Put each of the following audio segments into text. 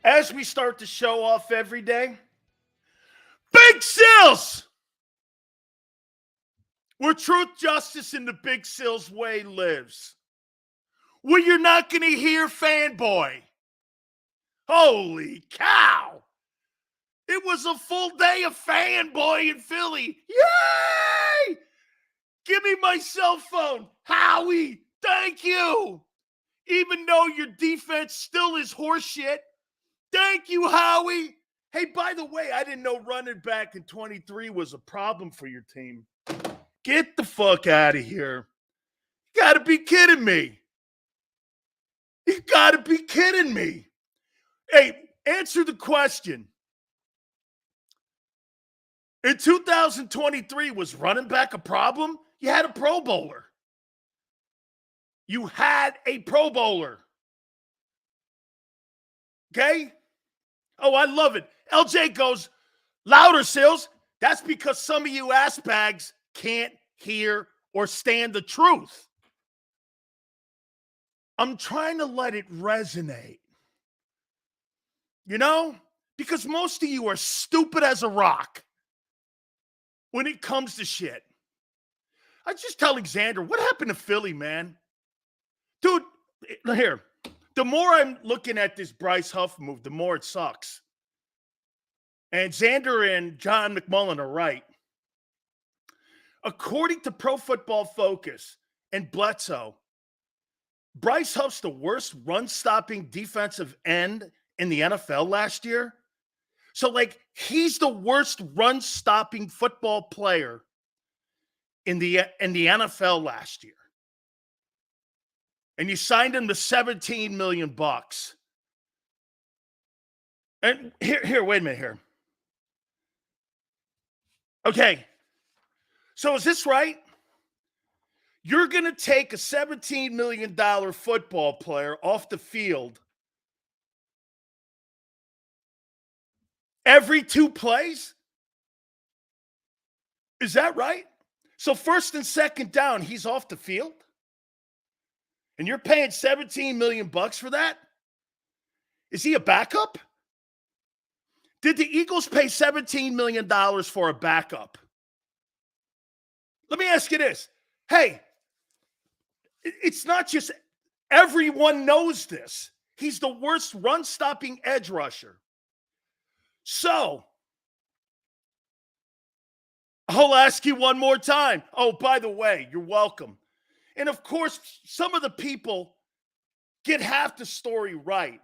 As we start to show off every day, Big Sills! Where truth, justice, and the Big Sills way lives. Where you're not going to hear fanboy. Holy cow! It was a full day of fanboy in Philly. Yay! Give me my cell phone. Howie, thank you. Even though your defense still is horseshit. Thank you, Howie. Hey, by the way, I didn't know running back in 23 was a problem for your team. Get the fuck out of here. You got to be kidding me. You got to be kidding me. Hey, answer the question. In 2023, was running back a problem? You had a Pro Bowler. You had a Pro Bowler. Okay? Oh, I love it. LJ goes, louder, Sills. That's because some of you ass bags can't hear or stand the truth. I'm trying to let it resonate. You know? Because most of you are stupid as a rock when it comes to shit. I just telling Xander, what happened to Philly, man? Dude, here. The more I'm looking at this Bryce Huff move, the more it sucks. And Xander and John McMullen are right. According to Pro Football Focus and Bledsoe, Bryce Huff's the worst run-stopping defensive end in the NFL last year. So, he's the worst run-stopping football player in the NFL last year. And you signed him to $17 million. And here, wait a minute here. Okay. So is this right? You're going to take a $17 million football player off the field every 2 plays? Is that right? So first and second down, he's off the field? And you're paying $17 million for that? Is he a backup? Did the Eagles pay $17 million for a backup? Let me ask you this. Hey, it's not just everyone knows this. He's the worst run-stopping edge rusher. So, I'll ask you one more time. Oh, by the way, you're welcome. And of course, some of the people get half the story right.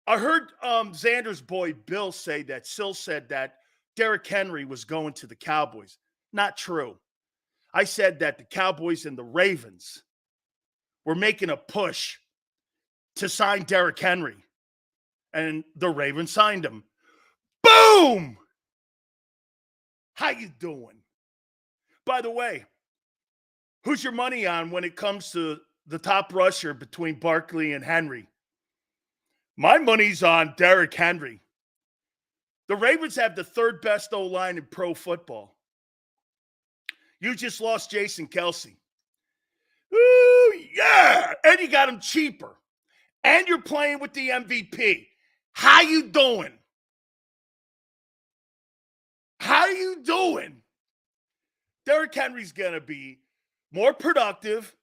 I heard Xander's boy Bill say that Sill said that Derrick Henry was going to the Cowboys. Not true. I said that the Cowboys and the Ravens were making a push to sign Derrick Henry. And the Ravens signed him. Boom! How you doing? By the way, who's your money on when it comes to the top rusher between Barkley and Henry? My money's on Derrick Henry. The Ravens have the third best O-line in pro football. You just lost Jason Kelce. Ooh, yeah! And you got him cheaper. And you're playing with the MVP. How you doing? How you doing? Derrick Henry's going to be more productive,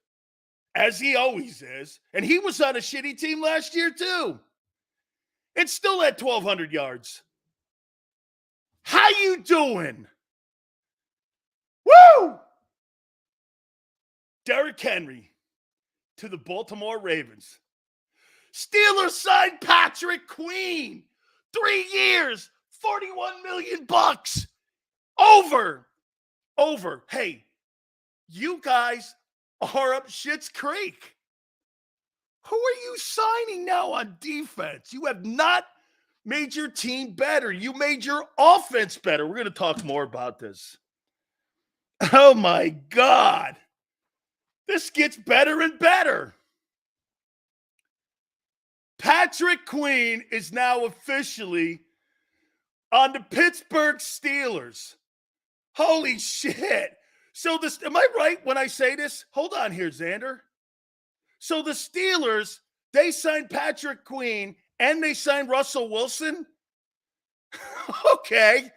as he always is. And he was on a shitty team last year, too. And still had 1,200 yards. How you doing? Woo! Derrick Henry to the Baltimore Ravens. Steelers signed Patrick Queen. 3 years, $41 million. Over. Hey, you guys are up Schitt's Creek. Who are you signing now on defense? You have not made your team better. You made your offense better. We're going to talk more about this. Oh, my God. This gets better and better. Patrick Queen is now officially on the Pittsburgh Steelers. Holy shit. So this, am I right when I say this? Hold on here, Xander. So the Steelers, they signed Patrick Queen and they signed Russell Wilson? Okay.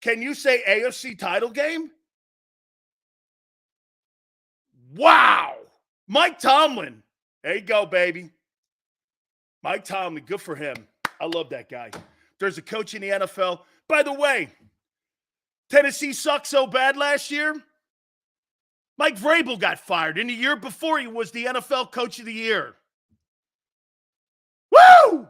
Can you say AFC title game? Wow. Mike Tomlin. There you go, baby. Mike Tomlin, good for him. I love that guy. There's a coach in the NFL. By the way, Tennessee sucked so bad last year. Mike Vrabel got fired. And the year before, he was the NFL Coach of the Year. Woo!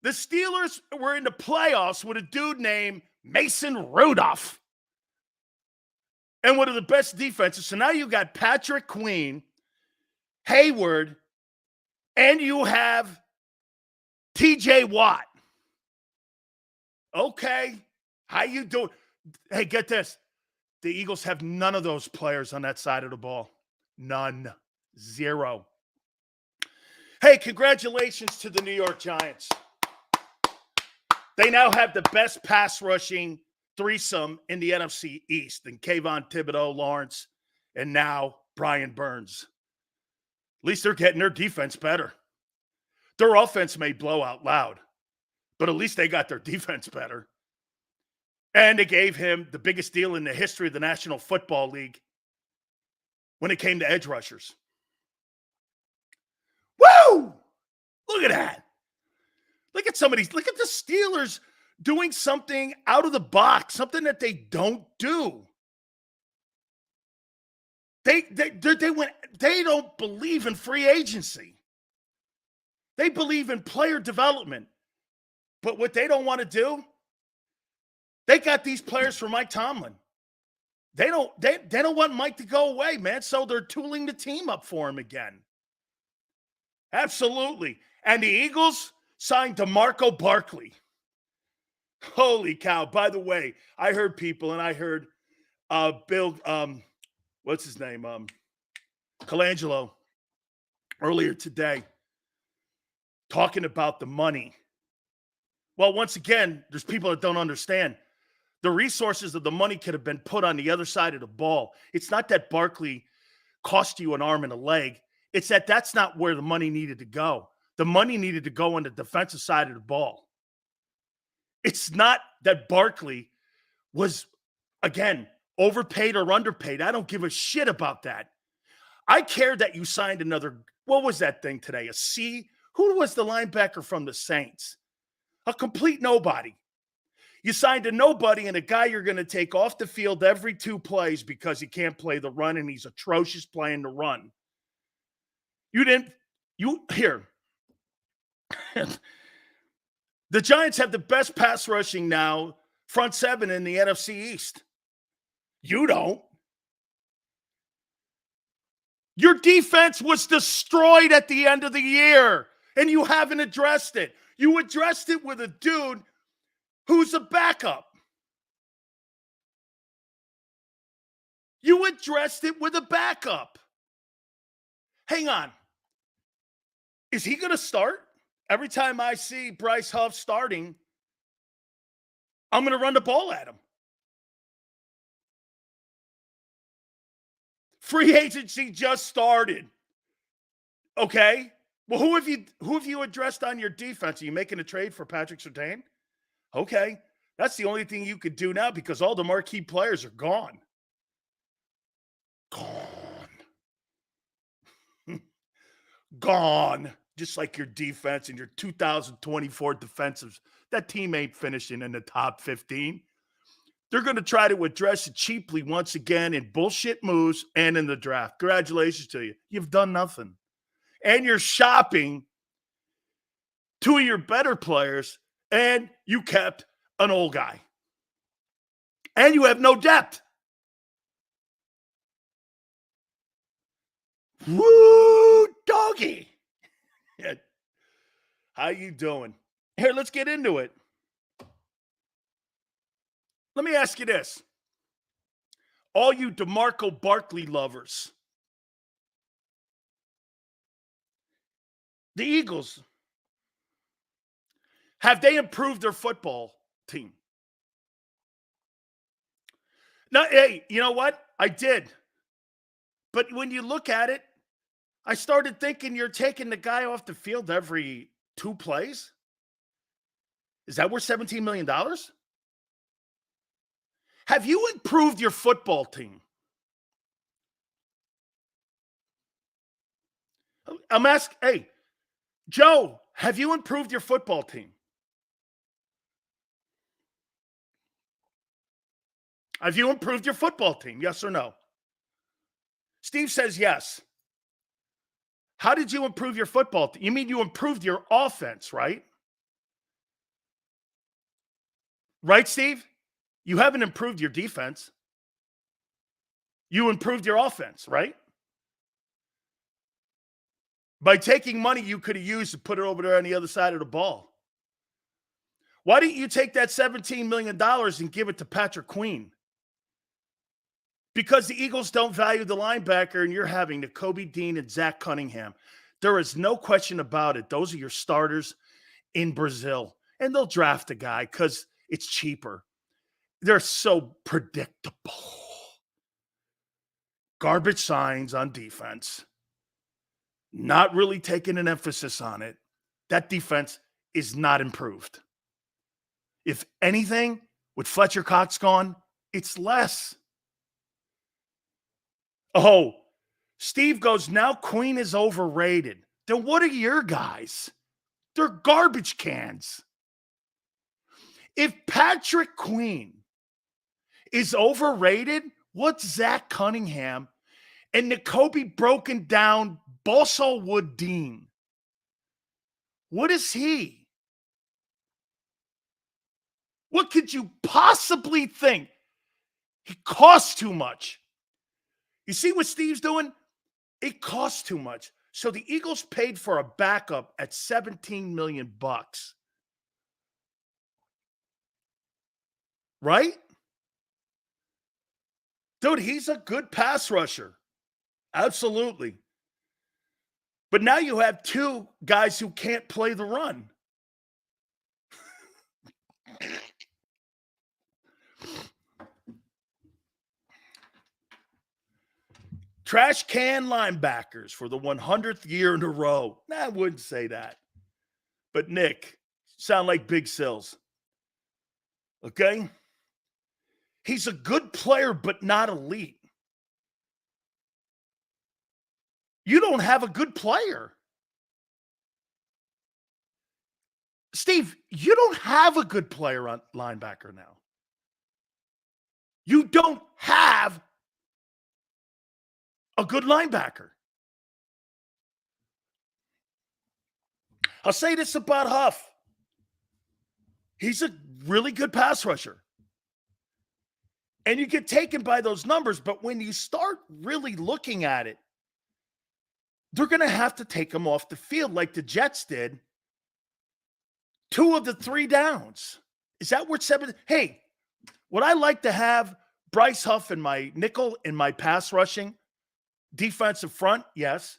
The Steelers were in the playoffs with a dude named Mason Rudolph. And one of the best defenses. So now you got Patrick Queen, Hayward, and you have TJ Watt. Okay. How you doing? Hey, get this. The Eagles have none of those players on that side of the ball. None. Zero. Hey, congratulations to the New York Giants. They now have the best pass rushing threesome in the NFC East, and Kayvon Thibodeau, Lawrence, and now Brian Burns. At least they're getting their defense better. Their offense may blow out loud, but at least they got their defense better. And they gave him the biggest deal in the history of the National Football League when it came to edge rushers. Woo! Look at that. Look at look at the Steelers doing something out of the box, something that they don't do. They don't believe in free agency. They believe in player development. But what they don't want to do, they got these players for Mike Tomlin. They don't want Mike to go away, man. So they're tooling the team up for him again. Absolutely. And the Eagles signed DeMarco Barkley. Holy cow. By the way, I heard people, and I heard Bill, what's his name? Colangelo earlier today talking about the money. Well, once again, there's people that don't understand. The resources of the money could have been put on the other side of the ball. It's not that Barkley cost you an arm and a leg. It's that that's not where the money needed to go. The money needed to go on the defensive side of the ball. It's not that Barkley was, again, overpaid or underpaid. I don't give a shit about that. I care that you signed another, what was that thing today? A C? Who was the linebacker from the Saints? A complete nobody. You signed a nobody and a guy you're going to take off the field every 2 plays because he can't play the run and he's atrocious playing the run. Here. The Giants have the best pass rushing now, front seven in the NFC East. You don't. Your defense was destroyed at the end of the year, and you haven't addressed it. You addressed it with a dude who's a backup. You addressed it with a backup. Hang on. Is he going to start? Every time I see Bryce Huff starting, I'm going to run the ball at him. Free agency just started. Okay? Well, who have you addressed on your defense? Are you making a trade for Patrick Surtain? Okay. That's the only thing you could do now because all the marquee players are gone. Gone. Just like your defense and your 2024 defensives. That team ain't finishing in the top 15. They're going to try to address it cheaply once again in bullshit moves and in the draft. Congratulations to you. You've done nothing. And you're shopping 2 of your better players, and you kept an old guy. And you have no depth. Woo, doggy. How you doing? Here, let's get into it. Let me ask you this. All you DeMarco Barkley lovers. The Eagles, have they improved their football team? No, hey, you know what? I did. But when you look at it, I started thinking you're taking the guy off the field every 2 plays. Is that worth $17 million? Have you improved your football team? I'm asking, hey, Joe, have you improved your football team? Have you improved your football team? Yes or no? Steve says yes. How did you improve your football team? You mean you improved your offense, right? Right, Steve? You haven't improved your defense. You improved your offense, right? By taking money you could have used to put it over there on the other side of the ball. Why didn't you take that $17 million and give it to Patrick Queen? Because the Eagles don't value the linebacker, and you're having Nakobe Dean and Zach Cunningham. There is no question about it. Those are your starters in Brazil. And they'll draft a guy because it's cheaper. They're so predictable. Garbage signs on defense. Not really taking an emphasis on it. That defense is not improved. If anything, with Fletcher Cox gone, it's less. Oh, Steve goes, now Queen is overrated. Then what are your guys? They're garbage cans. If Patrick Queen is overrated, what's Zach Cunningham and Nakobe broken down Balsawood Dean? What is he? What could you possibly think? He costs too much. You see what Steve's doing? It costs too much. So the Eagles paid for a backup at $17 million. Right? Dude, he's a good pass rusher. Absolutely. But now you have two guys who can't play the run. Trash can linebackers for the 100th year in a row. Nah, I wouldn't say that. But Nick, sound like Big Sills. Okay? He's a good player, but not elite. You don't have a good player. Steve, you don't have a good player on linebacker now. You don't have a good linebacker. I'll say this about Huff. He's a really good pass rusher. And you get taken by those numbers, but when you start really looking at it, they're going to have to take him off the field like the Jets did. 2 of the 3 downs. Is that worth 7? Hey, would I like to have Bryce Huff in my nickel in my pass rushing defensive front? Yes.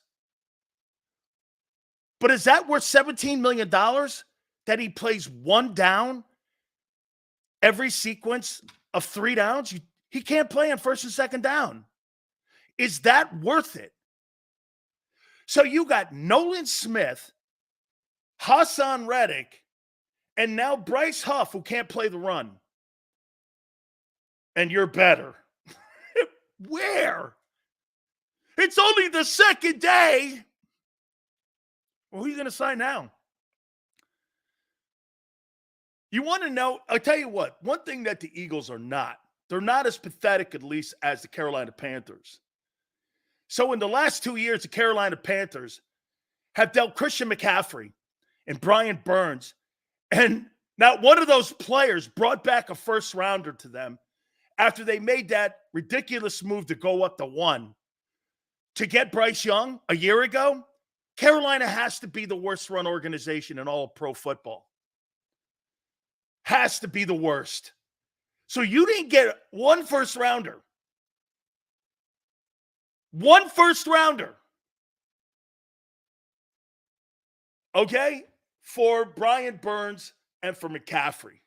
But is that worth $17 million that he plays 1 down every sequence of 3 downs? He can't play on 1st and 2nd down. Is that worth it? So you got Nolan Smith, Hassan Reddick, and now Bryce Huff, who can't play the run. And you're better. Where? It's only the 2nd day. Well, who are you going to sign now? You want to know? I'll tell you what. One thing that the Eagles are not. They're not as pathetic, at least, as the Carolina Panthers. So in the last 2 years, the Carolina Panthers have dealt Christian McCaffrey and Brian Burns. And not one of those players brought back a first-rounder to them after they made that ridiculous move to go up to 1 to get Bryce Young a year ago. Carolina has to be the worst-run organization in all of pro football. Has to be the worst. So you didn't get 1 first-rounder. 1 first-rounder. Okay? For Brian Burns and for McCaffrey.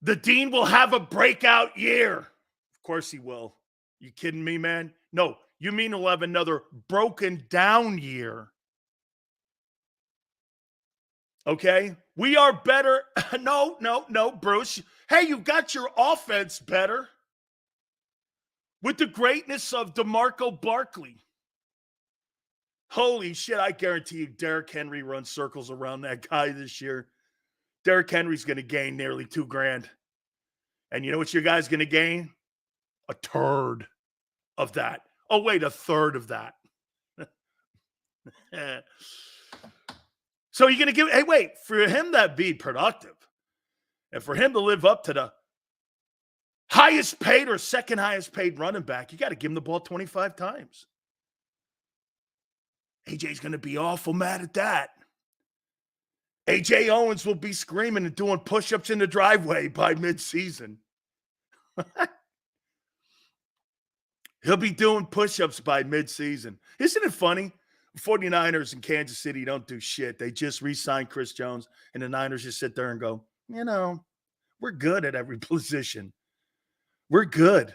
The Dean will have a breakout year. Of course he will. You kidding me, man? No, you mean he'll have another broken down year. Okay? We are better. No, Bruce. Hey, you got your offense better with the greatness of DeMarco Barkley. Holy shit, I guarantee you Derrick Henry runs circles around that guy this year. Derrick Henry's going to gain nearly $2,000. And you know what your guy's going to gain? A third of that. Oh, wait, a third of that. So you're going to give, hey, wait, for him to be productive and for him to live up to the highest paid or second highest paid running back, you got to give him the ball 25 times. AJ's going to be awful mad at that. AJ Owens will be screaming and doing push-ups in the driveway by midseason. He'll be doing push-ups by midseason. Isn't it funny? 49ers in Kansas City don't do shit. They just re-signed Chris Jones, and the Niners just sit there and go, we're good at every position. We're good.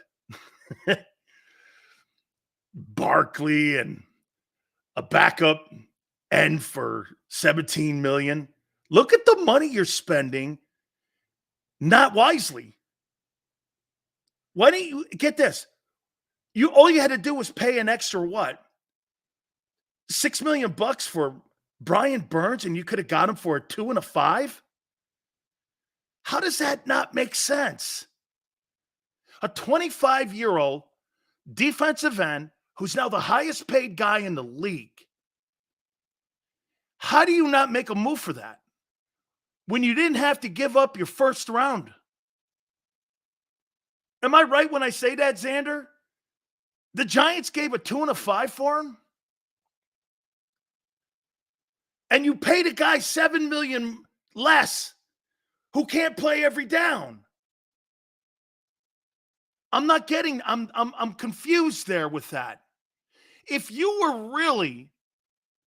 Barkley and a backup end for $17 million. Look at the money you're spending, not wisely. Why don't you get this? All you had to do was pay an extra what? $6 million for Brian Burns, and you could have got him for a 2 and a 5? How does that not make sense? A 25-year-old defensive end who's now the highest paid guy in the league. How do you not make a move for that when you didn't have to give up your first round? Am I right when I say that, Xander? The Giants gave a 2 and a 5 for him? And you paid a guy $7 million less who can't play every down. I'm confused there with that. If you were really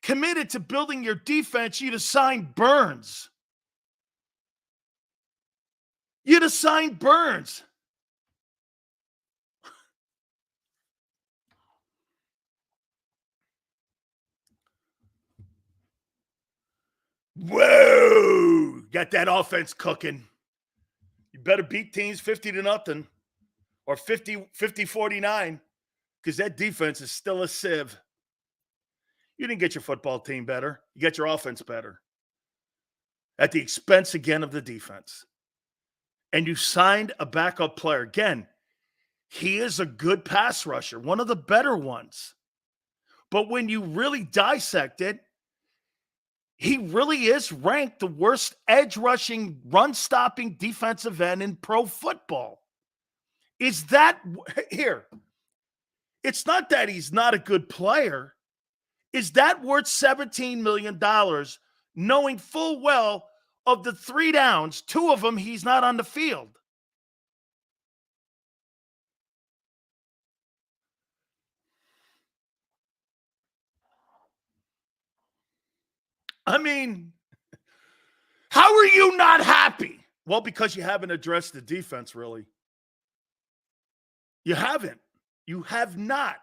committed to building your defense, you'd have signed Burns. You'd have signed Burns. Whoa! Got that offense cooking. You better beat teams 50-0 or 50-49 because that defense is still a sieve. You didn't get your football team better. You got your offense better at the expense again of the defense. And you signed a backup player. Again, he is a good pass rusher, one of the better ones. But when you really dissect it, he really is ranked the worst edge rushing, run stopping defensive end in pro football. Is that here? It's not that he's not a good player. Is that worth $17 million, knowing full well of the 3 downs, 2 of them he's not on the field? I mean, how are you not happy? Well, because you haven't addressed the defense, really. You haven't. You have not.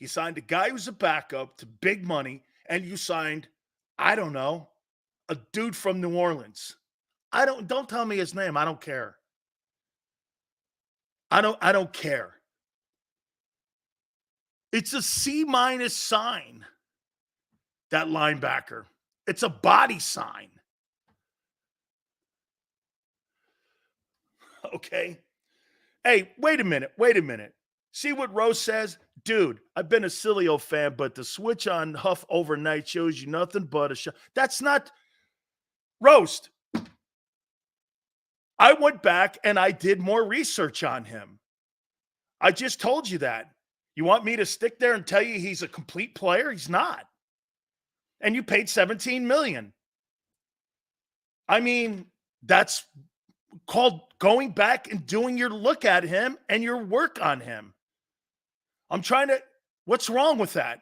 You signed a guy who's a backup to big money, and you signed, I don't know, a dude from New Orleans. Don't tell me his name. I don't care. I don't care. It's a C- sign, that linebacker. It's a body sign. Okay. Hey, wait a minute. See what Rose says? Dude, I've been a Sileo fan, but the switch on Huff overnight shows you nothing but a shot. That's not Roast. I went back and I did more research on him. I just told you that. You want me to stick there and tell you he's a complete player? He's not. And you paid $17 million. I mean, that's called going back and doing your look at him and your work on him. What's wrong with that?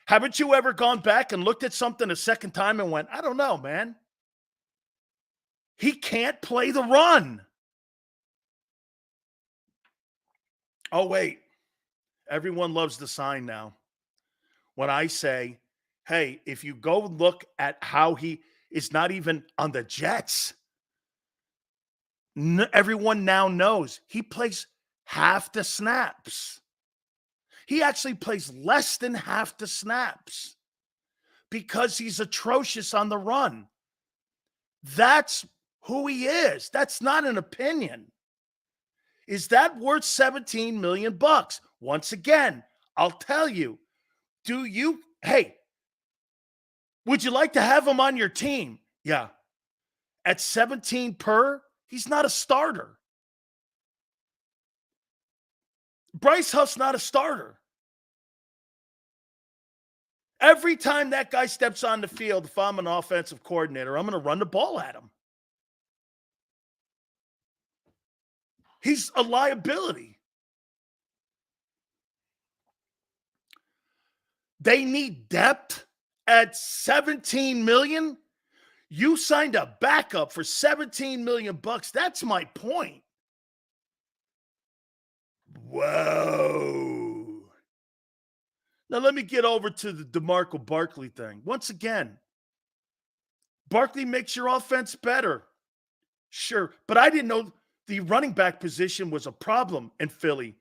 Haven't you ever gone back and looked at something a second time and went, I don't know, man. He can't play the run. Oh, wait. Everyone loves the sign now. When I say, hey, if you go look at how he is not even on the Jets, everyone now knows he plays half the snaps. He actually plays less than half the snaps because he's atrocious on the run. That's who he is. That's not an opinion. Is that worth 17 million bucks? Once again, I'll tell you. Hey, would you like to have him on your team? Yeah. At 17 per, he's not a starter. Bryce Huff's not a starter. Every time that guy steps on the field, if I'm an offensive coordinator, I'm going to run the ball at him. He's a liability. They need depth at 17 million. You signed a backup for 17 million bucks. That's my point. Whoa. Now let me get over to the DeMarco Barkley thing. Once again, Barkley makes your offense better. Sure, but I didn't know the running back position was a problem in Philly.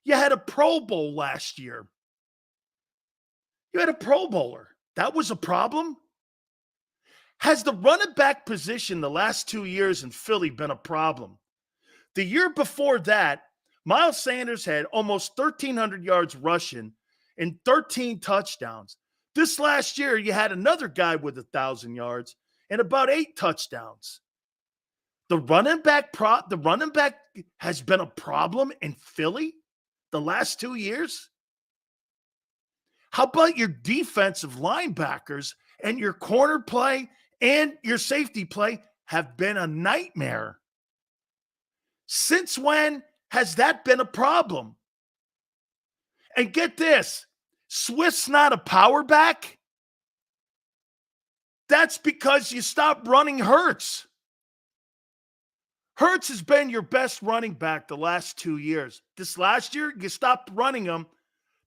You had a Pro Bowl last year. You had a Pro Bowler. That was a problem? Has the running back position the last 2 years in Philly been a problem? The year before that, Miles Sanders had almost 1,300 yards rushing and 13 touchdowns. This last year, you had another guy with 1,000 yards and about 8 touchdowns. The running back has been a problem in Philly the last 2 years. How about your defensive linebackers and your corner play and your safety play have been a nightmare? Since when has that been a problem? And get this, Swift's not a power back. That's because you stopped running Hertz. Hertz has been your best running back the last 2 years. This last year, you stopped running him.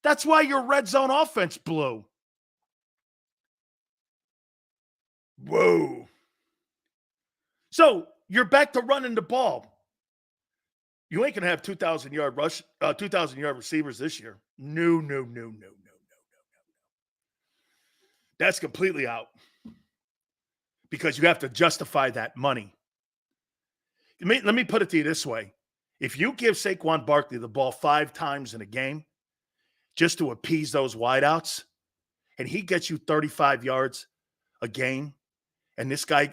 That's why your red zone offense blew. Whoa. So you're back to running the ball. You ain't gonna have 2,000-yard receivers this year. No. That's completely out because you have to justify that money. Let me put it to you this way. If you give Saquon Barkley the ball 5 times in a game just to appease those wideouts, and he gets you 35 yards a game, and this guy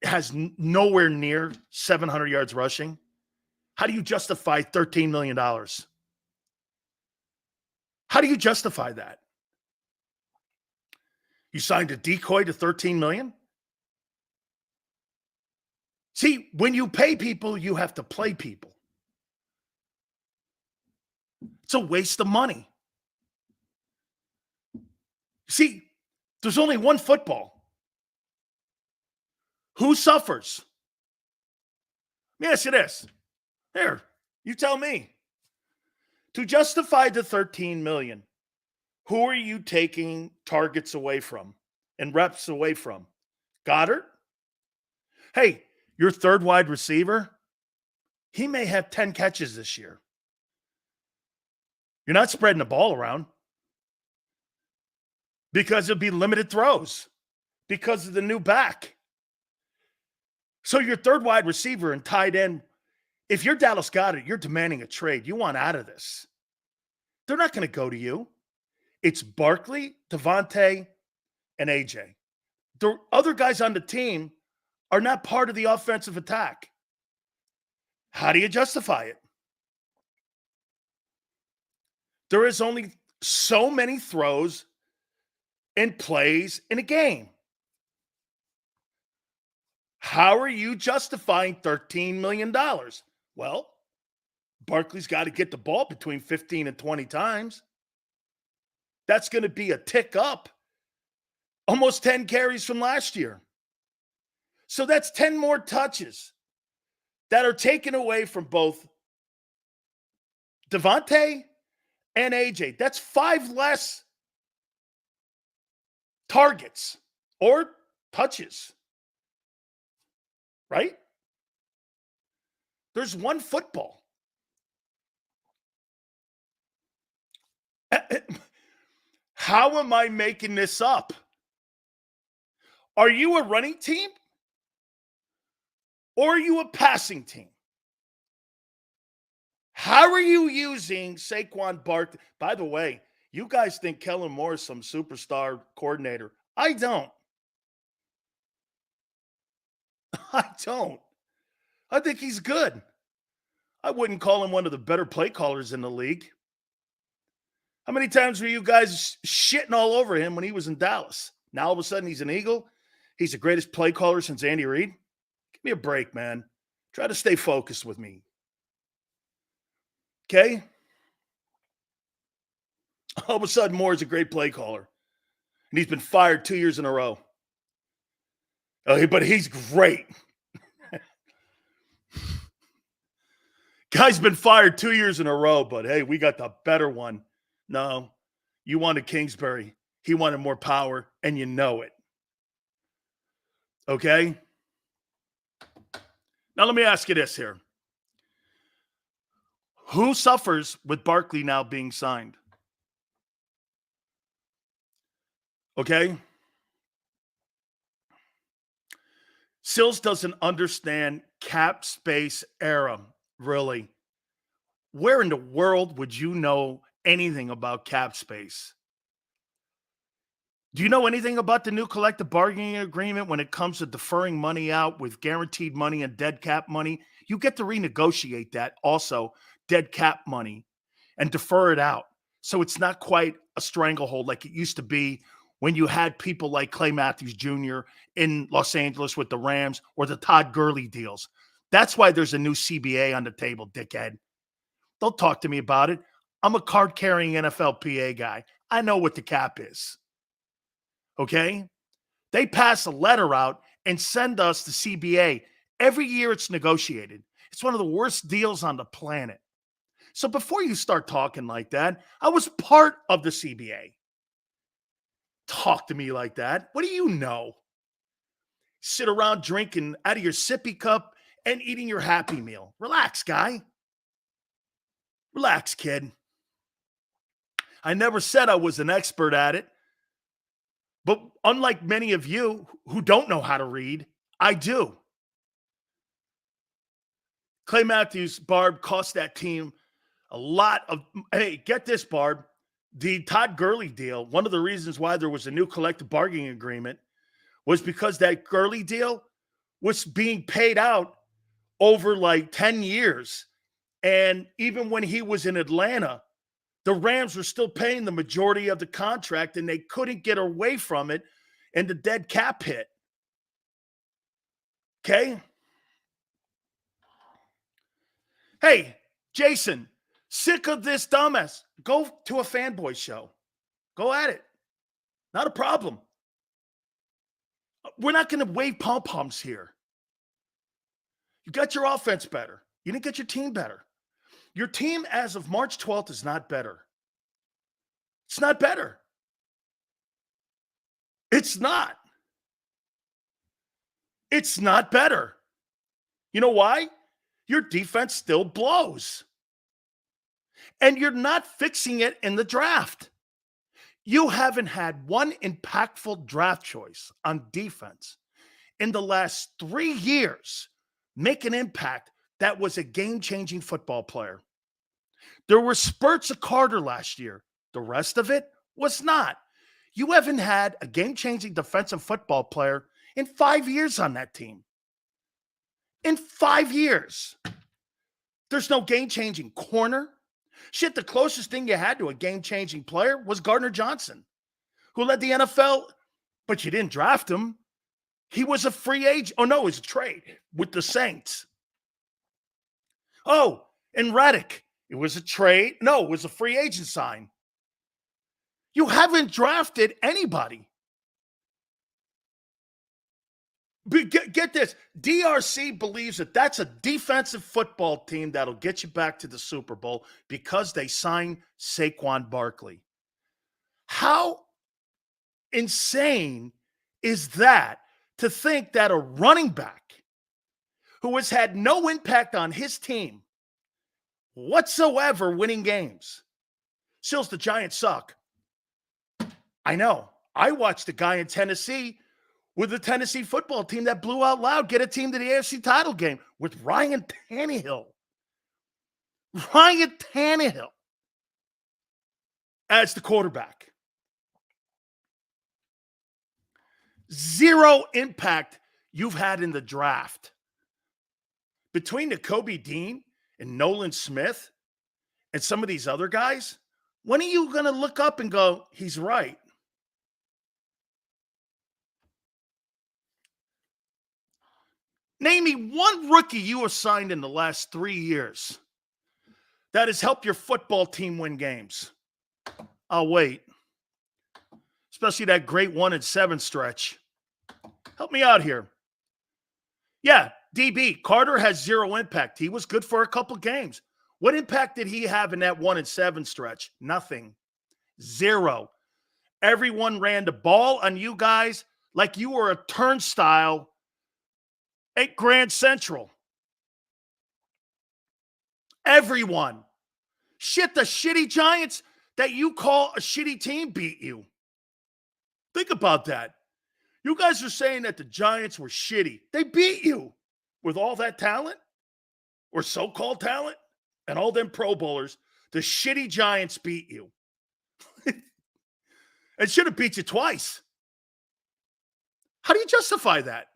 has nowhere near 700 yards rushing, how do you justify $13 million? How do you justify that? You signed a decoy to $13 million? See, when you pay people, you have to play people. It's a waste of money. See, there's only one football. Who suffers? Let me ask you this. Here, you tell me. To justify the $13 million, who are you taking targets away from and reps away from? Goddard? Hey, your third wide receiver, he may have 10 catches this year. You're not spreading the ball around because it'll be limited throws because of the new back. So your third wide receiver and tight end, if you're Dallas Goedert, you're demanding a trade. You want out of this. They're not going to go to you. It's Barkley, Devontae, and AJ. The other guys on the team are not part of the offensive attack. How do you justify it? There is only so many throws and plays in a game. How are you justifying $13 million? Well, Barkley's got to get the ball between 15 and 20 times. That's going to be a tick up. Almost 10 carries from last year. So that's 10 more touches that are taken away from both Devontae and AJ. That's 5 less targets or touches, right? There's one football. How am I making this up? Are you a running team? Or are you a passing team? How are you using Saquon Barkley? By the way, you guys think Kellen Moore is some superstar coordinator. I don't. I don't. I think he's good. I wouldn't call him one of the better play callers in the league. How many times were you guys shitting all over him when he was in Dallas? Now all of a sudden he's an Eagle. He's the greatest play caller since Andy Reid. Give me a break, man. Try to stay focused with me. Okay? All of a sudden, Moore's a great play caller. And he's been fired 2 years in a row. But he's great. Guy's been fired 2 years in a row, but hey, we got the better one. No, you wanted Kingsbury. He wanted more power, and you know it. Okay? Now, let me ask you this here. Who suffers with Barkley now being signed? Okay? Sills doesn't understand cap space era, really. Where in the world would you know anything about cap space? Do you know anything about the new collective bargaining agreement when it comes to deferring money out with guaranteed money and dead cap money? You get to renegotiate that also, dead cap money, and defer it out. So it's not quite a stranglehold like it used to be when you had people like Clay Matthews Jr. in Los Angeles with the Rams or the Todd Gurley deals. That's why there's a new CBA on the table, dickhead. Don't talk to me about it. I'm a card-carrying NFLPA guy. I know what the cap is. Okay? They pass a letter out and send us the CBA. Every year it's negotiated. It's one of the worst deals on the planet. So before you start talking like that, I was part of the CBA. Talk to me like that. What do you know? Sit around drinking out of your sippy cup and eating your Happy Meal. Relax, guy. Relax, kid. I never said I was an expert at it. But unlike many of you who don't know how to read, I do. Clay Matthews, Barb, cost that team a lot of, hey, get this, Barb. The Todd Gurley deal, one of the reasons why there was a new collective bargaining agreement was because that Gurley deal was being paid out over like 10 years. And even when he was in Atlanta, the Rams were still paying the majority of the contract, and they couldn't get away from it, and the dead cap hit. Okay? Hey, Jason, sick of this dumbass. Go to a fanboy show. Go at it. Not a problem. We're not going to wave pom-poms here. You got your offense better. You didn't get your team better. Your team as of March 12th is not better. It's not better. It's not. It's not better. You know why? Your defense still blows. And you're not fixing it in the draft. You haven't had one impactful draft choice on defense in the last 3 years make an impact that was a game-changing football player. There were spurts of Carter last year. The rest of it was not. You haven't had a game-changing defensive football player in 5 years on that team. In 5 years. There's no game-changing corner. Shit, the closest thing you had to a game-changing player was Gardner Johnson, who led the NFL, but you didn't draft him. He was a free agent. Oh, no, it was a trade with the Saints. Oh, and Reddick. It was a trade. No, it was a free agent sign. You haven't drafted anybody. Get this. DRC believes that that's a defensive football team that'll get you back to the Super Bowl because they signed Saquon Barkley. How insane is that to think that a running back who has had no impact on his team whatsoever winning games? Sills, the Giants suck. I know. I watched a guy in Tennessee with the Tennessee football team that blew out loud, get a team to the AFC title game with Ryan Tannehill. Ryan Tannehill as the quarterback. Zero impact you've had in the draft. Between the Kobe Dean and Nolan Smith and some of these other guys, when are you going to look up and go, he's right? Name me one rookie you have signed in the last 3 years that has helped your football team win games. I'll wait. Especially that great 1-7 stretch. Help me out here. Yeah, DB, Carter has zero impact. He was good for a couple games. What impact did he have in that 1-7 stretch? Nothing. Zero. Everyone ran the ball on you guys like you were a turnstile at Grand Central. Everyone. Shit, the shitty Giants that you call a shitty team beat you. Think about that. You guys are saying that the Giants were shitty. They beat you with all that talent, or so-called talent, and all them Pro Bowlers. The shitty Giants beat you. And should have beat you twice. How do you justify that?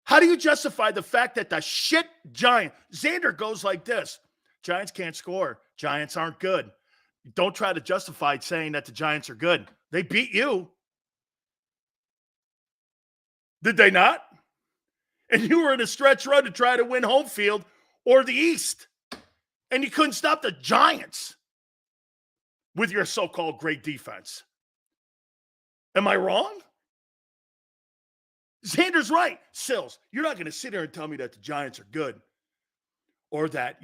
How do you justify the fact that the shit Giant, Xander goes like this, Giants can't score. Giants aren't good. Don't try to justify saying that the Giants are good. They beat you. Did they not? And you were in a stretch run to try to win home field or the East. And you couldn't stop the Giants with your so-called great defense. Am I wrong? Xander's right. Sills, you're not going to sit here and tell me that the Giants are good. Or that,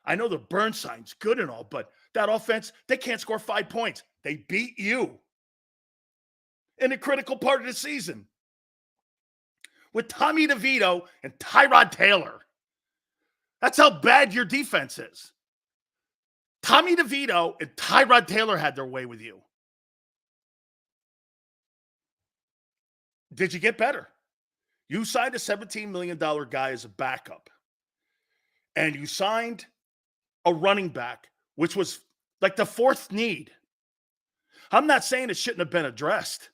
I know the Burnside's good and all, but that offense, they can't score 5 points. They beat you in a critical part of the season with Tommy DeVito and Tyrod Taylor. That's how bad your defense is. Tommy DeVito and Tyrod Taylor had their way with you. Did you get better? You signed a $17 million guy as a backup. And you signed a running back, which was like the fourth need. I'm not saying it shouldn't have been addressed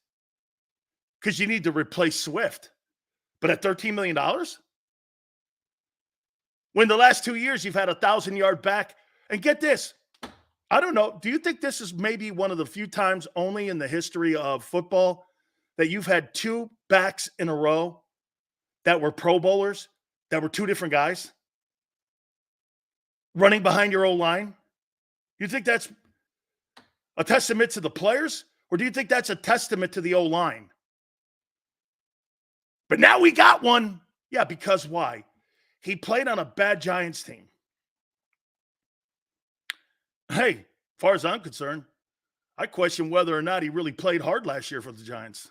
because you need to replace Swift. But at $13 million? When the last 2 years you've had a 1,000-yard back. And get this, I don't know, do you think this is maybe one of the few times only in the history of football that you've had two backs in a row that were Pro Bowlers, that were two different guys running behind your O-line? You think that's a testament to the players, or do you think that's a testament to the O-line? But now we got one. Yeah, because why? He played on a bad Giants team. Hey, as far as I'm concerned, I question whether or not he really played hard last year for the Giants.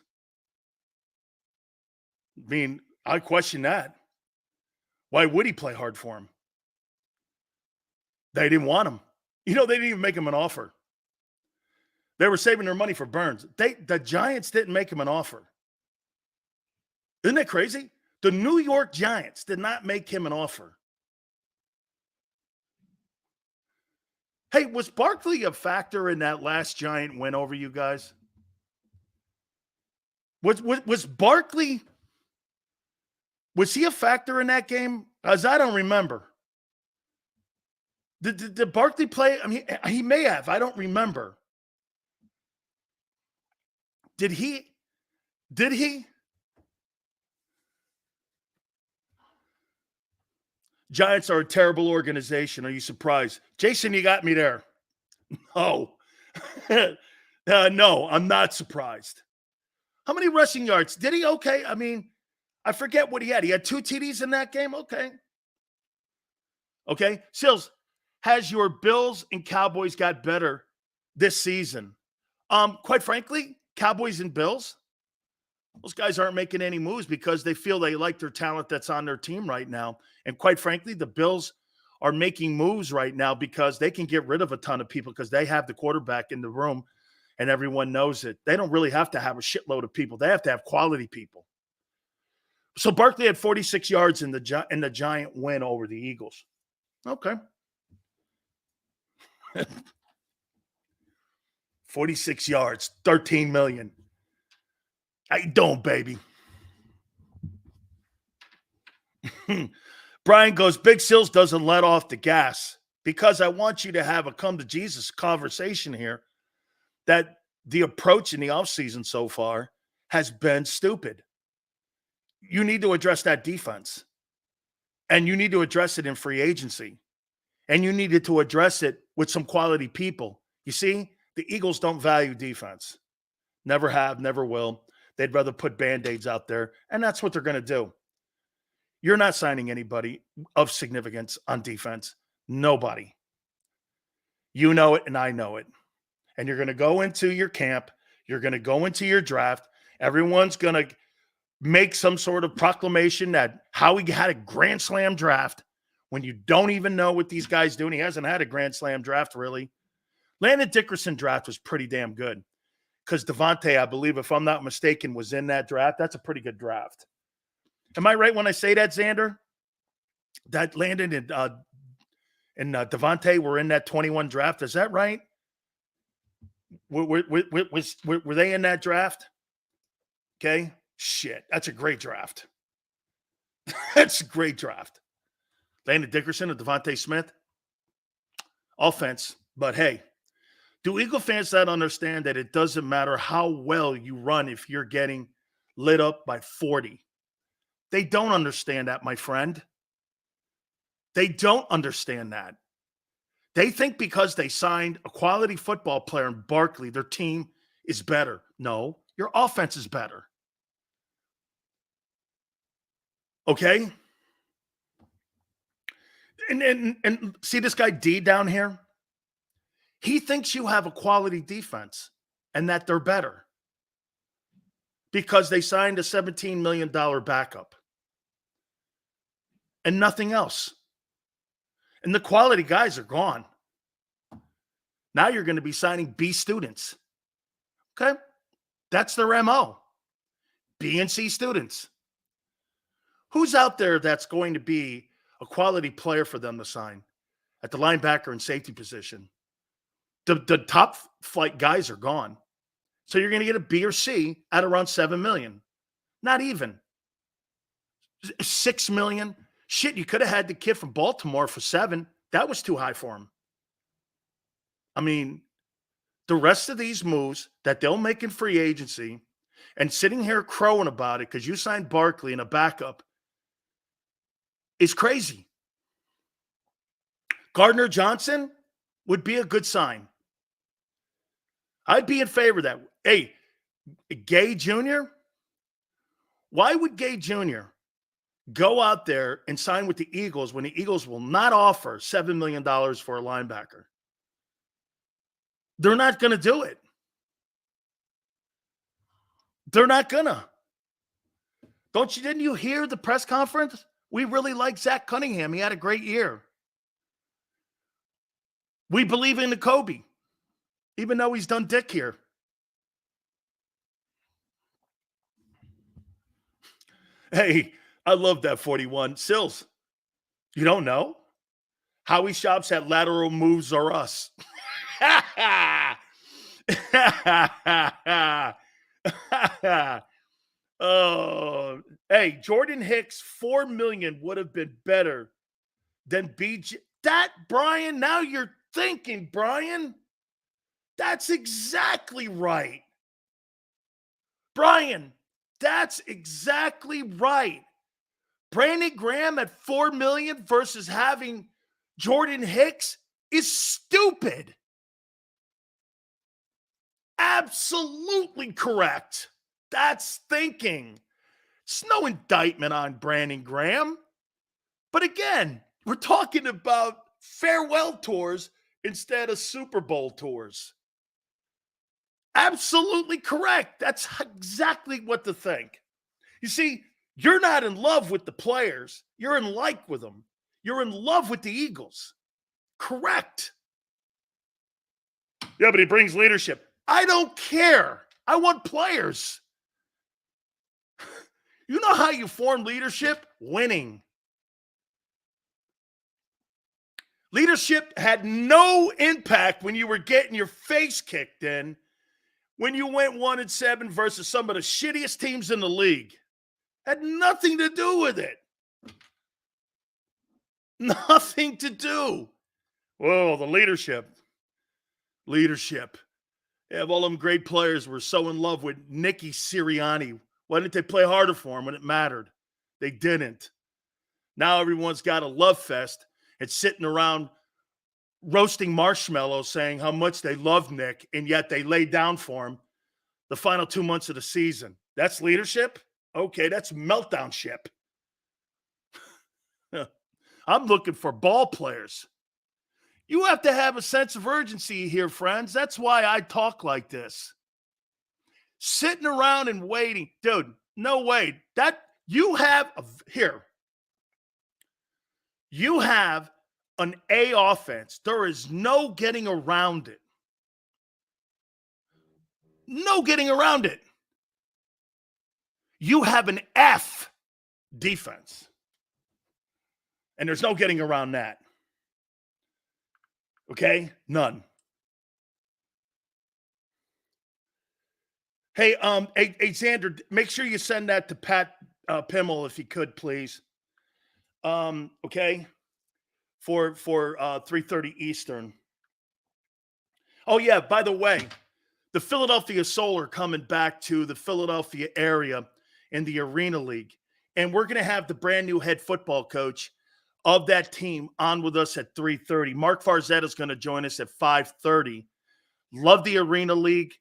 I mean, I question that. Why would he play hard for him? They didn't want him. They didn't even make him an offer. They were saving their money for Burns. The Giants didn't make him an offer. Isn't that crazy? The New York Giants did not make him an offer. Hey, was Barkley a factor in that last Giant win over you guys? Was Barkley, was he a factor in that game? As I don't remember. Did Barkley play? I mean, he may have. I don't remember. Did he? Giants are a terrible organization. Are you surprised? Jason, you got me there. No. No, I'm not surprised. How many rushing yards? Did he? Okay. I mean, I forget what he had. He had 2 TDs in that game. Okay. Okay. Sills, has your Bills and Cowboys got better this season? Quite frankly, Cowboys and Bills, those guys aren't making any moves because they feel they like their talent that's on their team right now. And quite frankly, the Bills are making moves right now because they can get rid of a ton of people because they have the quarterback in the room and everyone knows it. They don't really have to have a shitload of people. They have to have quality people. So Barkley had 46 yards in the Giant win over the Eagles. Okay. 46 yards, 13 million. How you doing, baby? Brian goes, Big Sills doesn't let off the gas because I want you to have a come to Jesus conversation here that the approach in the offseason so far has been stupid. You need to address that defense. And you need to address it in free agency. And you needed to address it with some quality people. You see, the Eagles don't value defense. Never have, never will. They'd rather put Band-Aids out there. And that's what they're going to do. You're not signing anybody of significance on defense. Nobody. You know it and I know it. And you're going to go into your camp. You're going to go into your draft. Everyone's going to make some sort of proclamation that Howie had a grand slam draft when you don't even know what these guys do. And he hasn't had a grand slam draft, really. Landon Dickerson draft was pretty damn good because Devontae, I believe, if I'm not mistaken, was in that draft. That's a pretty good draft. Am I right when I say that, Xander? That Landon and Devontae were in that 21 draft. Is that right? Were they in that draft? Okay. Shit. That's a great draft. That's a great draft. Landon Dickerson and Devontae Smith. Offense. But hey, do Eagle fans not understand that it doesn't matter how well you run if you're getting lit up by 40? They don't understand that, my friend. They don't understand that. They think because they signed a quality football player in Barkley, their team is better. No, your offense is better. Okay? And see this guy D down here? He thinks you have a quality defense and that they're better because they signed a $17 million backup and nothing else. And the quality guys are gone. Now you're going to be signing B students. Okay? That's their MO. B and C students. Who's out there that's going to be a quality player for them to sign at the linebacker and safety position? The top flight guys are gone. So you're going to get a B or C at around $7 million. Not even. $6 million. Shit, you could have had the kid from Baltimore for 7. That was too high for him. I mean, the rest of these moves that they'll make in free agency and sitting here crowing about it because you signed Barkley and a backup is crazy. Gardner Johnson would be a good sign. I'd be in favor of that. Hey, Gay Jr., why would Gay Jr. go out there and sign with the Eagles when the Eagles will not offer $7 million for a linebacker? They're not going to do it. They're not going to. Didn't you hear the press conference? We really like Zach Cunningham. He had a great year. We believe in the Kobe, even though he's done dick here. Hey, I love that 41. Sills, you don't know? Howie shops at lateral moves or us. Oh, hey, Jordan Hicks, $4 million would have been better than BJ. That, Brian, now you're thinking, Brian. That's exactly right. Brian, that's exactly right. Brandon Graham at $4 million versus having Jordan Hicks is stupid. Absolutely correct. That's thinking. It's no indictment on Brandon Graham. But again, we're talking about farewell tours instead of Super Bowl tours. Absolutely correct. That's exactly what to think. You see, you're not in love with the players. You're in like with them. You're in love with the Eagles. Correct. Yeah, but he brings leadership. I don't care. I want players. You know how you form leadership? Winning. Leadership had no impact when you were getting your face kicked in when you went 1-7 versus some of the shittiest teams in the league. Had nothing to do with it. Nothing to do. Whoa, the leadership. Leadership. Yeah, all them great players were so in love with Nicky Sirianni. Why didn't they play harder for him when it mattered? They didn't. Now everyone's got a love fest and sitting around roasting marshmallows saying how much they love Nick, and yet they laid down for him the final 2 months of the season. That's leadership? Okay, that's meltdown ship. I'm looking for ball players. You have to have a sense of urgency here, friends. That's why I talk like this. Sitting around and waiting. Dude, no way. That you have here. You have an A offense. There is no getting around it. No getting around it. You have an F defense. And there's no getting around that. Okay? None. Hey, Xander, make sure you send that to Pat Pimmel if you could, please. Okay? For 3:30 Eastern. Oh, yeah, by the way, the Philadelphia Soul are coming back to the Philadelphia area in the Arena League. And we're going to have the brand new head football coach of that team on with us at 3:30. Mark Farzetta is going to join us at 5:30. Love the Arena League.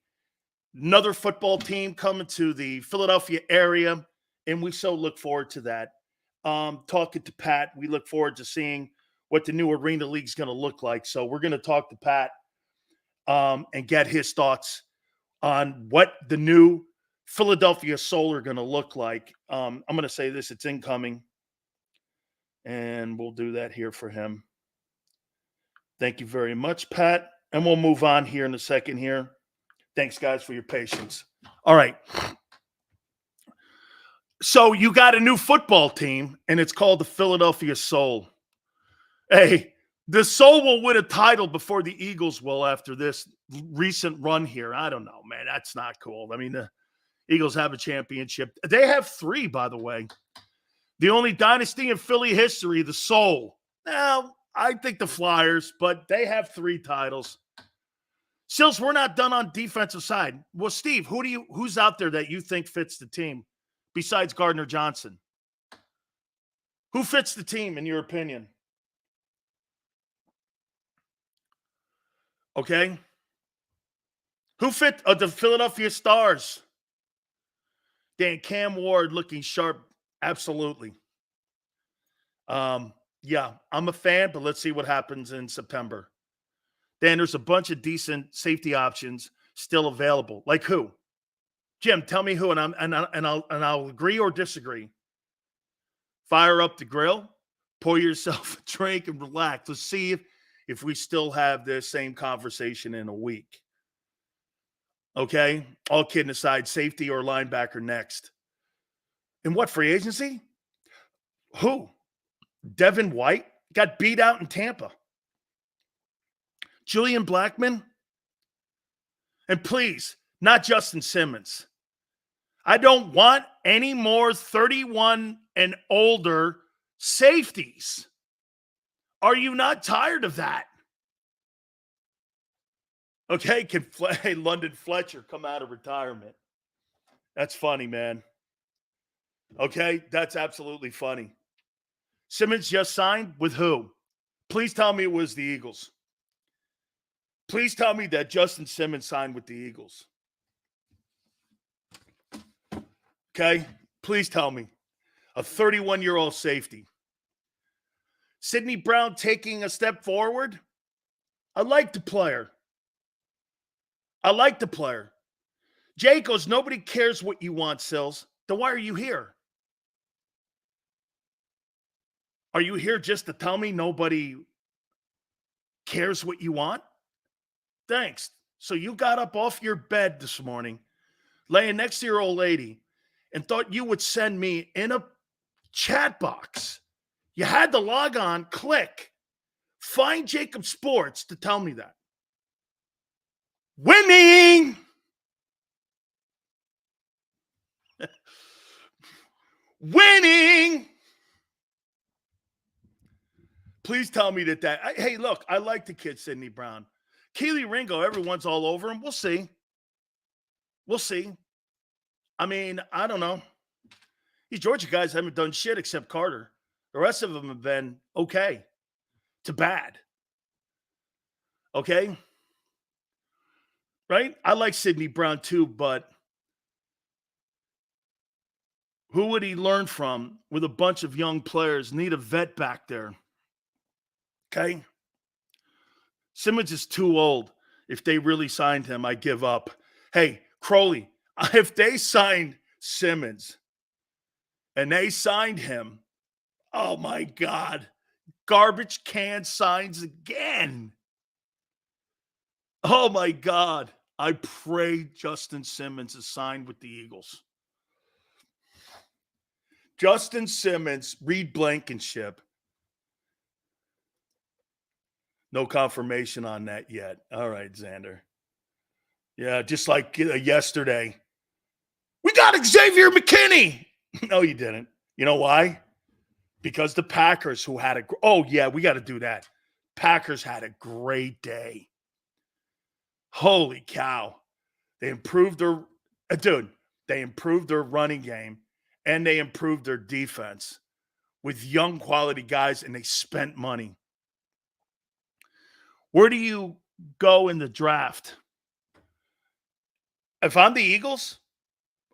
Another football team coming to the Philadelphia area, and we so look forward to that. Talking to Pat, we look forward to seeing what the new Arena League is going to look like. So we're going to talk to Pat and get his thoughts on what the new Philadelphia Soul are going to look like. I'm going to say this, it's incoming. And we'll do that here for him. Thank you very much, Pat. And we'll move on here in a second here. Thanks, guys, for your patience. All right. So you got a new football team, and it's called the Philadelphia Soul. Hey, the Soul will win a title before the Eagles will after this recent run here. I don't know, man. That's not cool. I mean, the Eagles have a championship. They have 3, by the way. The only dynasty in Philly history, the Soul. Now, I think the Flyers, but they have 3 titles. Sills, we're not done on defensive side. Well, Steve, who's out there that you think fits the team besides Gardner Johnson? Who fits the team in your opinion? Okay. Who fit the Philadelphia Stars? Dan Cam Ward looking sharp. Absolutely. Yeah, I'm a fan, but let's see what happens in September. Dan, there's a bunch of decent safety options still available. Like who? Jim, tell me who, and I'll agree or disagree. Fire up the grill, pour yourself a drink, and relax. Let's see if we still have this same conversation in a week. Okay? All kidding aside, safety or linebacker next. In what free agency? Who? Devin White got beat out in Tampa. Julian Blackmon? And please, not Justin Simmons. I don't want any more 31 and older safeties. Are you not tired of that? Okay, can London Fletcher come out of retirement? That's funny, man. Okay, that's absolutely funny. Simmons just signed with who? Please tell me it was the Eagles. Please tell me that Justin Simmons signed with the Eagles. Okay? Please tell me. A 31-year-old safety. Sidney Brown taking a step forward. I like the player. Jay goes, nobody cares what you want, Sills. Then why are you here? Are you here just to tell me nobody cares what you want? Thanks. So you got up off your bed this morning, laying next to your old lady, and thought you would send me in a chat box. You had to log on, click, find JAKIB Sports to tell me that. Winning! Winning! Please tell me that. Hey, look, I like the kid, Sidney Brown. Keely Ringo, everyone's all over him. We'll see. I mean, I don't know. These Georgia guys haven't done shit except Carter. The rest of them have been okay to bad. Okay? Right? I like Sidney Brown too, but who would he learn from with a bunch of young players? Need a vet back there. Okay? Simmons is too old. If they really signed him, I give up. Hey, Crowley, if they signed Simmons and they signed him, oh my God, garbage can signs again. Oh my God. I pray Justin Simmons is signed with the Eagles. Justin Simmons, Reed Blankenship. No confirmation on that yet. All right, Xander. Yeah, just like yesterday. We got Xavier McKinney. No, you didn't. You know why? Because the Packers we got to do that. Packers had a great day. Holy cow. They improved their running game and they improved their defense with young quality guys and they spent money. Where do you go in the draft? If I'm the Eagles,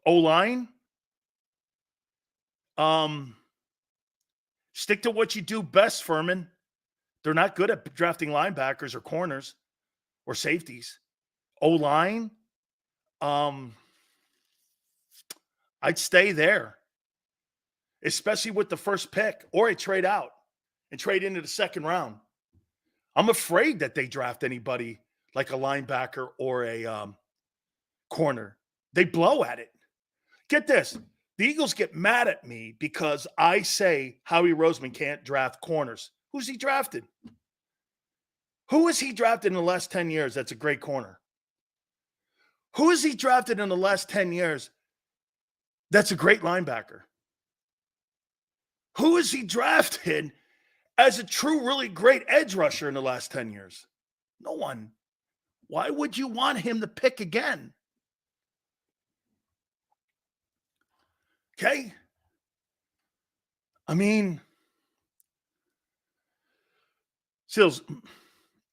O-line, stick to what you do best, Furman. They're not good at drafting linebackers or corners or safeties. O-line, I'd stay there, especially with the first pick, or I trade out and trade into the second round. I'm afraid that they draft anybody like a linebacker or a corner. They blow at it. Get this. The Eagles get mad at me because I say Howie Roseman can't draft corners. Who's he drafted? Who has he drafted in the last 10 years that's a great corner? Who has he drafted in the last 10 years that's a great linebacker? Who has he drafted as a true, really great edge rusher in the last 10 years? No one. Why would you want him to pick again? Okay? I mean, Sills,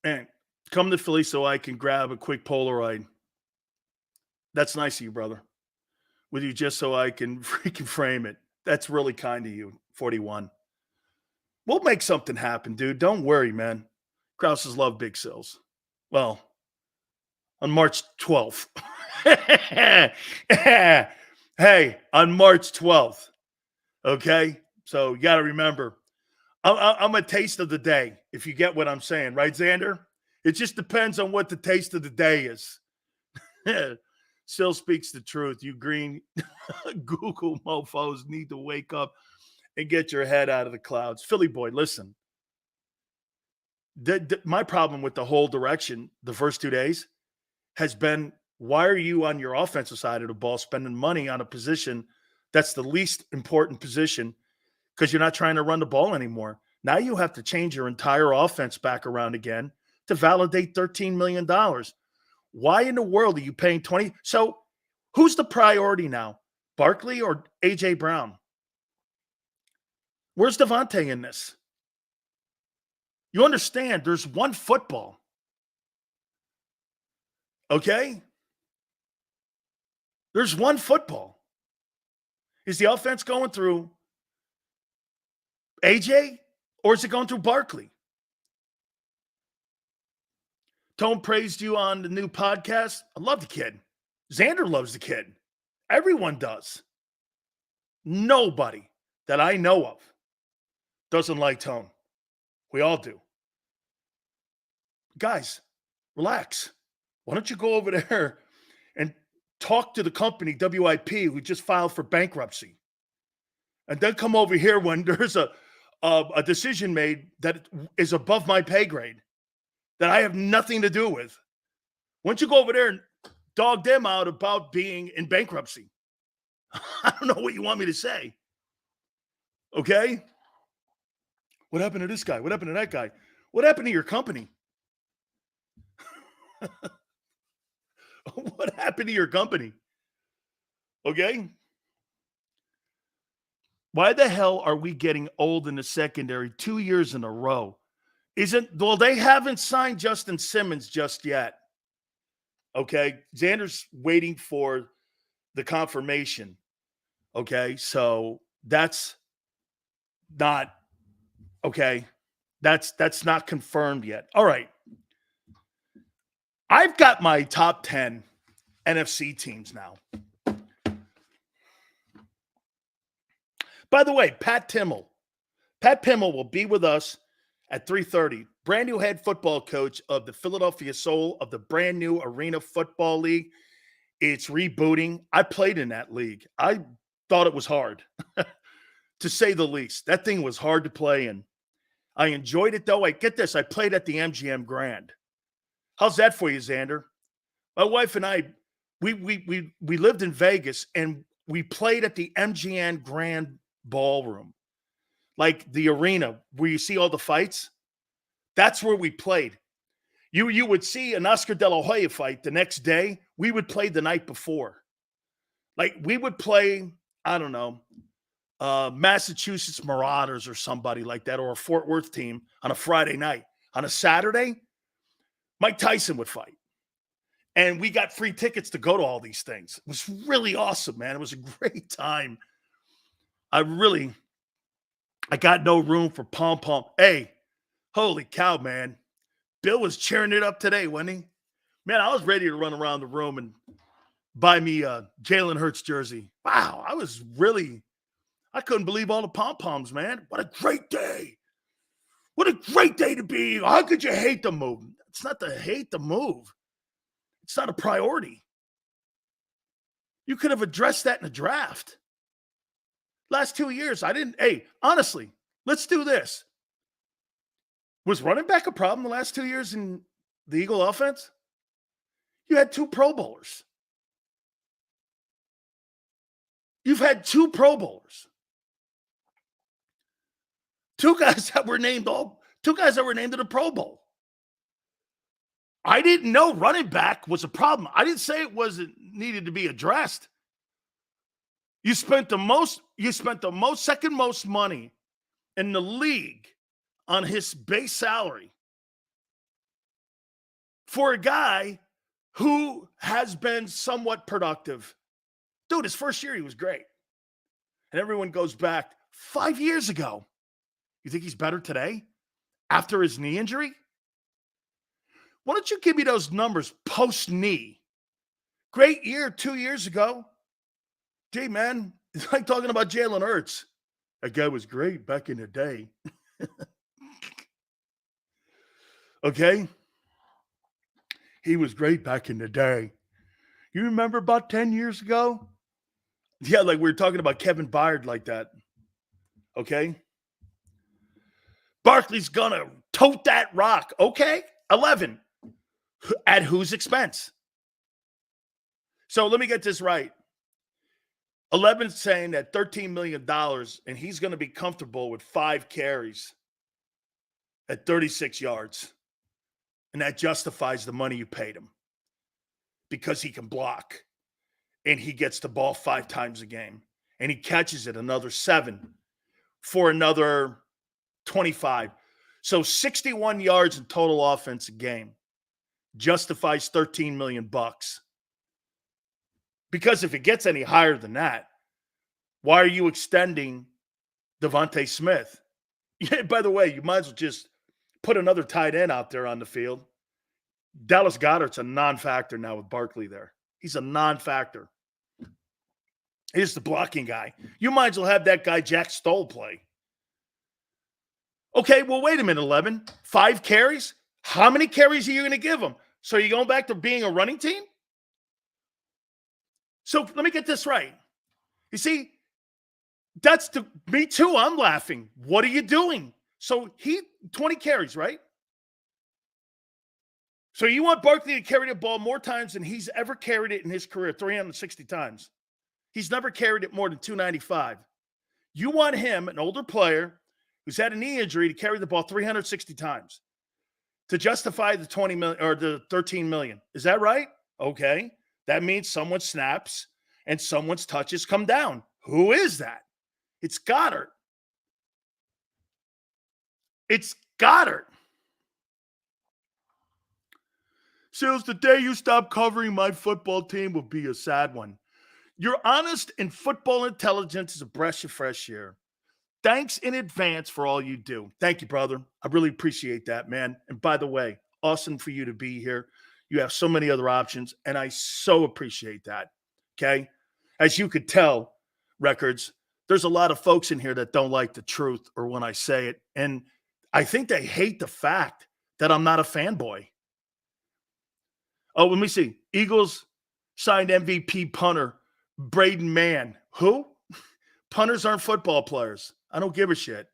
man, come to Philly so I can grab a quick Polaroid. That's nice of you, brother. With you just so I can freaking frame it. That's really kind of you, 41. We'll make something happen, dude. Don't worry, man. Krauses love big Sills. Well, on March 12th. Hey, on March 12th. Okay? So you got to remember, I'm a taste of the day, if you get what I'm saying. Right, Xander? It just depends on what the taste of the day is. Still speaks the truth. You green Google mofos need to wake up and get your head out of the clouds. Philly boy, listen. My problem with the whole direction the first 2 days has been, why are you on your offensive side of the ball spending money on a position that's the least important position because you're not trying to run the ball anymore? Now you have to change your entire offense back around again to validate $13 million. Why in the world are you paying 20? So who's the priority now? Barkley or A.J. Brown? Where's Devontae in this? You understand there's one football. Okay? There's one football. Is the offense going through AJ or is it going through Barkley? Tone praised you on the new podcast. I love the kid. Xander loves the kid. Everyone does. Nobody that I know of doesn't like Tone. We all do. Guys, relax. Why don't you go over there and talk to the company, WIP, who just filed for bankruptcy? And then come over here when there's a decision made that is above my pay grade that I have nothing to do with. Why don't you go over there and dog them out about being in bankruptcy? I don't know what you want me to say. Okay? What happened to this guy? What happened to that guy? What happened to your company? What happened to your company? Okay? Why the hell are we getting old in the secondary 2 years in a row? Well, they haven't signed Justin Simmons just yet. Okay? Xander's waiting for the confirmation. Okay? So that's not okay. That's not confirmed yet. All right. I've got my top 10 NFC teams now. By the way, Pat Pimmel will be with us at 3:30. Brand new head football coach of the Philadelphia Soul of the brand new Arena Football League. It's rebooting. I played in that league. I thought it was hard, to say the least. That thing was hard to play in. I enjoyed it, though. Get this. I played at the MGM Grand. How's that for you, Xander? My wife and I, we lived in Vegas, and we played at the MGM Grand Ballroom, like the arena where you see all the fights. That's where we played. You would see an Oscar De La Hoya fight the next day. We would play the night before. Like we would play, I don't know, Massachusetts Marauders or somebody like that, or a Fort Worth team on a Friday night. On a Saturday, Mike Tyson would fight. And we got free tickets to go to all these things. It was really awesome, man. It was a great time. I got no room for pom-pom. Hey, holy cow, man. Bill was cheering it up today, wasn't he? Man, I was ready to run around the room and buy me a Jalen Hurts jersey. Wow, I couldn't believe all the pom-poms, man. What a great day. What a great day to be. How could you hate the move? It's not to hate the move. It's not a priority. You could have addressed that in the draft. Last 2 years, honestly, let's do this. Was running back a problem the last 2 years in the Eagle offense? You had 2 Pro Bowlers. You've had 2 Pro Bowlers. 2 guys that were named to the Pro Bowl. I didn't know running back was a problem. I didn't say it wasn't needed to be addressed. You spent the second most money in the league on his base salary for a guy who has been somewhat productive. Dude, his first year, he was great. And everyone goes back 5 years ago. You think he's better today after his knee injury? Why don't you give me those numbers post-knee? Great year 2 years ago. Gee, man, it's like talking about Jalen Hurts. That guy was great back in the day. Okay? He was great back in the day. You remember about 10 years ago? Yeah, like we were talking about Kevin Byard like that. Okay? Barkley's gonna tote that rock. Okay? 11. At whose expense? So let me get this right. 11's saying that $13 million, and he's going to be comfortable with 5 carries at 36 yards. And that justifies the money you paid him because he can block and he gets the ball 5 times a game and he catches it another 7 for another 25. So 61 yards in total offense a game justifies $13 million. Because if it gets any higher than that, Why are you extending Devontae Smith? Yeah, by the way, you might as well just put another tight end out there on the field. Dallas Goedert's a non-factor now with Barkley there. He's a non-factor. He's the blocking guy. You might as well have that guy Jack Stoll play. Okay, well, wait a minute, 11. 5 carries? How many carries are you going to give him? So are you going back to being a running team? So let me get this right. You see, me too, I'm laughing. What are you doing? So 20 carries, right? So you want Barkley to carry the ball more times than he's ever carried it in his career, 360 times. He's never carried it more than 295. You want him, an older player who's had a knee injury, to carry the ball 360 times to justify the 20 million or the 13 million. Is that right? Okay. That means someone snaps and someone's touches come down. Who is that? It's Goddard. It's Goddard. Sills, the day you stop covering my football team will be a sad one. Your honest and football intelligence is a breath of fresh air. Thanks in advance for all you do. Thank you, brother. I really appreciate that, man. And by the way, awesome for you to be here. You have so many other options, and I so appreciate that, okay? As you could tell, Records, there's a lot of folks in here that don't like the truth or when I say it, and I think they hate the fact that I'm not a fanboy. Oh, let me see. Eagles signed MVP punter Braden Mann. Who? Punters aren't football players. I don't give a shit.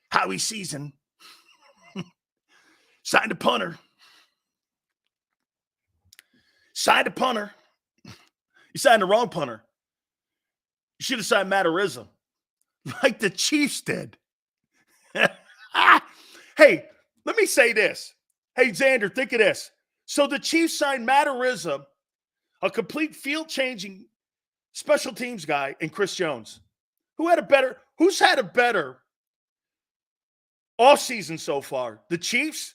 Howie Season signed a punter. Signed a punter. You signed the wrong punter. You should have signed Matt Araiza, like the Chiefs did. Hey, let me say this. Hey, Xander, think of this. So the Chiefs signed Matt Araiza, a complete field-changing special teams guy, and Chris Jones. Who's had a better offseason so far? The Chiefs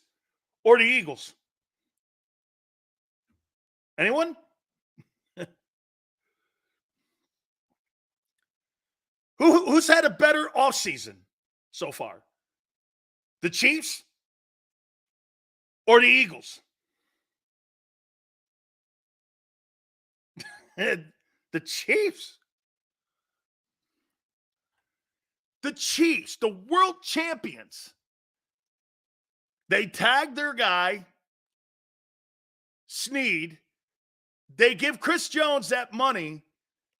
or the Eagles? Anyone? Who's had a better offseason so far? The Chiefs or the Eagles? The Chiefs. The Chiefs, the world champions. They tagged their guy, Snead. They give Chris Jones that money,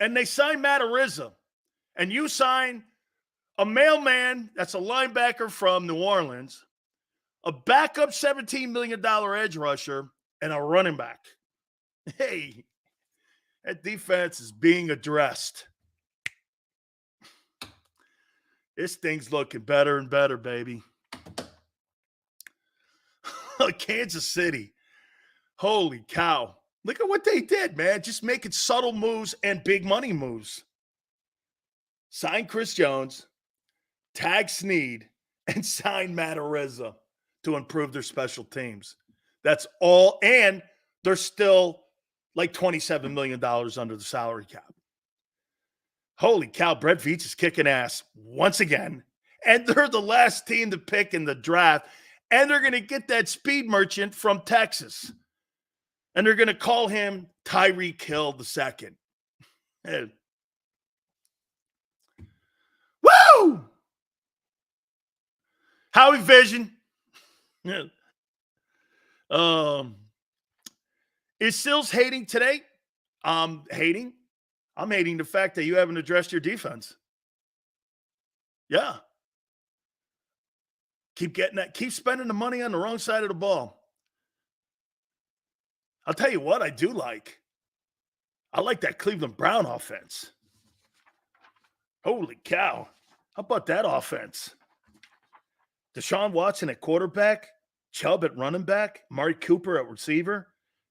and they sign Matt Araiza. And you sign a mailman that's a linebacker from New Orleans, a backup $17 million edge rusher, and a running back. Hey, that defense is being addressed. This thing's looking better and better, baby. Kansas City. Holy cow. Look at what they did, man. Just making subtle moves and big money moves. Sign Chris Jones, tag Snead, and sign Matt Araiza to improve their special teams. That's all. And they're still like $27 million under the salary cap. Holy cow, Brett Veach is kicking ass once again. And they're the last team to pick in the draft. And they're going to get that speed merchant from Texas. And they're going to call him Tyreek Hill II. Hey. Woo! Howie Vision. Is Sills hating today? Hating. I'm hating the fact that you haven't addressed your defense. Yeah. Keep getting that. Keep spending the money on the wrong side of the ball. I'll tell you what I do like. I like that Cleveland Brown offense. Holy cow. How about that offense? Deshaun Watson at quarterback, Chubb at running back, Amari Cooper at receiver,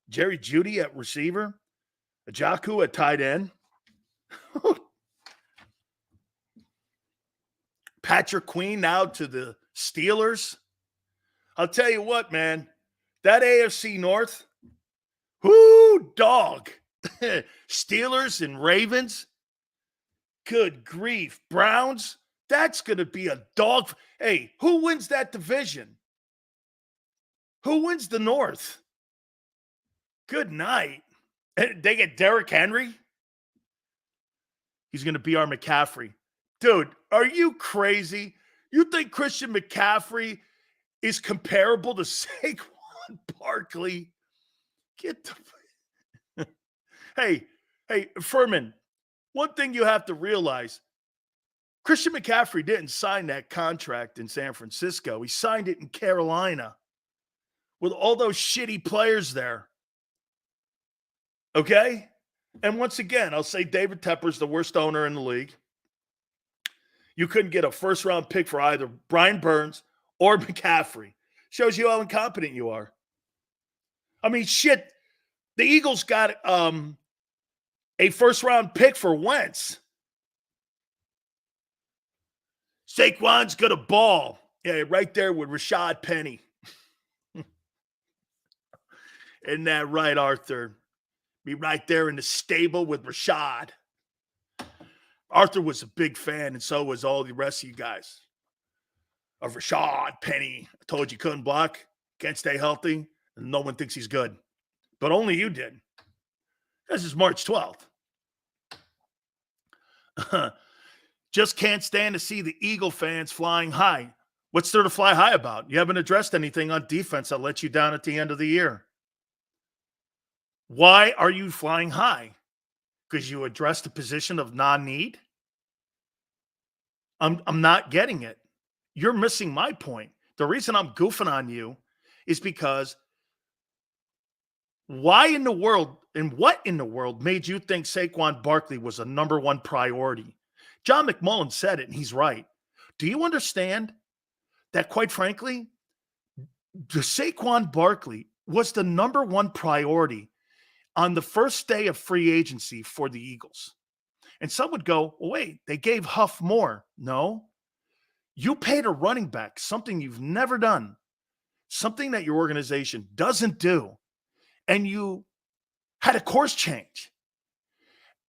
Jerry Jeudy at receiver, Njoku at tight end. Patrick Queen now to the Steelers. I'll tell you what, man. That AFC North, whoo, dog. Steelers and Ravens. Good grief. Browns, that's going to be a dog. Hey, who wins that division? Who wins the North? Good night. They get Derrick Henry? He's going to be our McCaffrey. Dude, are you crazy? You think Christian McCaffrey is comparable to Saquon Barkley? Get the... Hey, Furman, one thing you have to realize, Christian McCaffrey didn't sign that contract in San Francisco. He signed it in Carolina with all those shitty players there. Okay? And once again, I'll say David Tepper's the worst owner in the league. You couldn't get a first-round pick for either Brian Burns or McCaffrey. Shows you how incompetent you are. I mean, shit, the Eagles got a first-round pick for Wentz. Saquon's got a ball. Yeah, right there with Rashad Penny. Isn't that right, Arthur? Be right there in the stable with Rashad. Arthur was a big fan, and so was all the rest of you guys. Of Rashad Penny. I told you couldn't block, can't stay healthy, and no one thinks he's good. But only you did. This is March 12th. Just can't stand to see the Eagle fans flying high. What's there to fly high about? You haven't addressed anything on defense that let you down at the end of the year. Why are you flying high? Because you addressed the position of non-need? I'm not getting it. You're missing my point. The reason I'm goofing on you is because why in the world and what in the world made you think Saquon Barkley was a number one priority? John McMullen said it, and he's right. Do you understand that, quite frankly, the Saquon Barkley was the number one priority on the first day of free agency for the Eagles? And some would go, well, wait, they gave Huff more. No. You paid a running back, something you've never done, something that your organization doesn't do, and you had a course change,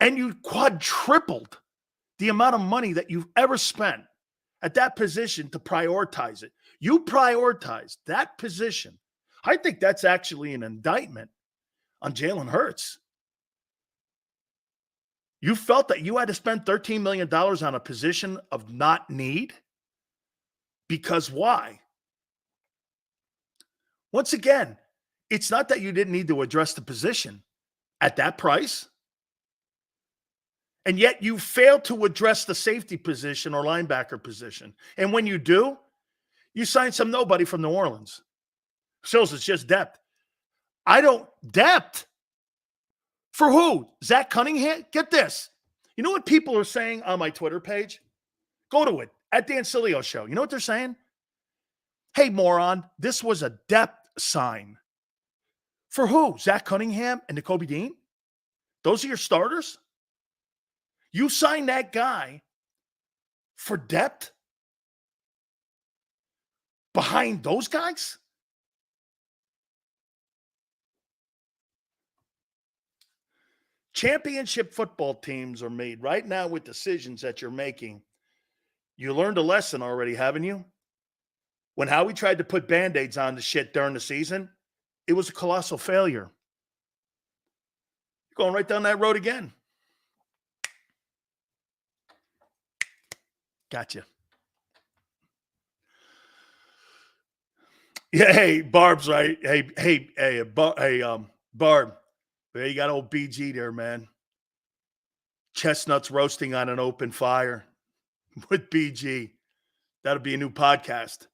and you quadrupled the amount of money that you've ever spent at that position to prioritize it. You prioritized that position. I think that's actually an indictment on Jalen Hurts. You felt that you had to spend $13 million on a position of not need? Because why? Once again, it's not that you didn't need to address the position at that price. And yet you failed to address the safety position or linebacker position. And when you do, you sign some nobody from New Orleans. Shows it's just depth. Depth? For who? Zach Cunningham? Get this. You know what people are saying on my Twitter page? Go to it. At Dan Sileo Show. You know what they're saying? Hey, moron, this was a depth sign. For who? Zach Cunningham and Nakobe Dean? Those are your starters? You signed that guy for depth behind those guys? Championship football teams are made right now with decisions that you're making. You learned a lesson already, haven't you? When Howie tried to put Band-Aids on the shit during the season, it was a colossal failure. You're going right down that road again. Gotcha. Yeah, hey, Barb's right. Barb. There you got old BG there, man. Chestnuts roasting on an open fire with BG. That'll be a new podcast.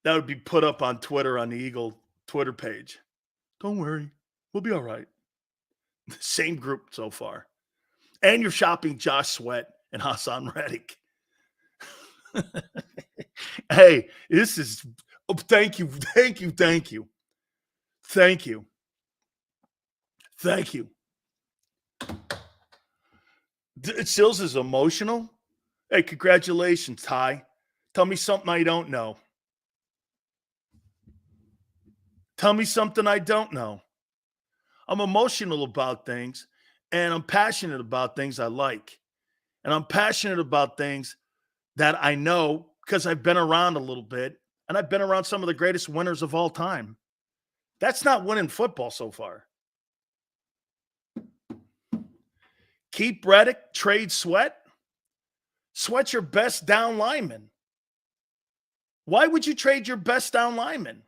That would be put up on Twitter on the Eagle Twitter page. Don't worry. We'll be all right. Same group so far. And you're shopping Josh Sweat and Hassan Reddick. Hey, this is thank you. Sills is emotional. Hey, congratulations, Ty. Tell me something I don't know. Tell me something I don't know. I'm emotional about things, and I'm passionate about things I like. and I'm passionate about things that I know because I've been around a little bit, and I've been around some of the greatest winners of all time. That's not winning football so far. Keep Reddick, trade Sweat. Sweat's your best down lineman. Why would you trade your best down lineman?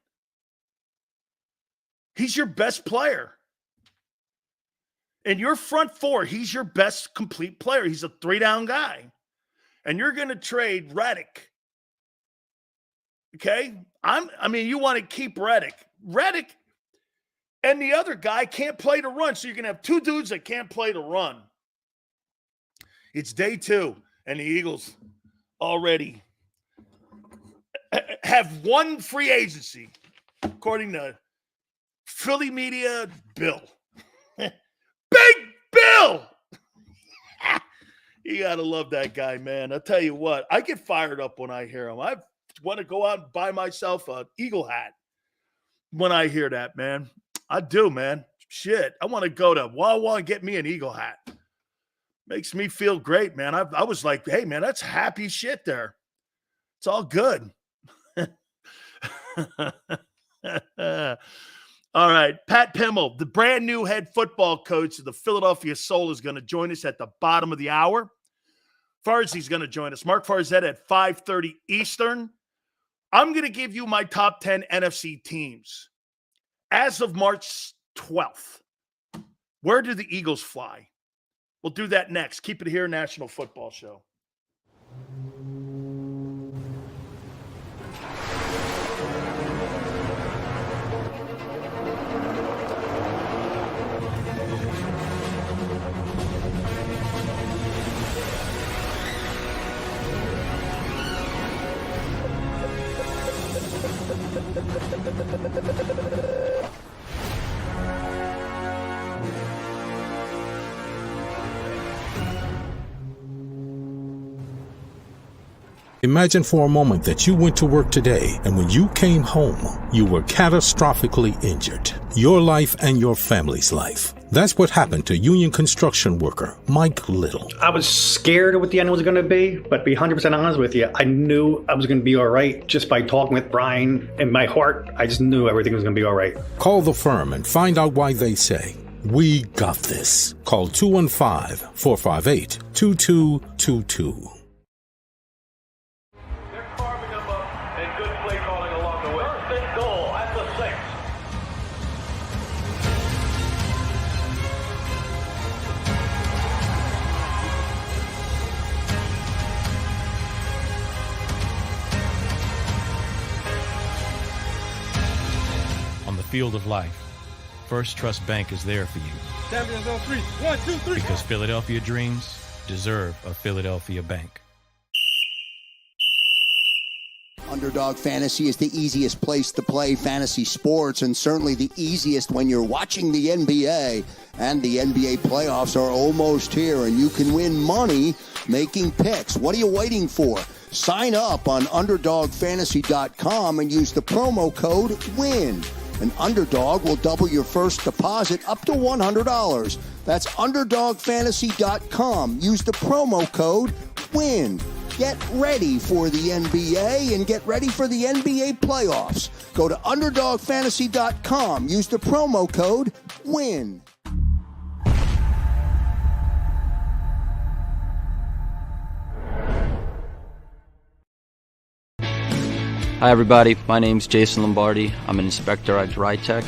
He's your best player. In your front four, he's your best complete player. He's a 3-down guy. And you're going to trade Reddick. Okay? You want to keep Reddick. Reddick and the other guy can't play to run. So you're going to have two dudes that can't play to run. It's day 2, and the Eagles already have one free agency, according to Philly media, Bill. Big Bill! You got to love that guy, man. I'll tell you what, I get fired up when I hear him. I want to go out and buy myself an Eagle hat when I hear that, man. I do, man. Shit, I want to go to Wawa and get me an Eagle hat. Makes me feel great, man. I was like, hey, man, that's happy shit there. It's all good. All right. Pat Pimmel, the brand new head football coach of the Philadelphia Soul, is going to join us at the bottom of the hour. Farzi's going to join us. Mark Farzetta at 5:30 Eastern. I'm going to give you my top 10 NFC teams as of March 12th. Where do the Eagles fly? We'll do that next. Keep it here, National Football Show. Imagine for a moment that you went to work today and when you came home, you were catastrophically injured. Your life and your family's life. That's what happened to union construction worker Mike Little. I was scared of what the end was going to be, but to be 100% honest with you, I knew I was going to be all right just by talking with Brian. In my heart, I just knew everything was going to be all right. Call the firm and find out why they say, "We got this." Call 215-458-2222. Field of life, First Trust Bank is there for you. Champions on 3. 1, 2, 3. Because Philadelphia dreams deserve a Philadelphia bank. Underdog Fantasy is the easiest place to play fantasy sports, and certainly the easiest when you're watching the NBA. And the NBA playoffs are almost here, and you can win money making picks. What are you waiting for? Sign up on UnderdogFantasy.com and use the promo code WIN. An Underdog will double your first deposit up to $100. That's UnderdogFantasy.com. Use the promo code WIN. Get ready for the NBA and get ready for the NBA playoffs. Go to UnderdogFantasy.com. Use the promo code WIN. Hi everybody, my name's Jason Lombardi. I'm an inspector at DryTech.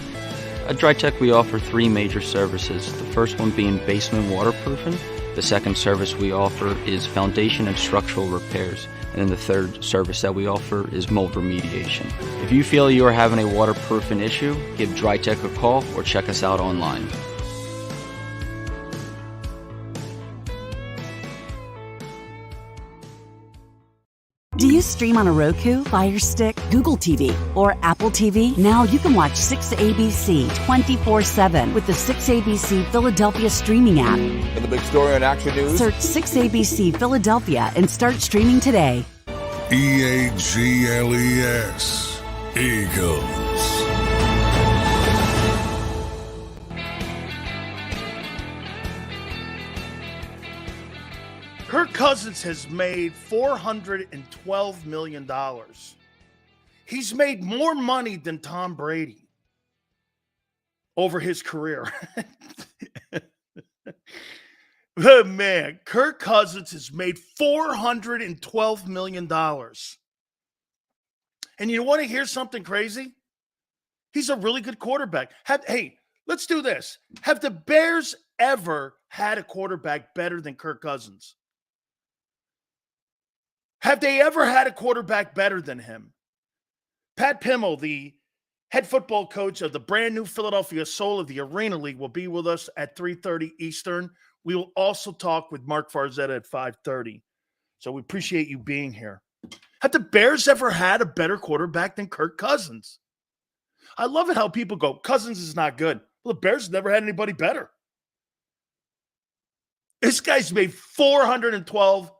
At DryTech we offer 3 major services, the first one being basement waterproofing, the second service we offer is foundation and structural repairs, and then the third service that we offer is mold remediation. If you feel you are having a waterproofing issue, give DryTech a call or check us out online. Do you stream on a Roku, Fire Stick, Google TV, or Apple TV? Now you can watch 6ABC 24/7 with the 6ABC Philadelphia streaming app. And the big story on Action News? Search 6ABC Philadelphia and start streaming today. EAGLES, Eagles. Kirk Cousins has made $412 million. He's made more money than Tom Brady over his career. Oh, man, Kirk Cousins has made $412 million. And you want to hear something crazy? He's a really good quarterback. Hey, let's do this. Have the Bears ever had a quarterback better than Kirk Cousins? Have they ever had a quarterback better than him? Pat Pimmel, the head football coach of the brand new Philadelphia Soul of the Arena League, will be with us at 3:30 Eastern. We will also talk with Mark Farzetta at 5:30. So we appreciate you being here. Have the Bears ever had a better quarterback than Kirk Cousins? I love it how people go, Cousins is not good. Well, the Bears never had anybody better. This guy's made $412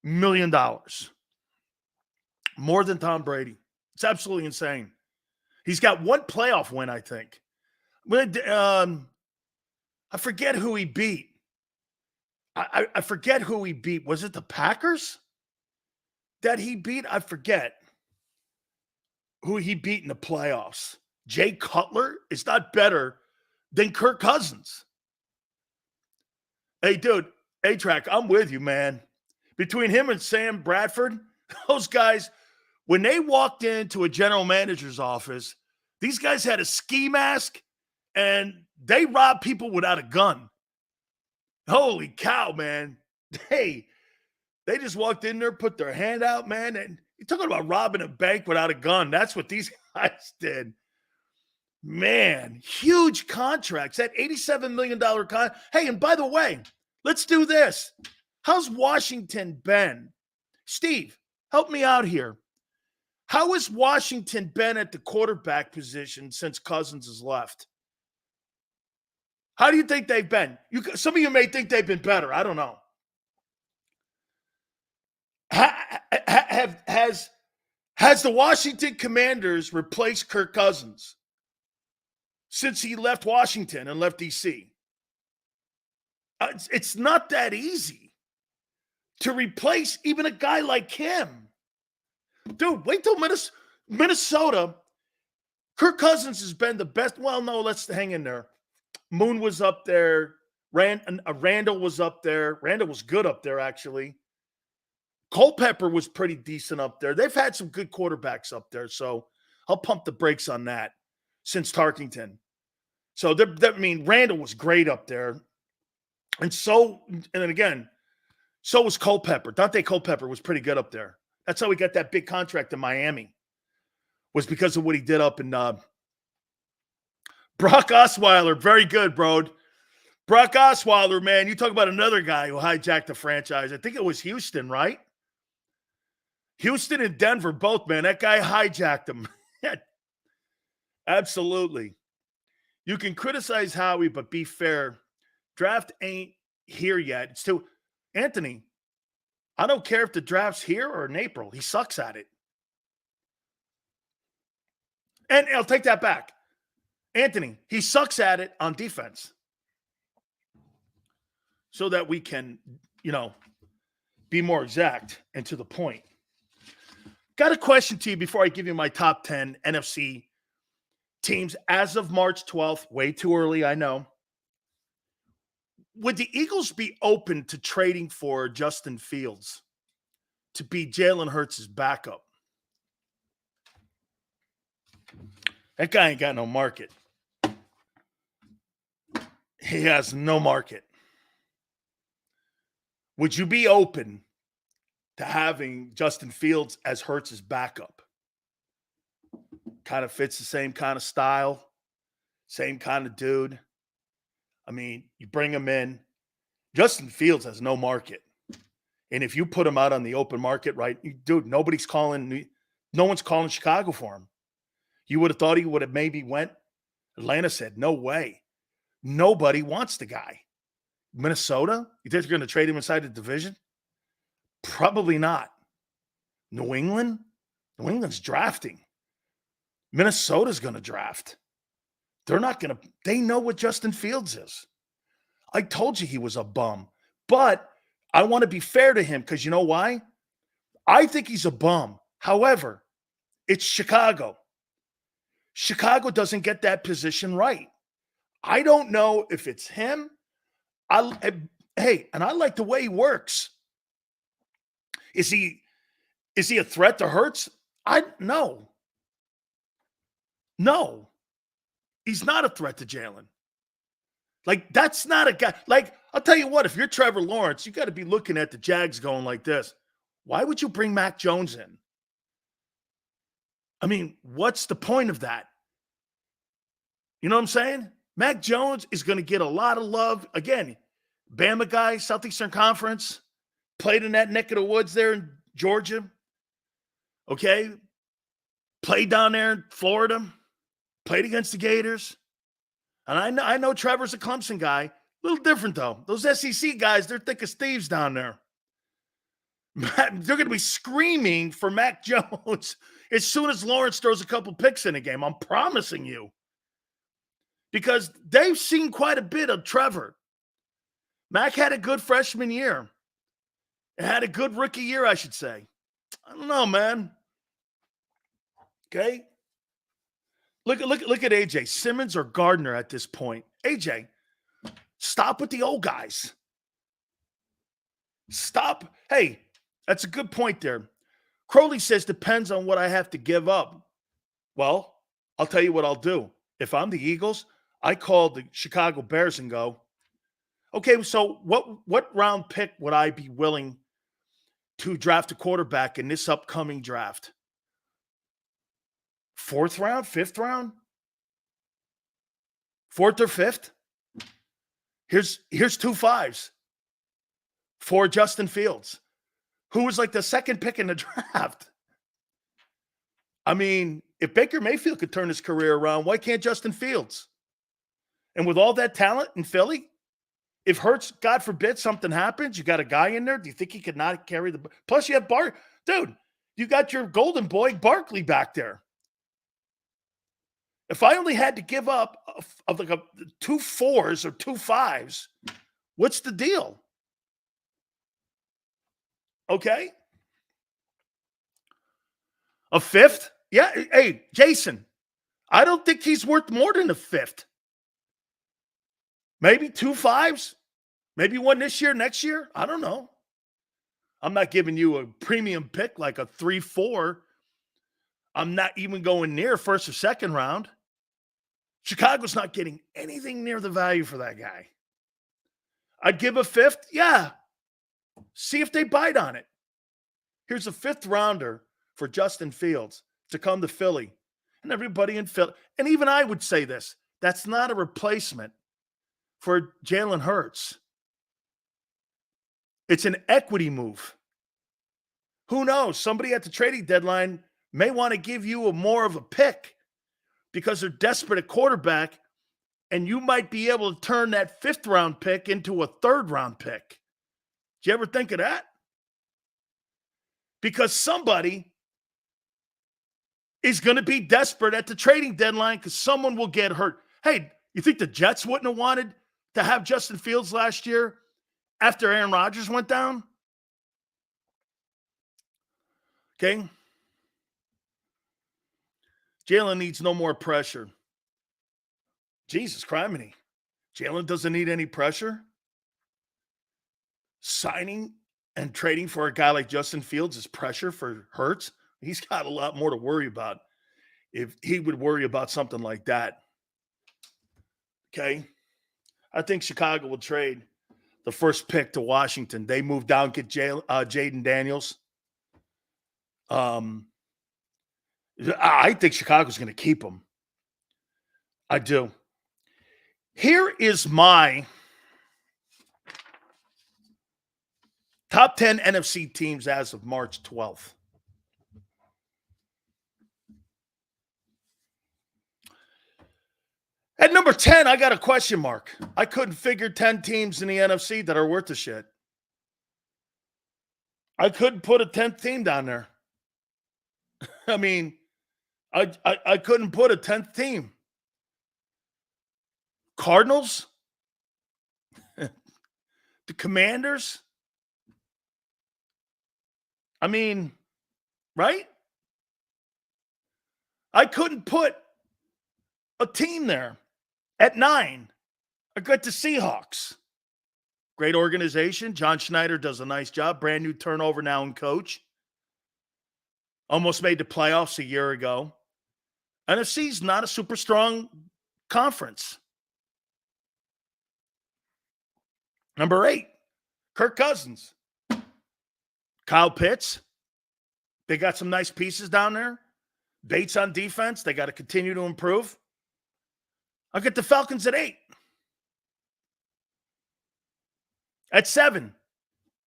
million. More than Tom Brady. It's absolutely insane. He's got one playoff win, I think. I forget who he beat. I forget who he beat. Was it the Packers that he beat? I forget who he beat in the playoffs. Jay Cutler is not better than Kirk Cousins. Hey, dude, A-Track, I'm with you, man. Between him and Sam Bradford, those guys, when they walked into a general manager's office, these guys had a ski mask and they robbed people without a gun. Holy cow, man. They just walked in there, put their hand out, man, and you're talking about robbing a bank without a gun. That's what these guys did. Man, huge contracts. That $87 million contract. Hey, and by the way, let's do this. How's Washington been? Steve, help me out here. How has Washington been at the quarterback position since Cousins has left? How do you think they've been? Some of you may think they've been better. I don't know. Has the Washington Commanders replaced Kirk Cousins since he left Washington and left D.C.? It's not that easy to replace even a guy like him. Dude, wait till Minnesota. Kirk Cousins has been the best. Well, no, let's hang in there. Moon was up there. Randall was up there. Randall was good up there, actually. Culpepper was pretty decent up there. They've had some good quarterbacks up there, so I'll pump the brakes on that since Tarkington. So, Randall was great up there. And then again, so was Culpepper. Dante Culpepper was pretty good up there. That's how he got that big contract in Miami, was because of what he did up in Brock Osweiler. Very good, bro. Brock Osweiler, man, you talk about another guy who hijacked the franchise. I think it was Houston, right? Houston and Denver both, man. That guy hijacked them. Absolutely. You can criticize Howie, but be fair. Draft ain't here yet. It's still Anthony. I don't care if the draft's here or in April. He sucks at it. And I'll take that back. Anthony, he sucks at it on defense. So that we can, be more exact and to the point. Got a question to you before I give you my top 10 NFC teams as of March 12th. Way too early, I know. Would the Eagles be open to trading for Justin Fields to be Jalen Hurts' backup? That guy ain't got no market. He has no market. Would you be open to having Justin Fields as Hurts' backup? Kind of fits the same kind of style, same kind of dude. I mean, you bring him in. Justin Fields has no market. And if you put him out on the open market, right, dude, no one's calling Chicago for him. You would have thought he would have maybe went. Atlanta said, no way. Nobody wants the guy. Minnesota? You think they're going to trade him inside the division? Probably not. New England? New England's drafting. Minnesota's going to draft. They know what Justin Fields is. I told you he was a bum. But I want to be fair to him because you know why? I think he's a bum. However, it's Chicago. Chicago doesn't get that position right. I don't know if it's him. And I like the way he works. Is he a threat to Hertz? No. No. He's not a threat to Jalen. Like, that's not a guy. Like, I'll tell you what, if you're Trevor Lawrence, you got to be looking at the Jags going like this. Why would you bring Mac Jones in? I mean, what's the point of that? You know what I'm saying? Mac Jones is going to get a lot of love. Again, Bama guy, Southeastern Conference, played in that neck of the woods there in Georgia. Okay? Played down there in Florida. Played against the Gators. And I know Trevor's a Clemson guy. A little different, though. Those SEC guys, they're thick as thieves down there. They're going to be screaming for Mac Jones as soon as Lawrence throws a couple picks in a game. I'm promising you. Because they've seen quite a bit of Trevor. Mac had a good freshman year. It had a good rookie year, I should say. I don't know, man. Okay? Look at AJ. Simmons or Gardner at this point. AJ, stop with the old guys. Stop. Hey, that's a good point there. Crowley says depends on what I have to give up. Well, I'll tell you what I'll do. If I'm the Eagles, I call the Chicago Bears and go, okay, so what round pick would I be willing to draft a quarterback in this upcoming draft? 4th round, 5th round, 4th or 5th. Here's 2 5s for Justin Fields, who was like the 2nd pick in the draft. I mean, if Baker Mayfield could turn his career around, why can't Justin Fields? And with all that talent in Philly, if Hertz, God forbid, something happens, you got a guy in there. Do you think he could not carry the? Plus, you have dude. You got your golden boy Barkley back there. If I only had to give up of like 2 4s or 2 5s, what's the deal? Okay. A 5th? Yeah. Hey, Jason, I don't think he's worth more than a 5th. Maybe 2 5s. Maybe one this year, next year. I don't know. I'm not giving you a premium pick like a 3-4. I'm not even going near 1st or 2nd round. Chicago's not getting anything near the value for that guy. I'd give a 5th. Yeah. See if they bite on it. Here's a 5th rounder for Justin Fields to come to Philly. And everybody in Philly. And even I would say this. That's not a replacement for Jalen Hurts. It's an equity move. Who knows? Somebody at the trading deadline may want to give you more of a pick because they're desperate at quarterback, and you might be able to turn that 5th round pick into a 3rd round pick. Did you ever think of that? Because somebody is going to be desperate at the trading deadline because someone will get hurt. Hey, you think the Jets wouldn't have wanted to have Justin Fields last year after Aaron Rodgers went down? Okay. Jalen needs no more pressure. Jesus criminy. Jalen doesn't need any pressure. Signing and trading for a guy like Justin Fields is pressure for Hertz. He's got a lot more to worry about if he would worry about something like that. Okay. I think Chicago will trade the 1st pick to Washington. They move down, get Jaden Daniels. I think Chicago's going to keep him. I do. Here is my top 10 NFC teams as of March 12th. At number 10, I got a question mark. I couldn't figure 10 teams in the NFC that are worth a shit. I couldn't put a 10th team down there. I mean, I couldn't put a 10th team. Cardinals? The Commanders? I mean, right? I couldn't put a team there at 9. I got the Seahawks. Great organization. John Schneider does a nice job. Brand new turnover now in coach. Almost made the playoffs a year ago. NFC's not a super strong conference. Number 8, Kirk Cousins. Kyle Pitts. They got some nice pieces down there. Bates on defense. They got to continue to improve. I'll get the Falcons at 8. At 7,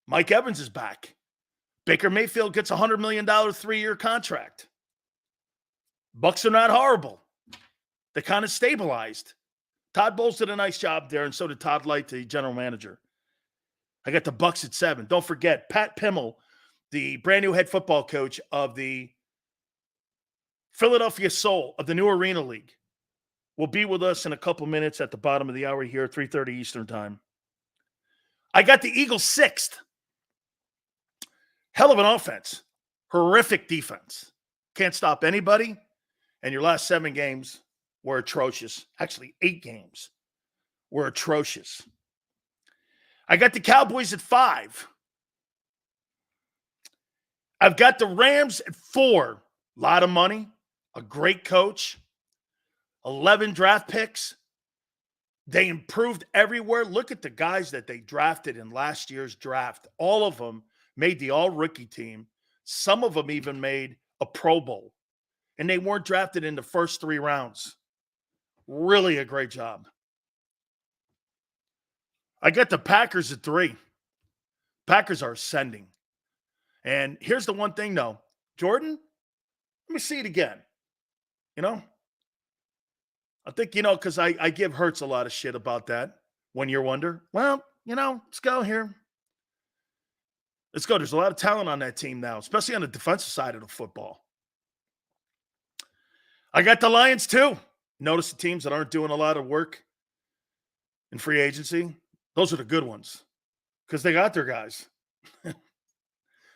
Mike Evans is back. Baker Mayfield gets a $100 million 3-year contract. Bucks are not horrible. They kind of stabilized. Todd Bowles did a nice job there, and so did Todd Light, the general manager. I got the Bucks at 7. Don't forget, Pat Pimmel, the brand new head football coach of the Philadelphia Soul of the New Arena League, will be with us in a couple minutes at the bottom of the hour here, 3:30 Eastern time. I got the Eagles 6th. Hell of an offense. Horrific defense. Can't stop anybody. And your last 7 games were atrocious. Actually, 8 games were atrocious. I got the Cowboys at 5. I've got the Rams at 4. A lot of money. A great coach. 11 draft picks. They improved everywhere. Look at the guys that they drafted in last year's draft. All of them made the all-rookie team. Some of them even made a Pro Bowl. And they weren't drafted in the first 3 rounds. Really a great job. I got the Packers at 3. Packers are ascending. And here's the one thing, though. Jordan, let me see it again. I think, because I give Hertz a lot of shit about that. 1 year wonder. Well, let's go here. Let's go. There's a lot of talent on that team now, especially on the defensive side of the football. I got the Lions too. Notice the teams that aren't doing a lot of work in free agency. Those are the good ones because they got their guys.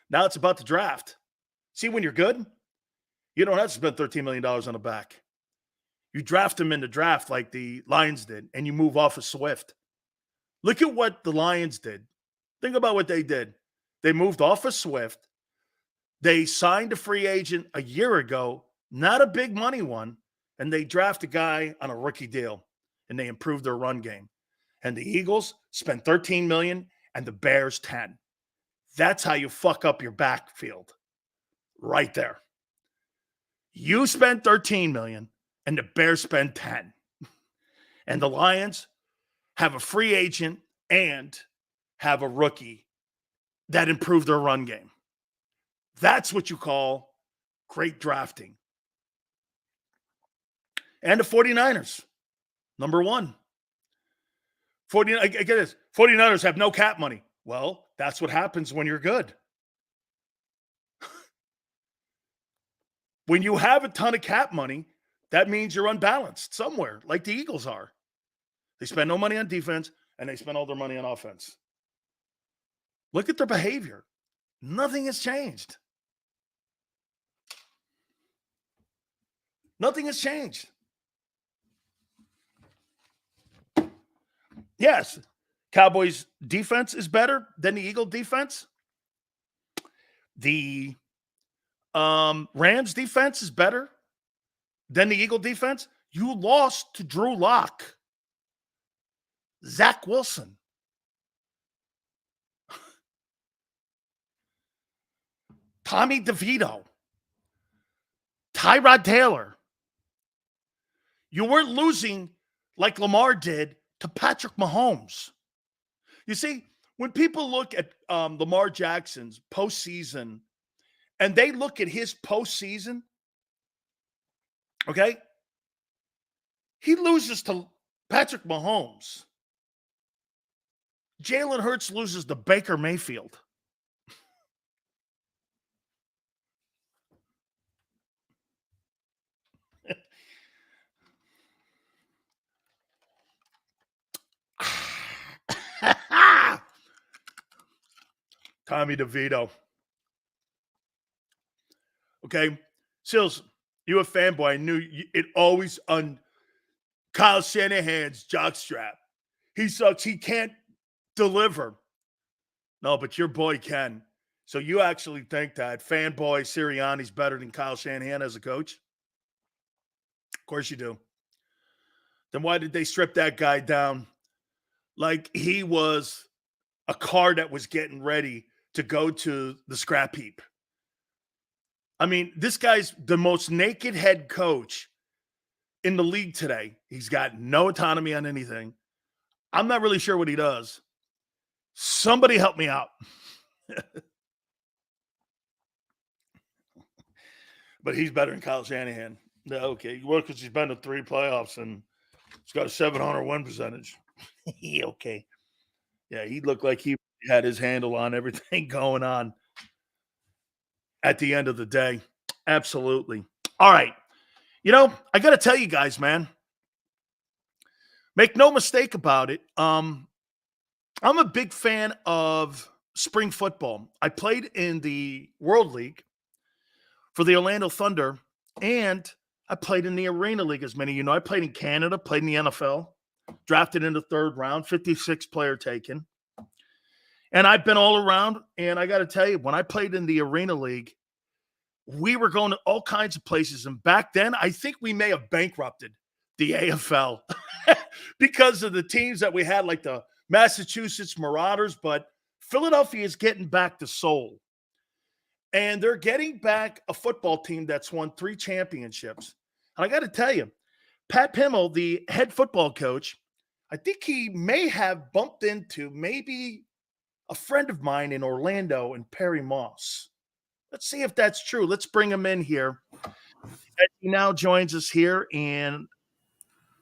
Now it's about the draft. See, when you're good, you don't have to spend $13 million on a back. You draft them in the draft like the Lions did, and you move off of Swift. Look at what the Lions did. Think about what they did. They moved off of Swift. They signed a free agent a year ago, not a big money one, and they draft a guy on a rookie deal, and they improved their run game. And the Eagles spent $13 million, and the Bears 10. That's how you fuck up your backfield. Right there. You spent $13 million. And the Bears spend 10. And the Lions have a free agent and have a rookie that improved their run game. That's what you call great drafting. And the 49ers, number 1. I get this. 49ers have no cap money. Well, that's what happens when you're good. When you have a ton of cap money, that means you're unbalanced somewhere, like the Eagles are. They spend no money on defense, and they spend all their money on offense. Look at their behavior. Nothing has changed. Nothing has changed. Yes, Cowboys' defense is better than the Eagle defense. The Rams' defense is better than the Eagle defense. You lost to Drew Lock, Zach Wilson. Tommy DeVito, Tyrod Taylor. You weren't losing like Lamar did to Patrick Mahomes. You see, when people look at Lamar Jackson's postseason and they look at his postseason, okay, he loses to Patrick Mahomes. Jalen Hurts loses to Baker Mayfield. Tommy DeVito. Okay? Sills, you a fanboy. I knew it always on Kyle Shanahan's jockstrap. He sucks. He can't deliver. No, but your boy can. So you actually think that fanboy Sirianni's better than Kyle Shanahan as a coach? Of course you do. Then why did they strip that guy down like he was a car that was getting ready to go to the scrap heap? I mean, this guy's the most naked head coach in the league today. He's got no autonomy on anything. I'm not really sure what he does. Somebody help me out. But he's better than Kyle Shanahan. Yeah, okay. Well, because he's been to 3 playoffs and he's got a 700 win percentage. Okay. Yeah, he looked like he had his handle on everything going on at the end of the day. Absolutely. All right. You know, I got to tell you guys, man, make no mistake about it. I'm a big fan of spring football. I played in the World League for the Orlando Thunder, and I played in the Arena League, as many of you know. I played in Canada, played in the NFL, drafted in the 3rd round, 56th player taken. And I've been all around, and I got to tell you, when I played in the Arena League, we were going to all kinds of places. And back then, I think we may have bankrupted the AFL because of the teams that we had, like the Massachusetts Marauders. But Philadelphia is getting back to soul. And they're getting back a football team that's won 3 championships. And I got to tell you, Pat Pimmel, the head football coach, I think he may have bumped into maybe a friend of mine in Orlando and Perry Moss. Let's see if that's true. Let's bring him in here. He now joins us here. And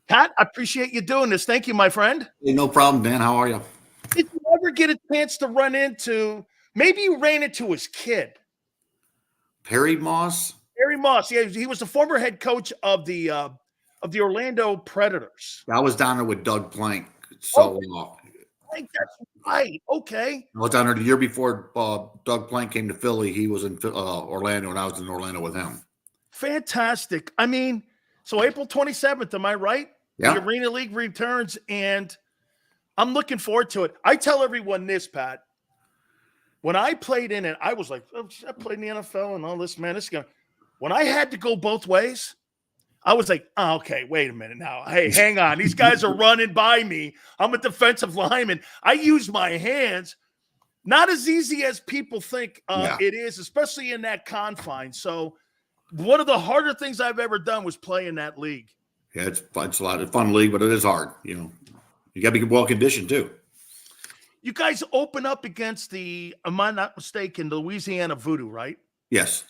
Pat, I appreciate you doing this. Thank you, my friend. Hey, no problem, Dan. How are you? Did you ever get a chance to run into, maybe you ran into his kid? Perry Moss? Perry Moss. Yeah, he was the former head coach of the Orlando Predators. I was down there with Doug Plank. So I think that's right. Okay. I was down there the year before Doug Plank came to Philly. He was in Orlando, and I was in Orlando with him. Fantastic. I mean, so April 27th, am I right? Yeah. The Arena League returns, and I'm looking forward to it. I tell everyone this, Pat. When I played in it, I was like, oh, I played in the NFL and all this, man. When I had to go both ways, I was like, oh, okay, wait a minute now. Hey, hang on. These guys are running by me. I'm a defensive lineman. I use my hands. Not as easy as people think it is, especially in that confine. So one of the harder things I've ever done was play in that league. Yeah, it's a lot of fun league, but it is hard. You know, you got to be well conditioned too. You guys open up against the, am I not mistaken, the Louisiana Voodoo, right? Yes.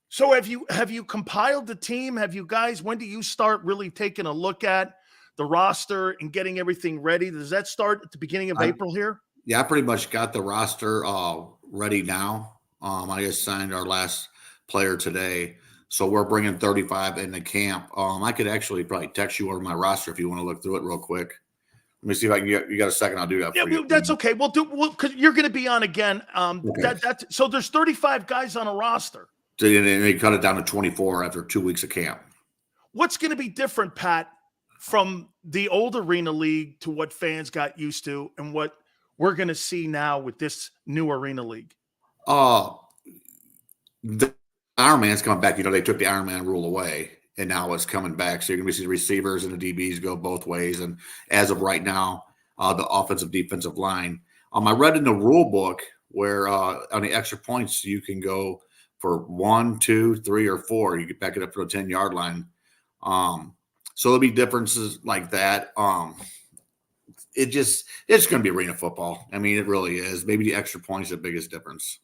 So have you compiled the team? Have you guys, when do you start really taking a look at the roster and getting everything ready? Does that start at the beginning of April here? Yeah, I pretty much got the roster ready now. I just signed our last player today. So we're bringing 35 into camp. I could actually probably text you over my roster if you want to look through it real quick. Let me see if I can get you got a second. I'll do that. Yeah, for you. That's okay. We'll do because you're going to be on again. Okay. So there's 35 guys on a roster. So they cut it down to 24 after 2 weeks of camp. What's going to be different, Pat, from the old Arena League to what fans got used to and what we're going to see now with this new Arena League? The Iron Man's coming back. You know, they took the Iron Man rule away. And now it's coming back. So you're going to see the receivers and the DBs go both ways. And as of right now, the offensive defensive line. I read in the rule book where on the extra points, you can go for 1, 2, 3, or 4. You can back it up to the 10-yard line. So there'll be differences like that. It's going to be arena football. I mean, it really is. Maybe the extra points are the biggest difference.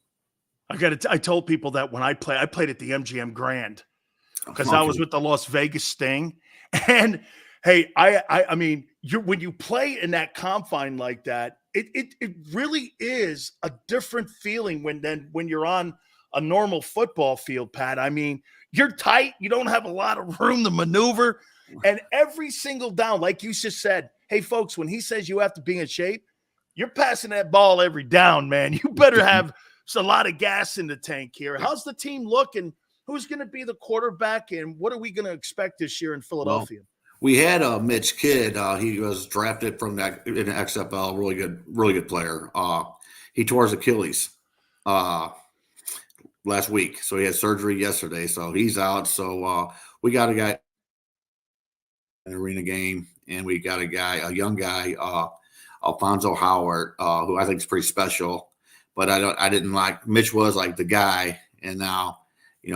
I told people that when I played at the MGM Grand. Because I was with the Las Vegas Sting. And, hey, I mean, when you play in that confine like that, it really is a different feeling when you're on a normal football field, Pat. I mean, you're tight. You don't have a lot of room to maneuver. And every single down, like you just said, hey, folks, when he says you have to be in shape, you're passing that ball every down, man. You better have a lot of gas in the tank here. How's the team look? And who's going to be the quarterback, and what are we going to expect this year in Philadelphia? Well, we had Mitch Kidd. He was drafted from that in the XFL. Really good player. He tore his Achilles last week, so he had surgery yesterday. So he's out. So we got a guy in an arena game, and we got a young guy, Alfonso Howard, who I think is pretty special. But I didn't like Mitch was like the guy, and now we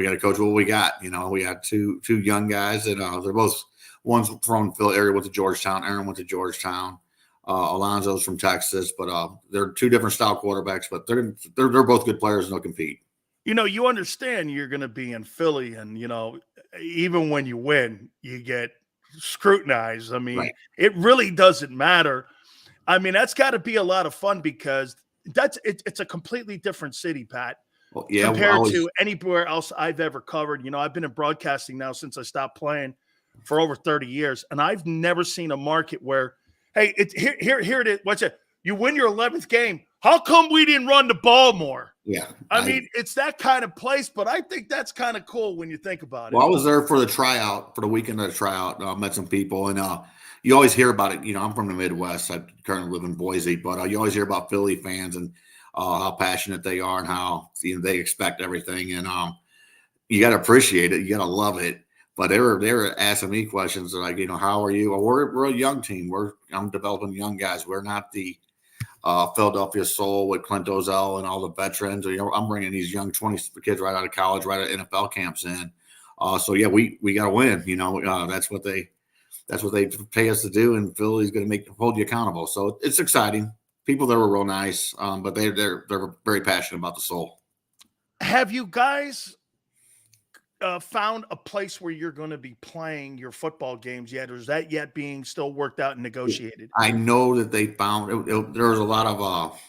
got to coach what we got. We got two young guys, and they're both. One's from Phil area, went to Georgetown. Aaron went to Georgetown. Alonzo's from Texas, but they're two different style quarterbacks. But they're both good players and they'll compete. You understand you're going to be in Philly, and even when you win, you get scrutinized. I mean, It really doesn't matter. I mean, that's got to be a lot of fun because it's a completely different city, Pat. Well, yeah, compared to anywhere else I've ever covered. I've been in broadcasting now since I stopped playing for over 30 years, and I've never seen a market where, hey, here it is. What's it? You win your 11th game. How come we didn't run the ball more? Yeah. I mean, it's that kind of place, but I think that's kind of cool when you think about it. Well, I was there for the tryout, for the weekend of the tryout. Met some people, and you always hear about it. I'm from the Midwest. I currently live in Boise, but you always hear about Philly fans and how passionate they are and how they expect everything. And you got to appreciate it. You got to love it. But they were asking me questions like, how are you? Well, we're a young team. I'm developing young guys. We're not the Philadelphia Soul with Clint Ozell and all the veterans. I'm bringing these young 20 kids right out of college, right out of NFL camps in. So yeah, we got to win. That's what they pay us to do, and Philly's going to hold you accountable. So it's exciting. People there were real nice, but they're very passionate about the Soul. Have you guys found a place where you're going to be playing your football games yet, or is that yet being still worked out and negotiated? I know that they found there was a lot of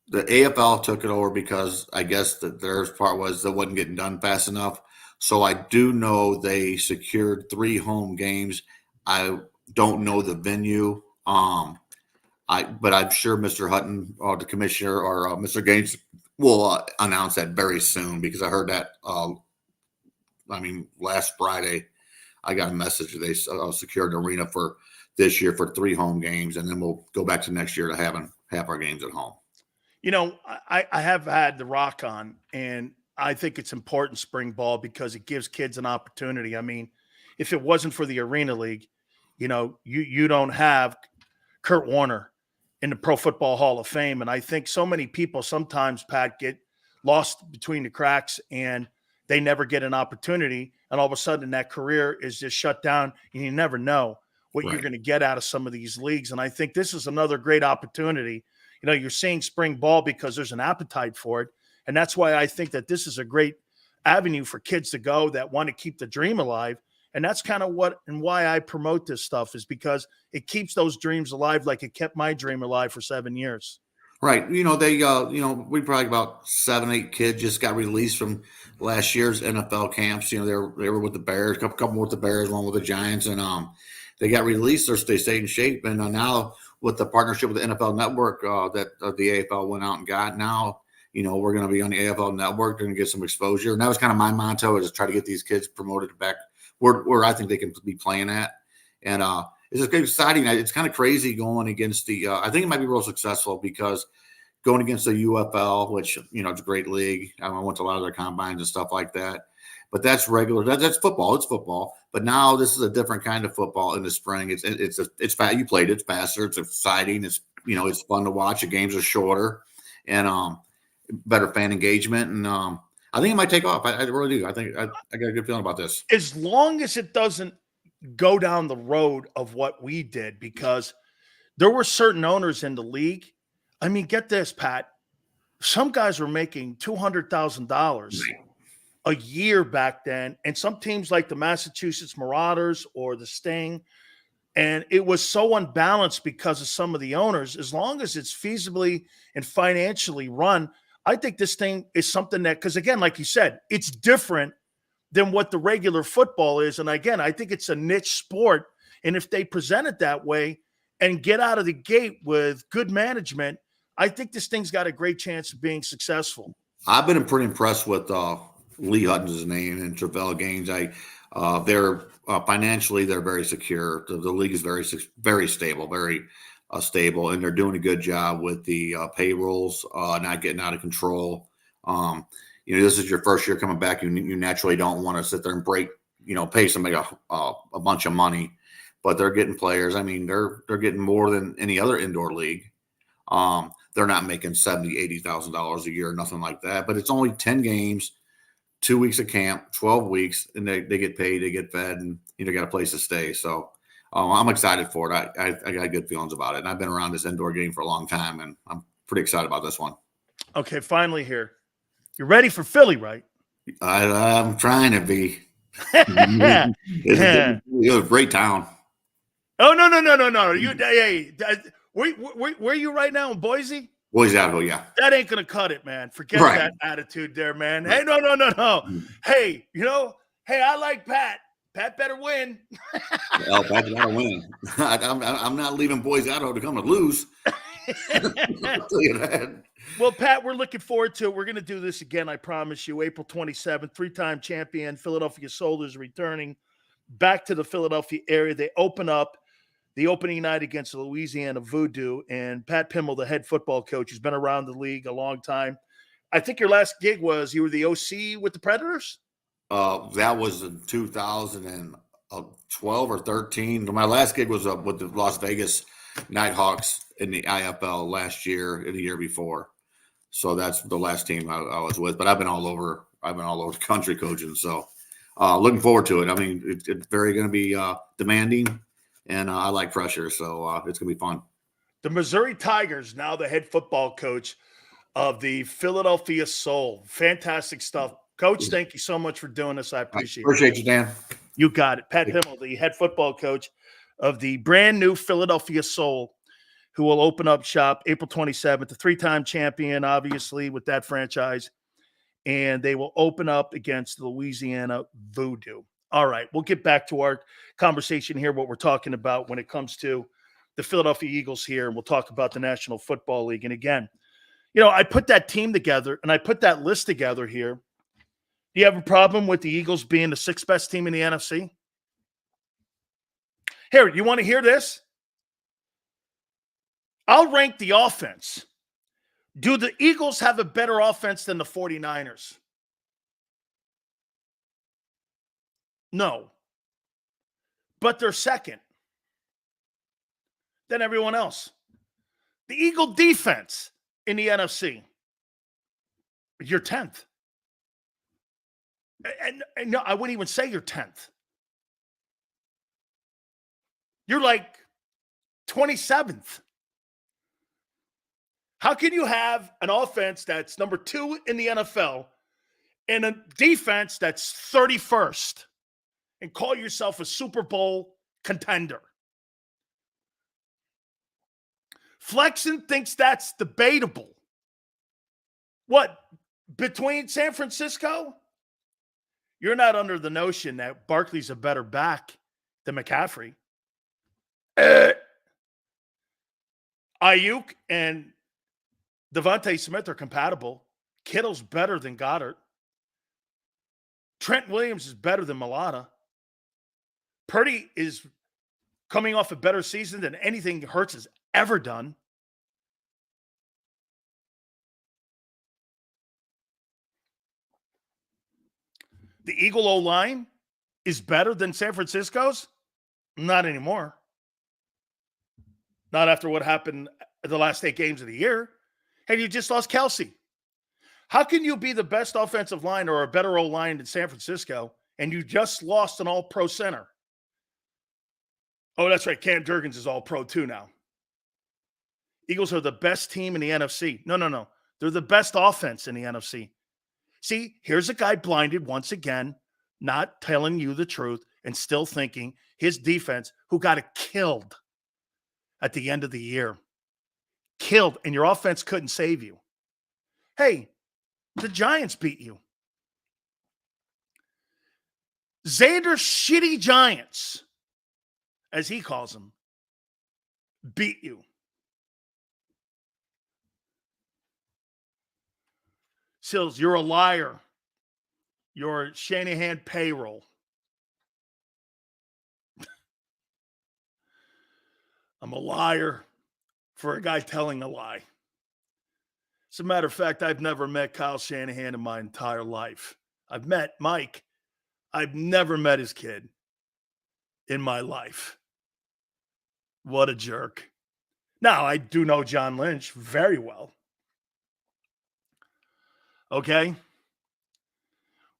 the AFL took it over because I guess their part was that wasn't getting done fast enough. So I do know they secured 3 home games. I don't know the venue. But I'm sure Mr. Hutton or the commissioner or Mr. Gaines will announce that very soon, because I heard that. Last Friday, I got a message that they secured an arena for this year for 3 home games, and then we'll go back to next year to having half our games at home. I have had The Rock on, and I think it's important, spring ball, because it gives kids an opportunity. I mean, if it wasn't for the Arena League, you don't have Kurt Warner in the Pro Football Hall of Fame. And I think so many people sometimes, Pat, get lost between the cracks and they never get an opportunity. And all of a sudden that career is just shut down, and you never know what you're going to get out of some of these leagues. And I think this is another great opportunity. You're seeing spring ball because there's an appetite for it. And that's why I think that this is a great avenue for kids to go that want to keep the dream alive. And that's kind of why I promote this stuff, is because it keeps those dreams alive, like it kept my dream alive for 7 years. Right. We probably about 7, 8 kids just got released from last year's NFL camps. They were with the Bears, a couple more with the Bears, one with the Giants, and they got released. They stayed in shape. And now with the partnership with the NFL Network that the AFL went out and got, now we're going to be on the AFL Network and get some exposure. And that was kind of my motto, is to try to get these kids promoted back where I think they can be playing at. And it's just exciting. It's kind of crazy going against I think it might be real successful, because going against the UFL, which, it's a great league. I went to a lot of their combines and stuff like that. But that's regular. That's football. It's football. But now this is a different kind of football in the spring. It's fast. You played it. It's faster. It's exciting. It's fun to watch. The games are shorter and better fan engagement. And I think it might take off. I really do. I think I got a good feeling about this. As long as it doesn't go down the road of what we did, because there were certain owners in the league. I mean, get this, Pat. Some guys were making $200,000 a year back then, and some teams like the Massachusetts Marauders or the Sting, and it was so unbalanced because of some of the owners. As long as it's feasibly and financially run, I think this thing is something that, because again, like you said, it's different than what the regular football is. And again, I think it's a niche sport. And if they present it that way and get out of the gate with good management, I think this thing's got a great chance of being successful. I've been pretty impressed with Lee Hutton's name and Travell Gaines. They're financially they're very secure. The league is very stable, very stable, and they're doing a good job with the payrolls, not getting out of control. This is your first year coming back. You naturally don't want to sit there and pay somebody a bunch of money, but they're getting players. I mean, they're getting more than any other indoor league. They're not making $70,000, $80,000 a year, nothing like that. But it's only 10 games, 2 weeks of camp, 12 weeks, and they get paid, they get fed, and got a place to stay. So I'm excited for it. I got good feelings about it, and I've been around this indoor game for a long time, and I'm pretty excited about this one. Okay, finally here. You're ready for Philly, right? I'm trying to be. It's a great town. Oh, no. Where are you right now in Boise? Boise, Idaho, yeah. That ain't going to cut it, man. Forget that attitude there, man. Hey, no. Hey, I like Pat. Pat better win. Well, Pat got to win. I'm not leaving Boise, Idaho to come and lose. I'll tell you that. Well, Pat, we're looking forward to it. We're going to do this again, I promise you. April 27th, three-time champion Philadelphia Soldiers returning back to the Philadelphia area. They open up the opening night against the Louisiana Voodoo, and Pat Pimmel, the head football coach, who's been around the league a long time. I think your last gig was you were the OC with the Predators? That was in 2012 or 13. My last gig was with the Las Vegas Nighthawks in the IFL last year and the year before. So that's the last team I was with. But I've been all over the country coaching. So looking forward to it. I mean, it's very going to be demanding, and I like pressure. So it's going to be fun. The Missouri Tigers, now the head football coach of the Philadelphia Soul. Fantastic stuff. Coach, thank you so much for doing this. I appreciate it. Appreciate you, Dan. You got it. Pat Pimmel, the head football coach of the brand new Philadelphia Soul, who will open up shop April 27th, the three-time champion, obviously, with that franchise. And they will open up against the Louisiana Voodoo. All right, we'll get back to our conversation here, what we're talking about when it comes to the Philadelphia Eagles here, and we'll talk about the National Football League. And again, I put that team together, and I put that list together here. Do you have a problem with the Eagles being the sixth best team in the NFC? Here, you want to hear this? I'll rank the offense. Do the Eagles have a better offense than the 49ers? No. But they're second than everyone else. The Eagle defense in the NFC, you're 10th. And no, I wouldn't even say you're 10th. You're like 27th. How can you have an offense that's number 2 in the NFL and a defense that's 31st and call yourself a Super Bowl contender? Flexen thinks that's debatable. What? Between San Francisco? You're not under the notion that Barkley's a better back than McCaffrey. Ayuk and Devontae Smith are compatible. Kittle's better than Goddard. Trent Williams is better than Mulata. Purdy is coming off a better season than anything Hertz has ever done. The Eagle O-line is better than San Francisco's? Not anymore. Not after what happened the last 8 games of the year. And you just lost Kelsey. How can you be the best offensive line or a better O-line than San Francisco and you just lost an all-pro center? Oh, that's right. Cam Jurgens is all-pro too now. Eagles are the best team in the NFC. No. They're the best offense in the NFC. See, here's a guy blinded once again, not telling you the truth and still thinking his defense, who got it killed at the end of the year. Killed, and your offense couldn't save you. Hey, the Giants beat you. Xander's shitty Giants, as he calls them, beat you. Sills, you're a liar. You're Shanahan payroll. I'm a liar for a guy telling a lie. As a matter of fact, I've never met Kyle Shanahan in my entire life. I've met Mike. I've never met his kid in my life. What a jerk. Now, I do know John Lynch very well. Okay?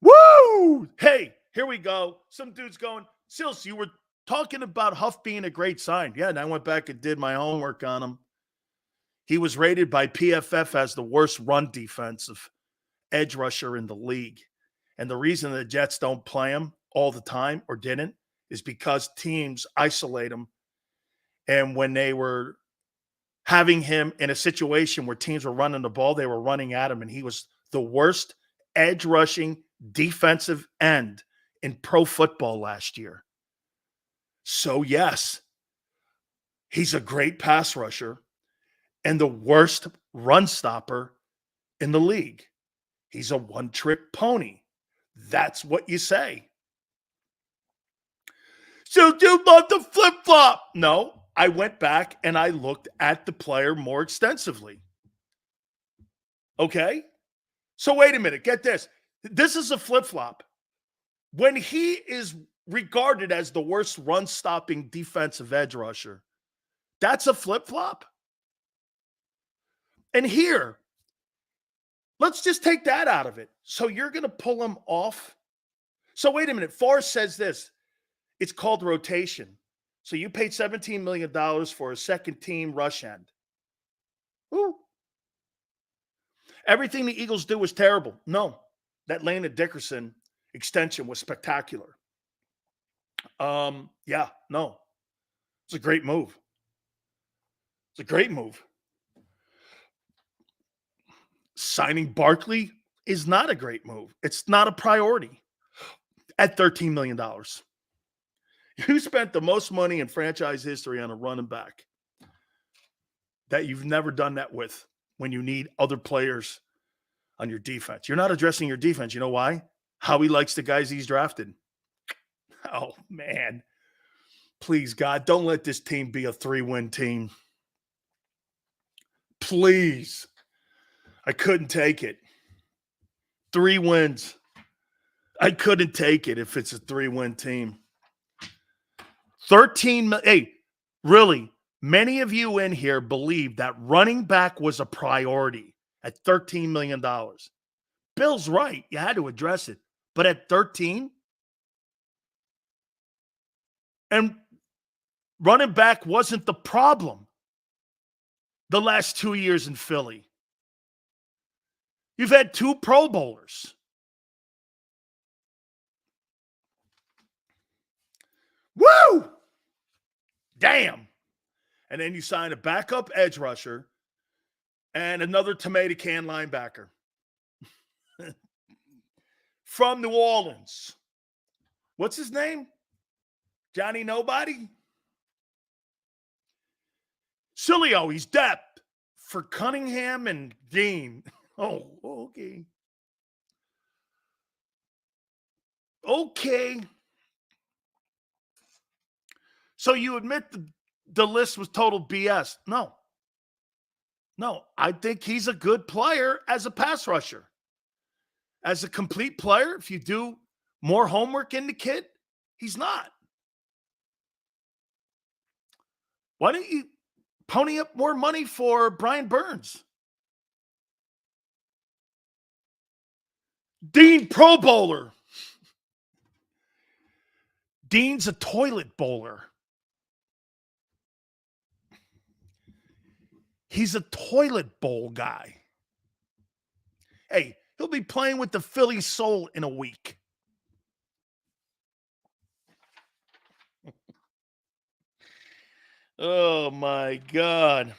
Woo! Hey, here we go. Some dude's going, Sills, you were talking about Huff being a great sign. Yeah, and I went back and did my homework on him. He was rated by PFF as the worst run defensive edge rusher in the league. And the reason the Jets don't play him all the time or didn't is because teams isolate him. And when they were having him in a situation where teams were running the ball, they were running at him, and he was the worst edge rushing defensive end in pro football last year. So, yes, he's a great pass rusher and the worst run stopper in the league. He's a one-trick pony. That's what you say. So you love the flip-flop. No, I went back and I looked at the player more extensively. Okay? So wait a minute. Get this. This is a flip-flop. When he is regarded as the worst run-stopping defensive edge rusher, that's a flip-flop. And here, let's just take that out of it. So you're going to pull him off? So wait a minute. Forrest says this. It's called rotation. So you paid $17 million for a second-team rush end. Woo. Everything the Eagles do is terrible. No. That Landon Dickerson extension was spectacular. Yeah, no. It's a great move. It's a great move. Signing Barkley is not a great move. It's not a priority at $13 million. You spent the most money in franchise history on a running back that you've never done that with when you need other players on your defense. You're not addressing your defense. You know why? Howie likes the guys he's drafted. Oh, man. Please, God, don't let this team be a 3-win team. Please. I couldn't take it. 3 wins. I couldn't take it if it's a 3-win team. 13. Hey, really, many of you in here believe that running back was a priority at $13 million. Bill's right. You had to address it. But at 13? And running back wasn't the problem the last 2 years in Philly. You've had 2 Pro Bowlers. Woo! Damn. And then you sign a backup edge rusher and another tomato can linebacker from New Orleans. What's his name? Johnny Nobody? Sileo, he's depth for Cunningham and Dean. Oh, okay. Okay. So you admit the list was total BS? No. No, I think he's a good player as a pass rusher. As a complete player, if you do more homework in the kid, he's not. Why don't you pony up more money for Brian Burns? Dean Pro Bowler. Dean's a toilet bowler. He's a toilet bowl guy. Hey, he'll be playing with the Philly Soul in a week. Oh, my God.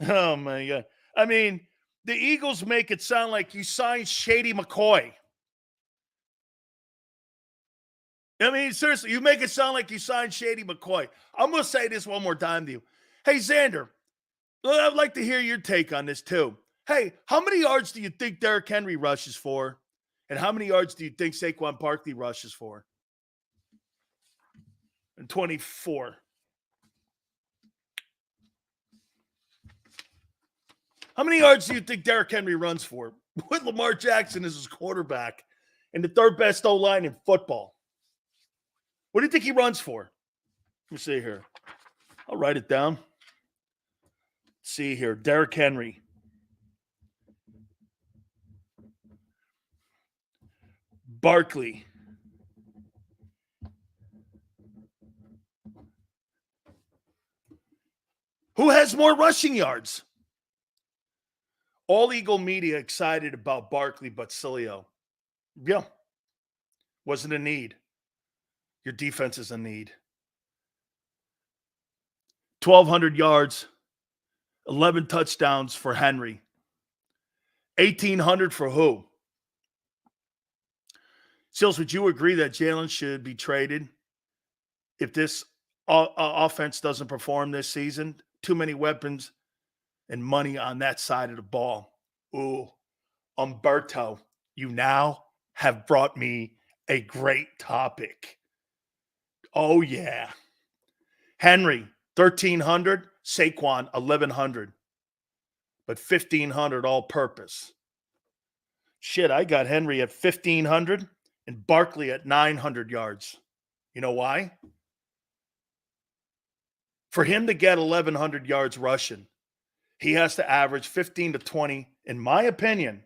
Oh, my God. I mean, the Eagles make it sound like you signed Shady McCoy. I mean, seriously, you make it sound like you signed Shady McCoy. I'm going to say this one more time to you. Hey, Xander, I'd like to hear your take on this, too. Hey, how many yards do you think Derrick Henry rushes for? And how many yards do you think Saquon Barkley rushes for? And 24. How many yards do you think Derrick Henry runs for with Lamar Jackson as his quarterback and the third best O-line in football? What do you think he runs for? Let me see here. I'll write it down. Let's see here. Derrick Henry. Barkley. Who has more rushing yards? All Eagle media excited about Barkley, but Sileo. Yeah. Wasn't a need. Your defense is a need. 1,200 yards, 11 touchdowns for Henry. 1,800 for who? Sills, would you agree that Jalen should be traded if this offense doesn't perform this season? Too many weapons and money on that side of the ball. Ooh, Umberto, you now have brought me a great topic. Oh, yeah. Henry, 1,300. Saquon, 1,100. But 1,500 all-purpose. Shit, I got Henry at 1,500 and Barkley at 900 yards. You know why? For him to get 1,100 yards rushing, he has to average 15 to 20, in my opinion.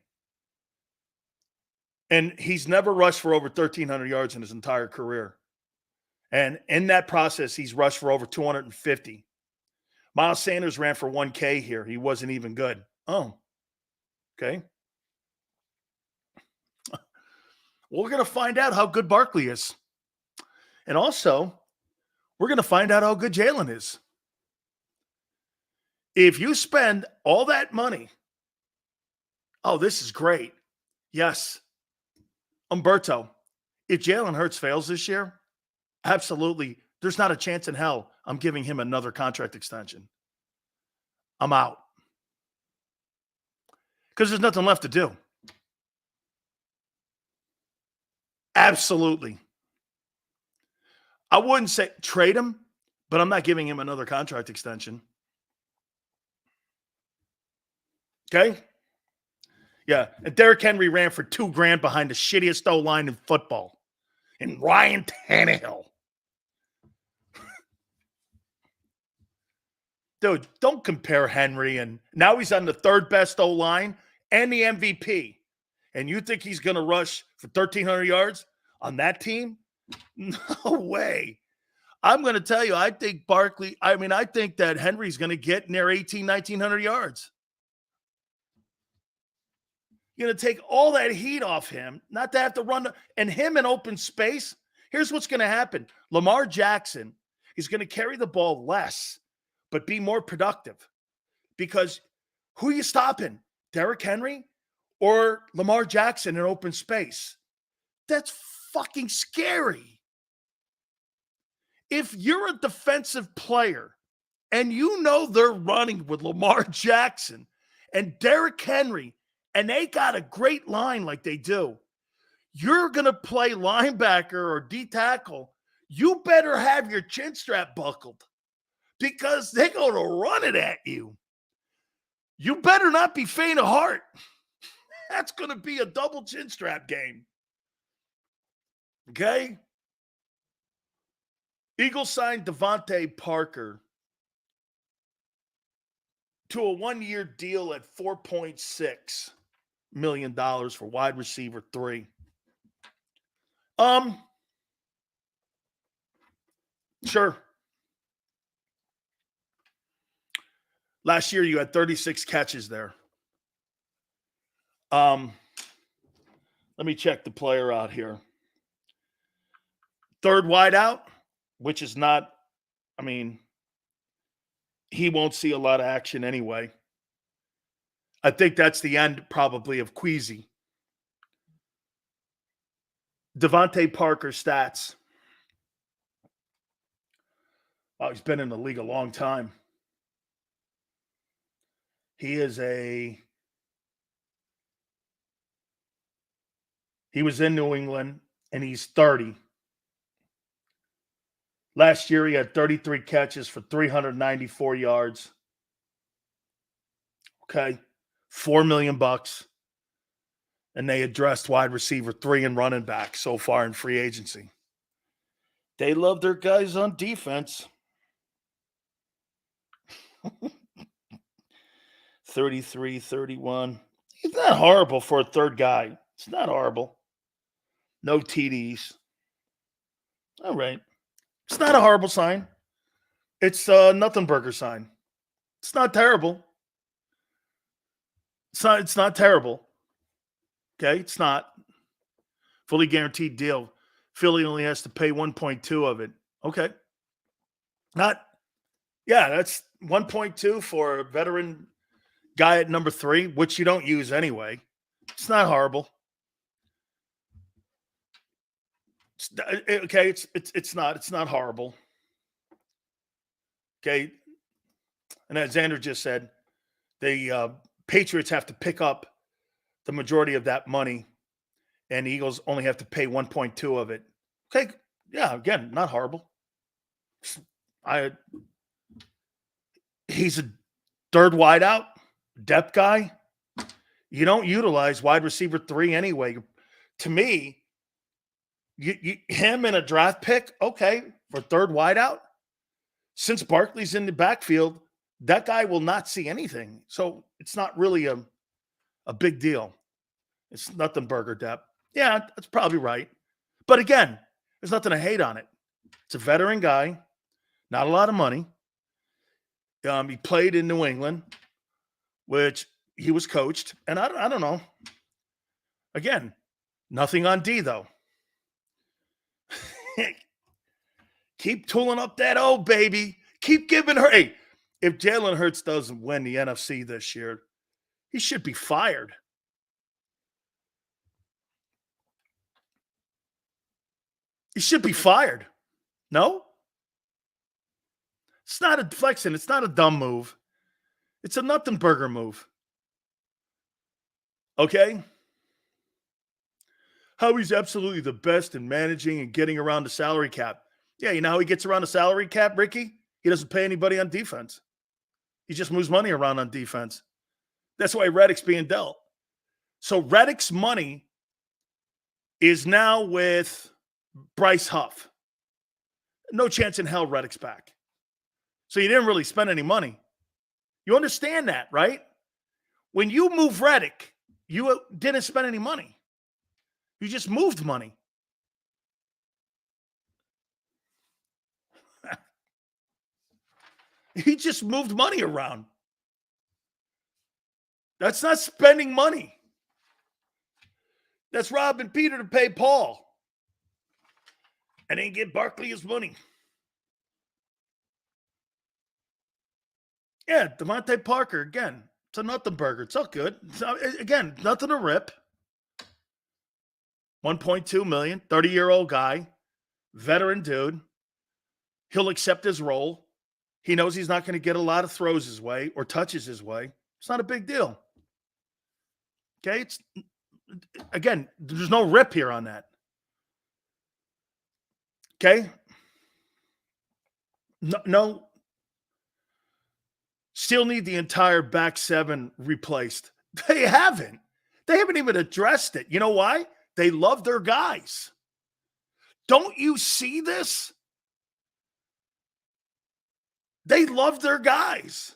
And he's never rushed for over 1,300 yards in his entire career. And in that process, he's rushed for over 250. Miles Sanders ran for 1K here. He wasn't even good. Oh, okay. Well, we're going to find out how good Barkley is. And also, we're going to find out how good Jalen is. If you spend all that money, oh, this is great. Yes. Umberto, if Jalen Hurts fails this year, absolutely, there's not a chance in hell I'm giving him another contract extension. I'm out. Because there's nothing left to do. Absolutely. I wouldn't say trade him, but I'm not giving him another contract extension. Okay? Yeah. And Derrick Henry ran for $2,000 behind the shittiest O-line in football. And Ryan Tannehill. Dude, don't compare Henry. And now he's on the third best O-line and the MVP. And you think he's going to rush for 1,300 yards on that team? No way. I'm going to tell you, I think I think that Henry's going to get near 1,900 yards. You're going to take all that heat off him, not to have to run, and him in open space. Here's what's going to happen. Lamar Jackson is going to carry the ball less, but be more productive. Because who are you stopping? Derrick Henry or Lamar Jackson in open space? That's fucking scary. If you're a defensive player and you know they're running with Lamar Jackson and Derrick Henry, and they got a great line like they do, you're going to play linebacker or D-tackle. You better have your chin strap buckled because they're going to run it at you. You better not be faint of heart. That's going to be a double chin strap game. Okay? Eagles signed Devontae Parker to a one-year deal at $4.6 million for wide receiver 3. Sure. Last year you had 36 catches there. Let me check the player out here. Third wideout, which is not, he won't see a lot of action anyway. I think that's the end probably of Queasy. Devontae Parker stats. Wow, he's been in the league a long time. He is a He was in New England, and he's 30. Last year, he had 33 catches for 394 yards. Okay, $4 million. And they addressed wide receiver 3 and running back so far in free agency. They love their guys on defense. 33, 31. He's not horrible for a third guy. It's not horrible. No TDs. All right. It's not a horrible sign. It's a nothing burger sign. It's not terrible. It's not terrible. Okay, it's not. Fully guaranteed deal. Philly only has to pay 1.2 of it. Okay. That's 1.2 for a veteran guy at number 3, which you don't use anyway. It's not horrible. It's not horrible. Okay. And as Xander just said, the Patriots have to pick up the majority of that money, and the Eagles only have to pay 1.2 of it. Okay. Yeah, again, not horrible. He's a third wideout, depth guy. You don't utilize wide receiver 3 anyway. To me, him in a draft pick, okay, for third wideout. Since Barkley's in the backfield, that guy will not see anything. So it's not really a big deal. It's nothing burger depth. Yeah, that's probably right. But again, there's nothing to hate on it. It's a veteran guy, not a lot of money. He played in New England, which he was coached. And I don't know. Again, nothing on D, though. Keep tooling up that O, baby. Keep giving her. Hey, if Jalen Hurts doesn't win the NFC this year, he should be fired. He should be fired. No? It's not a deflection. It's not a dumb move. It's a nothing burger move. Okay? Howie's absolutely the best in managing and getting around the salary cap. Yeah, you know how he gets around the salary cap, Ricky? He doesn't pay anybody on defense. He just moves money around on defense. That's why Reddick's being dealt. So Reddick's money is now with Bryce Huff. No chance in hell Reddick's back. So you didn't really spend any money. You understand that, right? When you move Reddick, you didn't spend any money. You just moved money. He just moved money around. That's not spending money. That's robbing Peter to pay Paul. And then get Barkley his money. Yeah, Devontae Parker, again, it's a nothing burger. It's all good. Again, nothing to rip. 1.2 million, 30-year-old guy, veteran dude. He'll accept his role. He knows he's not going to get a lot of throws his way or touches his way. It's not a big deal. Okay? Again, there's no rip here on that. Okay? No. Still need the entire back seven replaced. They haven't. They haven't even addressed it. You know why? They love their guys. Don't you see this? They love their guys.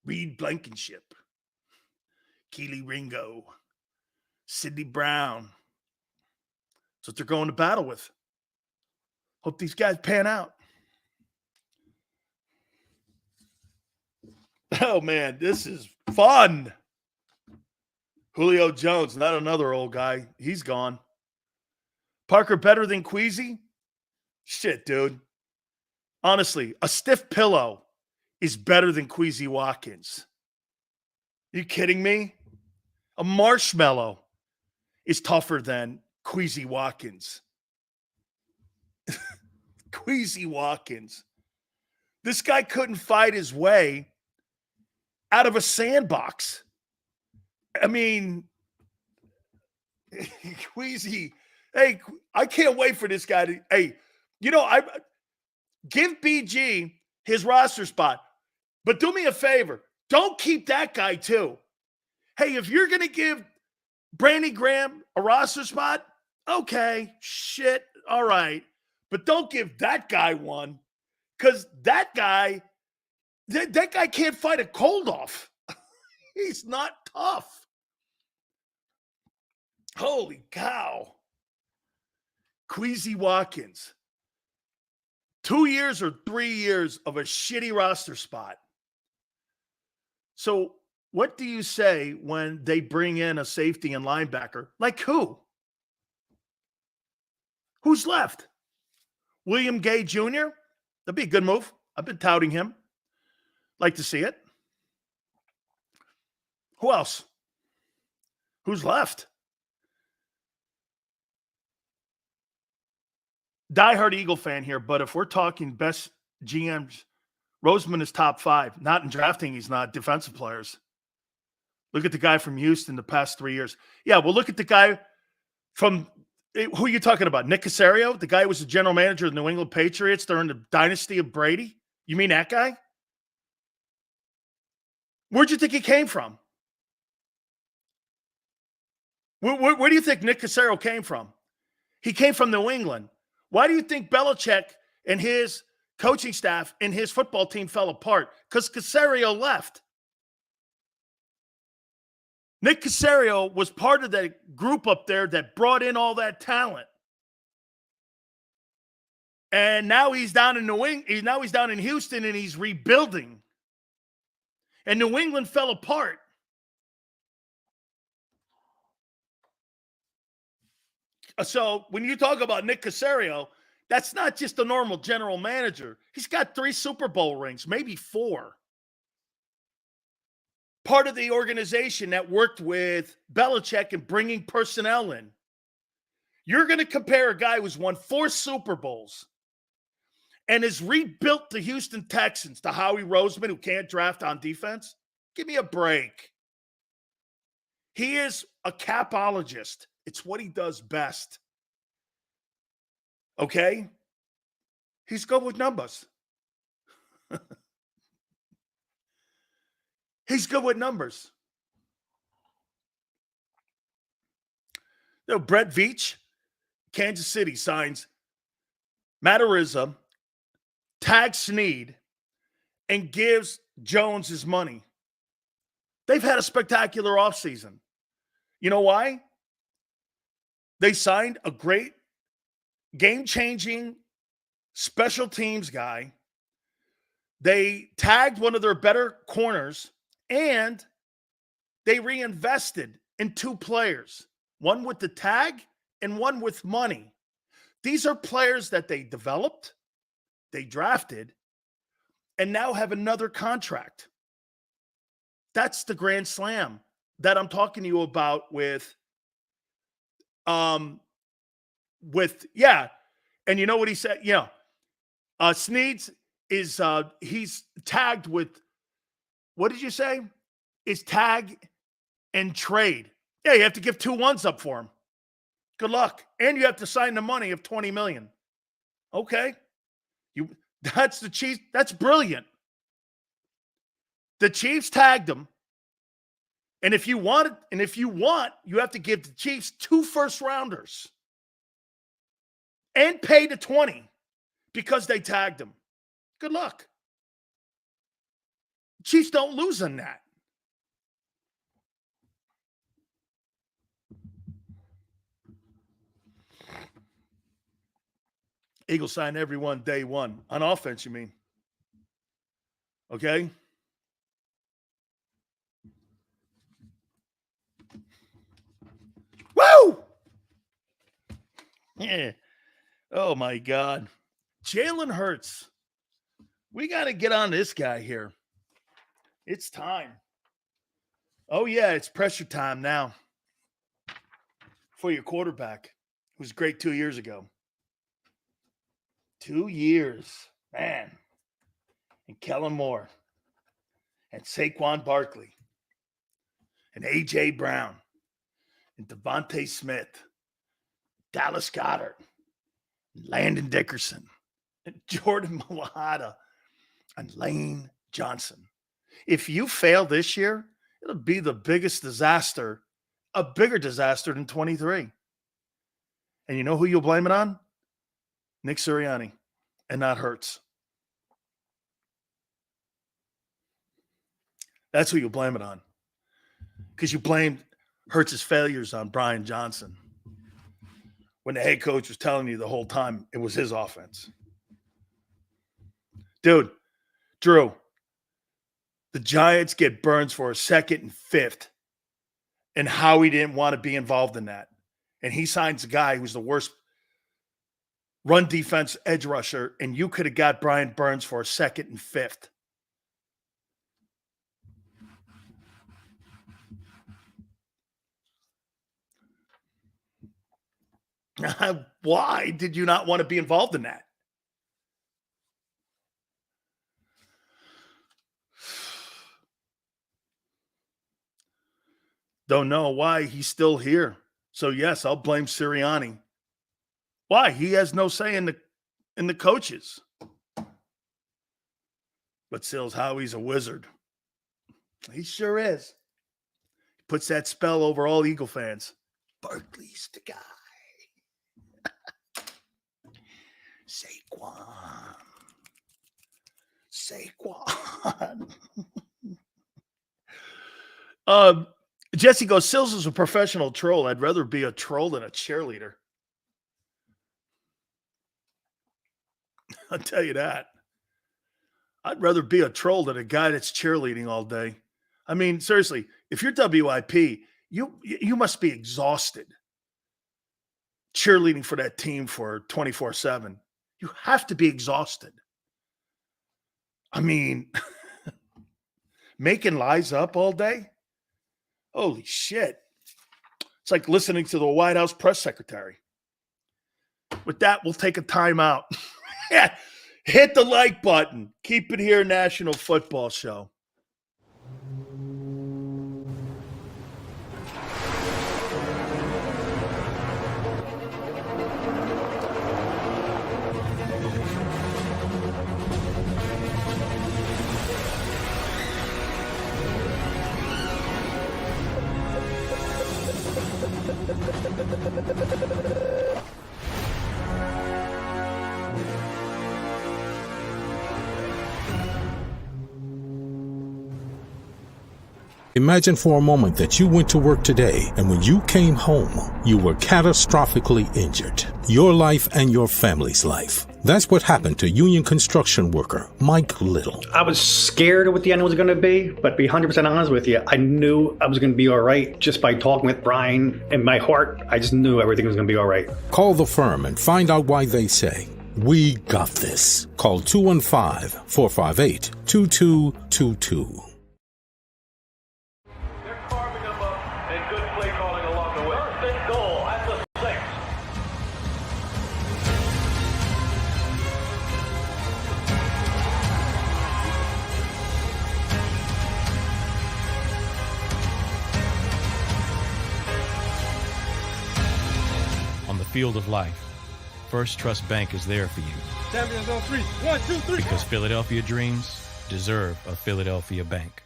Reed Blankenship, Keely Ringo, Sidney Brown. That's what they're going to battle with. Hope these guys pan out. Oh, man, this is fun. Julio Jones, not another old guy. He's gone. Parker better than Queasy? Shit, dude. Honestly, a stiff pillow is better than Queasy Watkins. Are you kidding me? A marshmallow is tougher than Queasy Watkins. Queasy Watkins. This guy couldn't fight his way out of a sandbox. I mean, Queasy. Hey, I can't wait for this guy to. Hey, I give BG his roster spot, but do me a favor. Don't keep that guy too. Hey, if you're going to give Brandon Graham a roster spot, okay, shit, all right. But don't give that guy one, because that guy can't fight a cold off. He's not tough. Holy cow. Queasy Watkins. 2 years or 3 years of a shitty roster spot. So what do you say when they bring in a safety and linebacker? Like who? Who's left? William Gay Jr.? That'd be a good move. I've been touting him. Like to see it. Who else? Who's left? Diehard Eagle fan here, but if we're talking best GMs, Roseman is top 5. Not in drafting, he's not. Defensive players. Look at the guy from Houston the past 3 years. Yeah, well, look at the guy from who are you talking about? Nick Caserio? The guy who was the general manager of the New England Patriots during the dynasty of Brady? You mean that guy? Where'd you think he came from? Where do you think Nick Caserio came from? He came from New England. Why do you think Belichick and his coaching staff and his football team fell apart? Because Caserio left. Nick Caserio was part of that group up there that brought in all that talent. And now he's down in New England. Now he's down in Houston and he's rebuilding. And New England fell apart. So when you talk about Nick Caserio, that's not just a normal general manager. He's got 3 Super Bowl rings, maybe 4. Part of the organization that worked with Belichick and bringing personnel in. You're going to compare a guy who's won 4 Super Bowls and has rebuilt the Houston Texans to Howie Roseman, who can't draft on defense? Give me a break. He is a capologist. It's what he does best. Okay? He's good with numbers. He's good with numbers. Brett Veach, Kansas City, signs Matt Araiza, tags Snead, and gives Jones his money. They've had a spectacular offseason. You know why? They signed a great game-changing special teams guy. They tagged one of their better corners, and they reinvested in 2 players, one with the tag and one with money. These are players that they developed, they drafted, and now have another contract. That's the grand slam that I'm talking to you about with. And you know what he said? Sneed's is, he's tagged with, what did you say? Is tag and trade. Yeah, you have to give 2 ones up for him. Good luck. And you have to sign the money of $20 million. Okay. That's the Chiefs. That's brilliant. The Chiefs tagged him. And if you want, you have to give the Chiefs 2 first-rounders and pay the 20 because they tagged him. Good luck. Chiefs don't lose on that. Eagles sign everyone day one. On offense, you mean? Okay? Woo! Yeah. Oh, my God. Jalen Hurts. We got to get on this guy here. It's time. Oh, yeah, it's pressure time now for your quarterback, who was great 2 years ago. 2 years, man. And Kellen Moore and Saquon Barkley and A.J. Brown and Devontae Smith, Dallas Goedert, Landon Dickerson, and Jordan Mailata, and Lane Johnson. If you fail this year, it'll be the biggest disaster, a bigger disaster than 23. And you know who you'll blame it on? Nick Sirianni, and not Hertz. That's who you'll blame it on. Because you blamed Hertz's failures on Brian Johnson when the head coach was telling you the whole time it was his offense. Dude, Drew, the Giants get Burns for a 2nd and 5th, and Howie didn't want to be involved in that. And he signs a guy who's the worst run defense edge rusher, and you could have got Brian Burns for a 2nd and 5th. Why did you not want to be involved in that? Don't know why he's still here. So, yes, I'll blame Sirianni. Why? He has no say in the coaches. But still, Howie's a wizard. He sure is. He puts that spell over all Eagle fans. Barkley's the guy. Saquon. Jesse goes, Sills is a professional troll. I'd rather be a troll than a cheerleader. I'll tell you that. I'd rather be a troll than a guy that's cheerleading all day. I mean, seriously, if you're WIP, you must be exhausted cheerleading for that team for 24/7. You have to be exhausted. I mean, making lies up all day? Holy shit. It's like listening to the White House press secretary. With that, we'll take a timeout. Hit the like button. Keep it here, National Football Show. Imagine for a moment that you went to work today and when you came home, you were catastrophically injured. Your life and your family's life. That's what happened to union construction worker Mike Little. I was scared of what the end was going to be, but to be 100% honest with you, I knew I was going to be all right just by talking with Brian. In my heart, I just knew everything was going to be all right. Call the firm and find out why they say, "We got this." Call 215-458-2222. Field of life, First Trust Bank is there for you. Champions on 3. 1, 2, 3. Because Philadelphia dreams deserve a Philadelphia bank.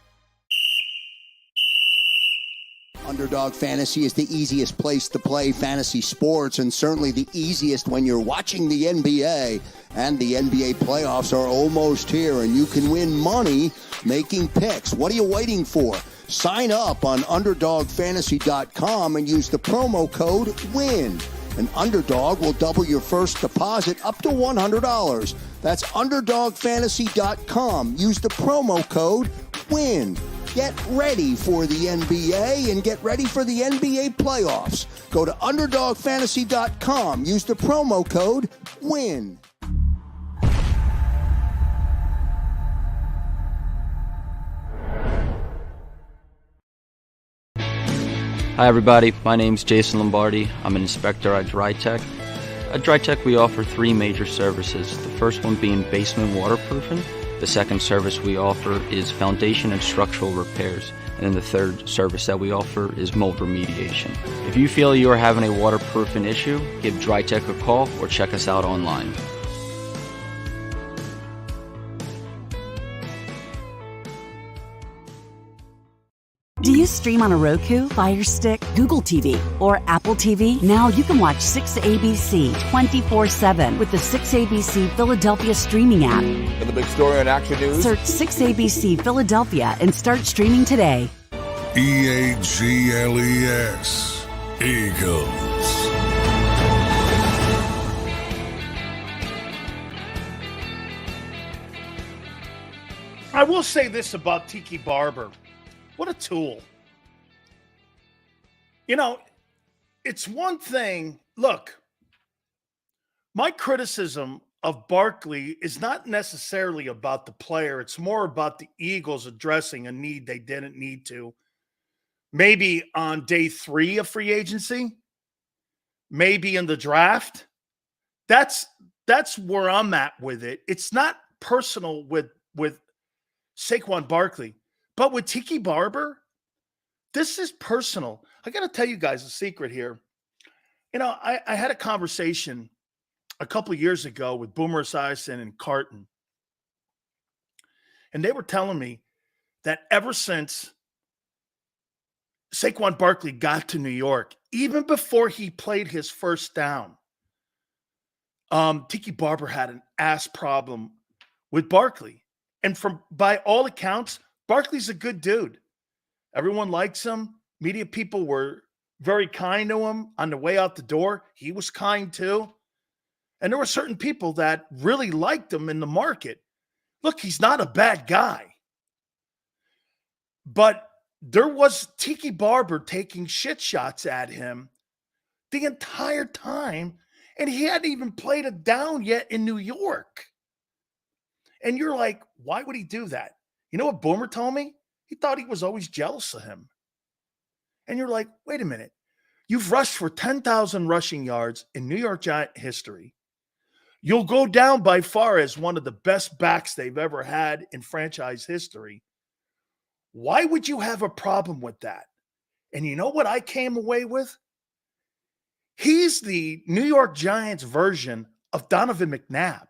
Underdog Fantasy is the easiest place to play fantasy sports, and certainly the easiest when you're watching the NBA. And the NBA playoffs are almost here, and you can win money making picks. What are you waiting for? Sign up on UnderdogFantasy.com and use the promo code WIN. An Underdog will double your first deposit up to $100. That's UnderdogFantasy.com. Use the promo code WIN. Get ready for the NBA and get ready for the NBA playoffs. Go to UnderdogFantasy.com. Use the promo code WIN. Hi everybody, my name's Jason Lombardi. I'm an inspector at DryTech. At DryTech we offer three major services, the first one being basement waterproofing, The second service we offer is foundation and structural repairs. And then the third service that we offer is mold remediation. If you feel you are having a waterproofing issue, give DryTech a call or check us out online. Do you stream on a Roku, Fire Stick, Google TV, or Apple TV? Now you can watch 6ABC 24/7 with the 6ABC Philadelphia streaming app. And the big story on Action News. Search 6ABC Philadelphia and start streaming today. EAGLES. Eagles. I will say this about Tiki Barber. What a tool. You know, it's one thing. Look, my criticism of Barkley is not necessarily about the player. It's more about the Eagles addressing a need they didn't need to. Maybe on day 3 of free agency. Maybe in the draft. That's where I'm at with it. It's not personal with Saquon Barkley. But with Tiki Barber, this is personal. I got to tell you guys a secret here. You know, I had a conversation a couple of years ago with Boomer Esiason and Carton. And they were telling me that ever since Saquon Barkley got to New York, even before he played his first down, Tiki Barber had an ass problem with Barkley. And by all accounts, Barkley's a good dude. Everyone likes him. Media people were very kind to him on the way out the door. He was kind too. And there were certain people that really liked him in the market. Look, he's not a bad guy. But there was Tiki Barber taking shit shots at him the entire time, and he hadn't even played a down yet in New York. And you're like, why would he do that? You know what Boomer told me? He thought he was always jealous of him. And you're like, wait a minute. You've rushed for 10,000 rushing yards in New York Giant history. You'll go down by far as one of the best backs they've ever had in franchise history. Why would you have a problem with that? And you know what I came away with? He's the New York Giants version of Donovan McNabb.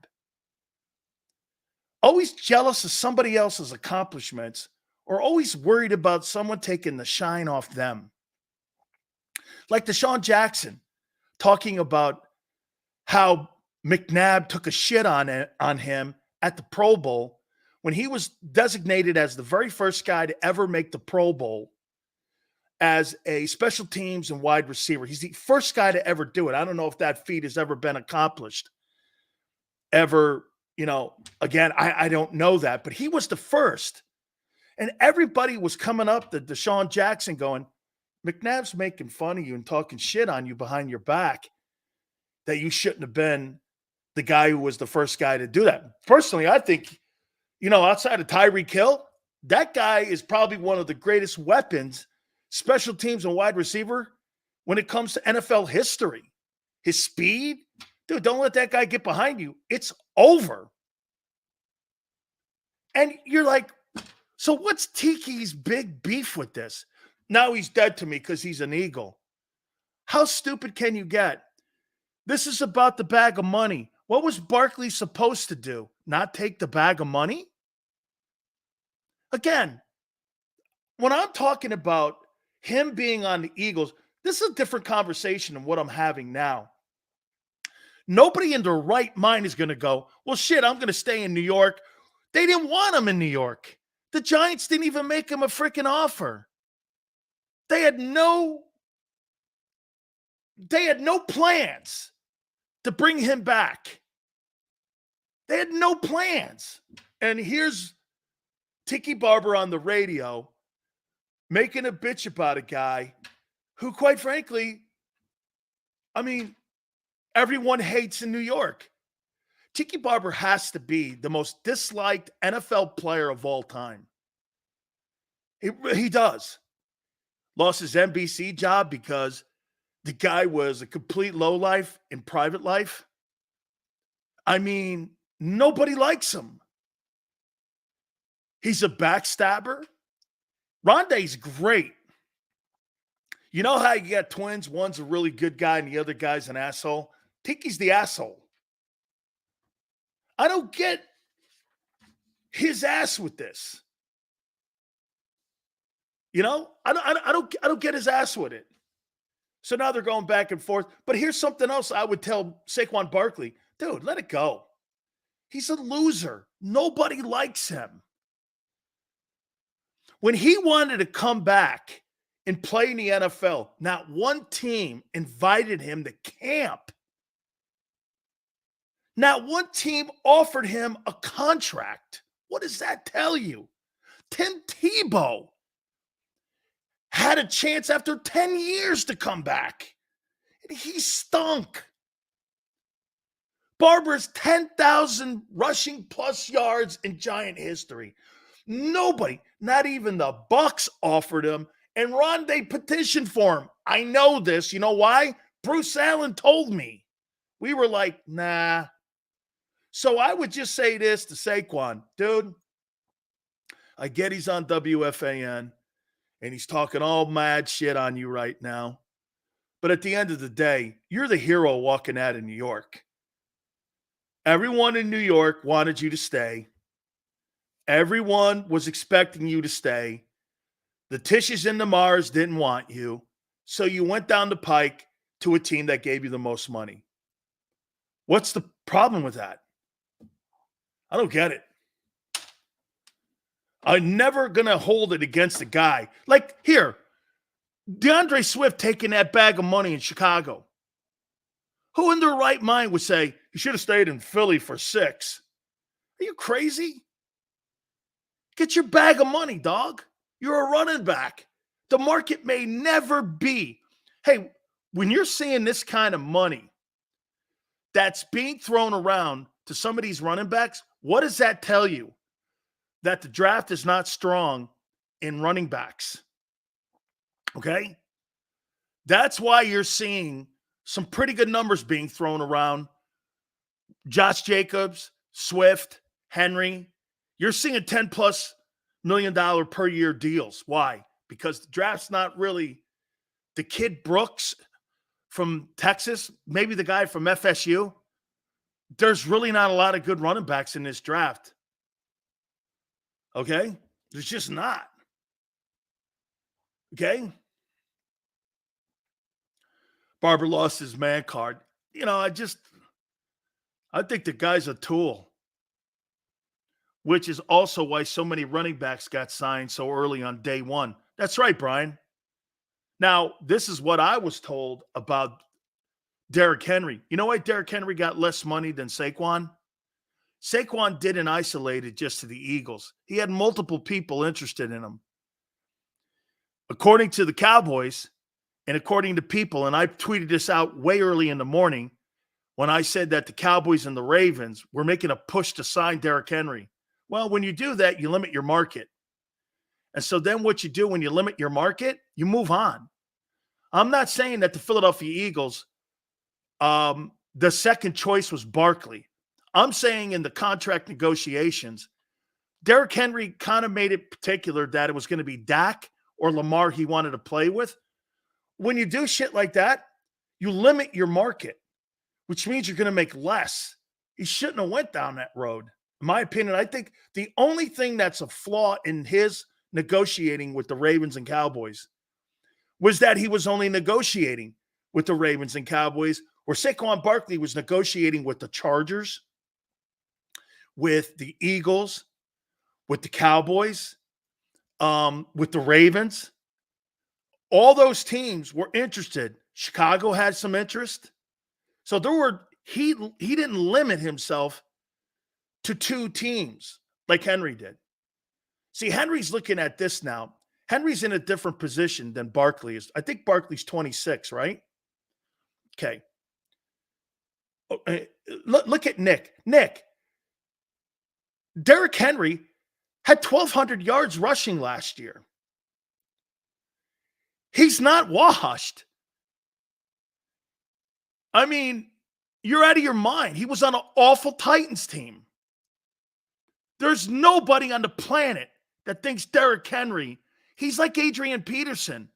Always jealous of somebody else's accomplishments or always worried about someone taking the shine off them. Like Deshaun Jackson talking about how McNabb took a shit on him at the Pro Bowl when he was designated as the very first guy to ever make the Pro Bowl as a special teams and wide receiver. He's the first guy to ever do it. I don't know if that feat has ever been accomplished. Ever, you know, again, I don't know that, but he was the first. And everybody was coming up to Deshaun Jackson going, McNabb's making fun of you and talking shit on you behind your back that you shouldn't have been the guy who was the first guy to do that. Personally, I think, you know, outside of Tyreek Hill, that guy is probably one of the greatest weapons, special teams and wide receiver, when it comes to NFL history. His speed, dude, don't let that guy get behind you. It's over. And you're like, so what's Tiki's big beef with this? Now he's dead to me because he's an Eagle. How stupid can you get? This is about the bag of money. What was Barkley supposed to do? Not take the bag of money? Again, when I'm talking about him being on the Eagles, this is a different conversation than what I'm having now. Nobody in their right mind is going to go, well, shit, I'm going to stay in New York. They didn't want him in New York. The Giants didn't even make him a freaking offer. They had no plans to bring him back. They had no plans. And here's Tiki Barber on the radio making a bitch about a guy who, quite frankly, I mean, everyone hates in New York. Tiki Barber has to be the most disliked NFL player of all time. He does. Lost his NBC job because the guy was a complete lowlife in private life. I mean, nobody likes him. He's a backstabber. Rondé's great. You know how you got twins? One's a really good guy and the other guy's an asshole? Tiki's the asshole. I don't get his ass with this. You know, I don't get his ass with it. So now they're going back and forth. But here's something else I would tell Saquon Barkley. Dude, let it go. He's a loser. Nobody likes him. When he wanted to come back and play in the NFL, not one team invited him to camp. Not one team offered him a contract. What does that tell you? Tim Tebow had a chance after 10 years to come back, and he stunk. Barber's 10,000 rushing plus yards in Giant history. Nobody, not even the Bucs, offered him, and Rondé petitioned for him. I know this. You know why? Bruce Allen told me. We were like, nah. So I would just say this to Saquon. Dude, I get he's on WFAN, and he's talking all mad shit on you right now. But at the end of the day, you're the hero walking out of New York. Everyone in New York wanted you to stay. Everyone was expecting you to stay. The Tishes and the Mars didn't want you. So you went down the pike to a team that gave you the most money. What's the problem with that? I don't get it. I'm never going to hold it against a guy. Like here, DeAndre Swift taking that bag of money in Chicago. Who in their right mind would say, you should have stayed in Philly for 6? Are you crazy? Get your bag of money, dog. You're a running back. The market may never be. Hey, when you're seeing this kind of money that's being thrown around to some of these running backs, what does that tell you? That the draft is not strong in running backs. Okay? That's why you're seeing some pretty good numbers being thrown around. Josh Jacobs, Swift, Henry. You're seeing $10+ million per year deals. Why? Because the draft's not really the kid Brooks from Texas, maybe the guy from FSU. There's really not a lot of good running backs in this draft. Okay? There's just not. Okay? Barber lost his man card. You know, I think the guy's a tool, which is also why so many running backs got signed so early on day one. That's right, Brian. Now, this is what I was told about Derrick Henry. You know why Derrick Henry got less money than Saquon? Saquon didn't isolate it just to the Eagles. He had multiple people interested in him. According to the Cowboys, and according to people, and I tweeted this out way early in the morning when I said that the Cowboys and the Ravens were making a push to sign Derrick Henry. Well, when you do that, you limit your market. And so then what you do when you limit your market, you move on. I'm not saying that the Philadelphia Eagles, the second choice was Barkley. I'm saying in the contract negotiations, Derrick Henry kind of made it particular that it was going to be Dak or Lamar he wanted to play with. When you do shit like that, you limit your market, which means you're going to make less. He shouldn't have went down that road. In my opinion, I think the only thing that's a flaw in his negotiating with the Ravens and Cowboys was that he was only negotiating with the Ravens and Cowboys, where Saquon Barkley was negotiating with the Chargers, with the Eagles, with the Cowboys, with the Ravens. All those teams were interested. Chicago had some interest. So he didn't limit himself to 2 teams like Henry did. See, Henry's looking at this now. Henry's in a different position than Barkley is. I think Barkley's 26, right? Okay. Look at Nick. Derrick Henry had 1,200 yards rushing last year. He's not washed. I mean, you're out of your mind. He was on an awful Titans team. There's nobody on the planet that thinks Derrick Henry, he's like Adrian Peterson.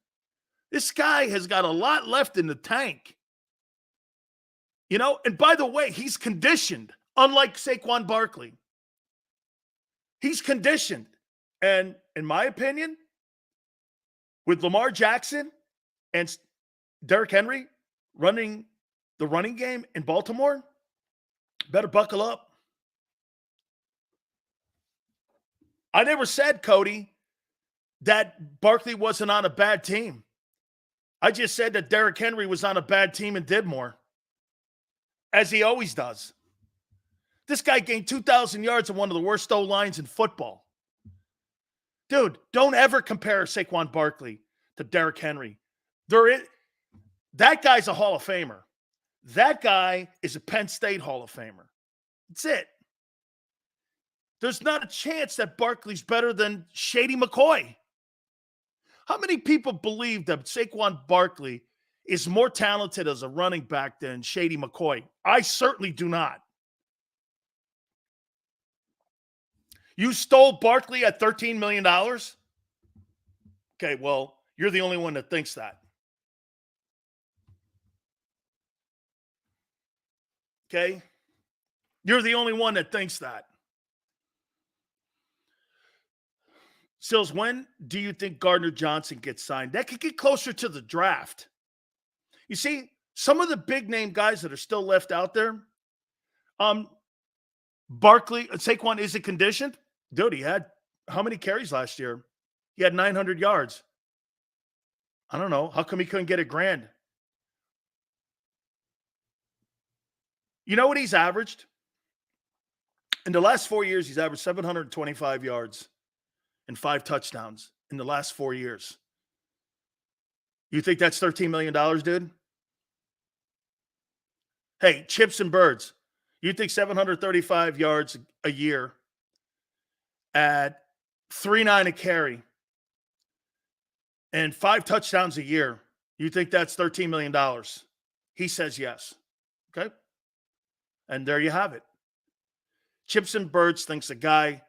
This guy has got a lot left in the tank. You know, and by the way, he's conditioned, unlike Saquon Barkley. He's conditioned. And in my opinion, with Lamar Jackson and Derrick Henry running the running game in Baltimore, better buckle up. I never said, Cody, that Barkley wasn't on a bad team. I just said that Derrick Henry was on a bad team and did more, as he always does. This guy gained 2,000 yards in one of the worst O-lines in football. Dude, don't ever compare Saquon Barkley to Derrick Henry. That guy's a Hall of Famer. That guy is a Penn State Hall of Famer. That's it. There's not a chance that Barkley's better than Shady McCoy. How many people believe that Saquon Barkley is more talented as a running back than Shady McCoy? I certainly do not. You stole Barkley at $13 million? Okay, well, you're the only one that thinks that. Okay? You're the only one that thinks that. Sills, when do you think Gardner Johnson gets signed? That could get closer to the draft. You see, some of the big name guys that are still left out there, Barkley, Saquon isn't conditioned. Dude, he had how many carries last year? He had 900 yards. I don't know. How come he couldn't get $1,000? You know what he's averaged? In the last 4 years, he's averaged 725 yards and 5 touchdowns in the last 4 years. You think that's $13 million, dude? Hey, chips and birds. You think 735 yards a year at $3.9 a carry and 5 touchdowns a year, you think that's $13 million? He says yes. Okay? And there you have it. Chips and Birds thinks a guy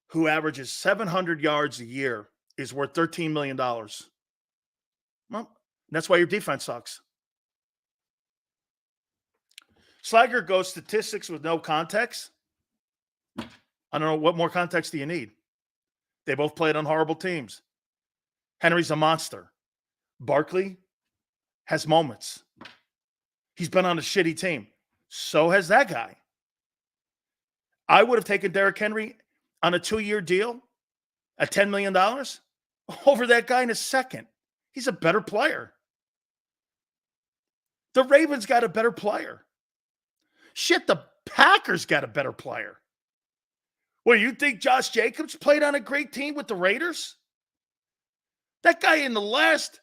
who averages 700 yards a year is worth $13 million. Well, that's why your defense sucks. Slager goes statistics with no context. I don't know. What more context do you need? They both played on horrible teams. Henry's a monster. Barkley has moments. He's been on a shitty team. So has that guy. I would have taken Derrick Henry on a 2-year deal at $10 million over that guy in a second. He's a better player. The Ravens got a better player. Shit, the Packers got a better player. Well, you think Josh Jacobs played on a great team with the Raiders? That guy in the last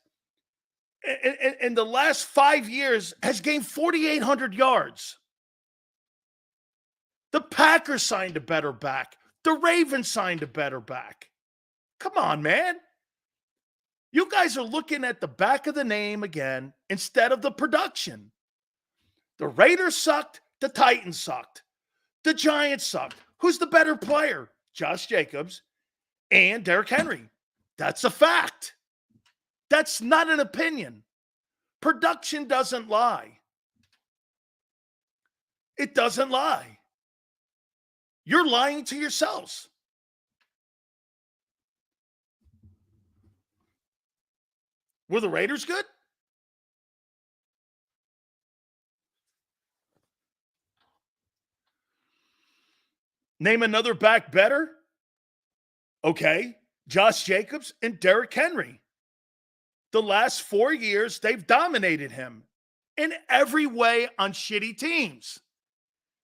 5 years has gained 4,800 yards. The Packers signed a better back. The Ravens signed a better back. Come on, man. You guys are looking at the back of the name again instead of the production. The Raiders sucked. The Titans sucked. The Giants sucked. Who's the better player? Josh Jacobs and Derrick Henry. That's a fact. That's not an opinion. Production doesn't lie. It doesn't lie. You're lying to yourselves. Were the Raiders good? Name another back better? Okay, Josh Jacobs and Derrick Henry. The last 4 years, they've dominated him in every way on shitty teams.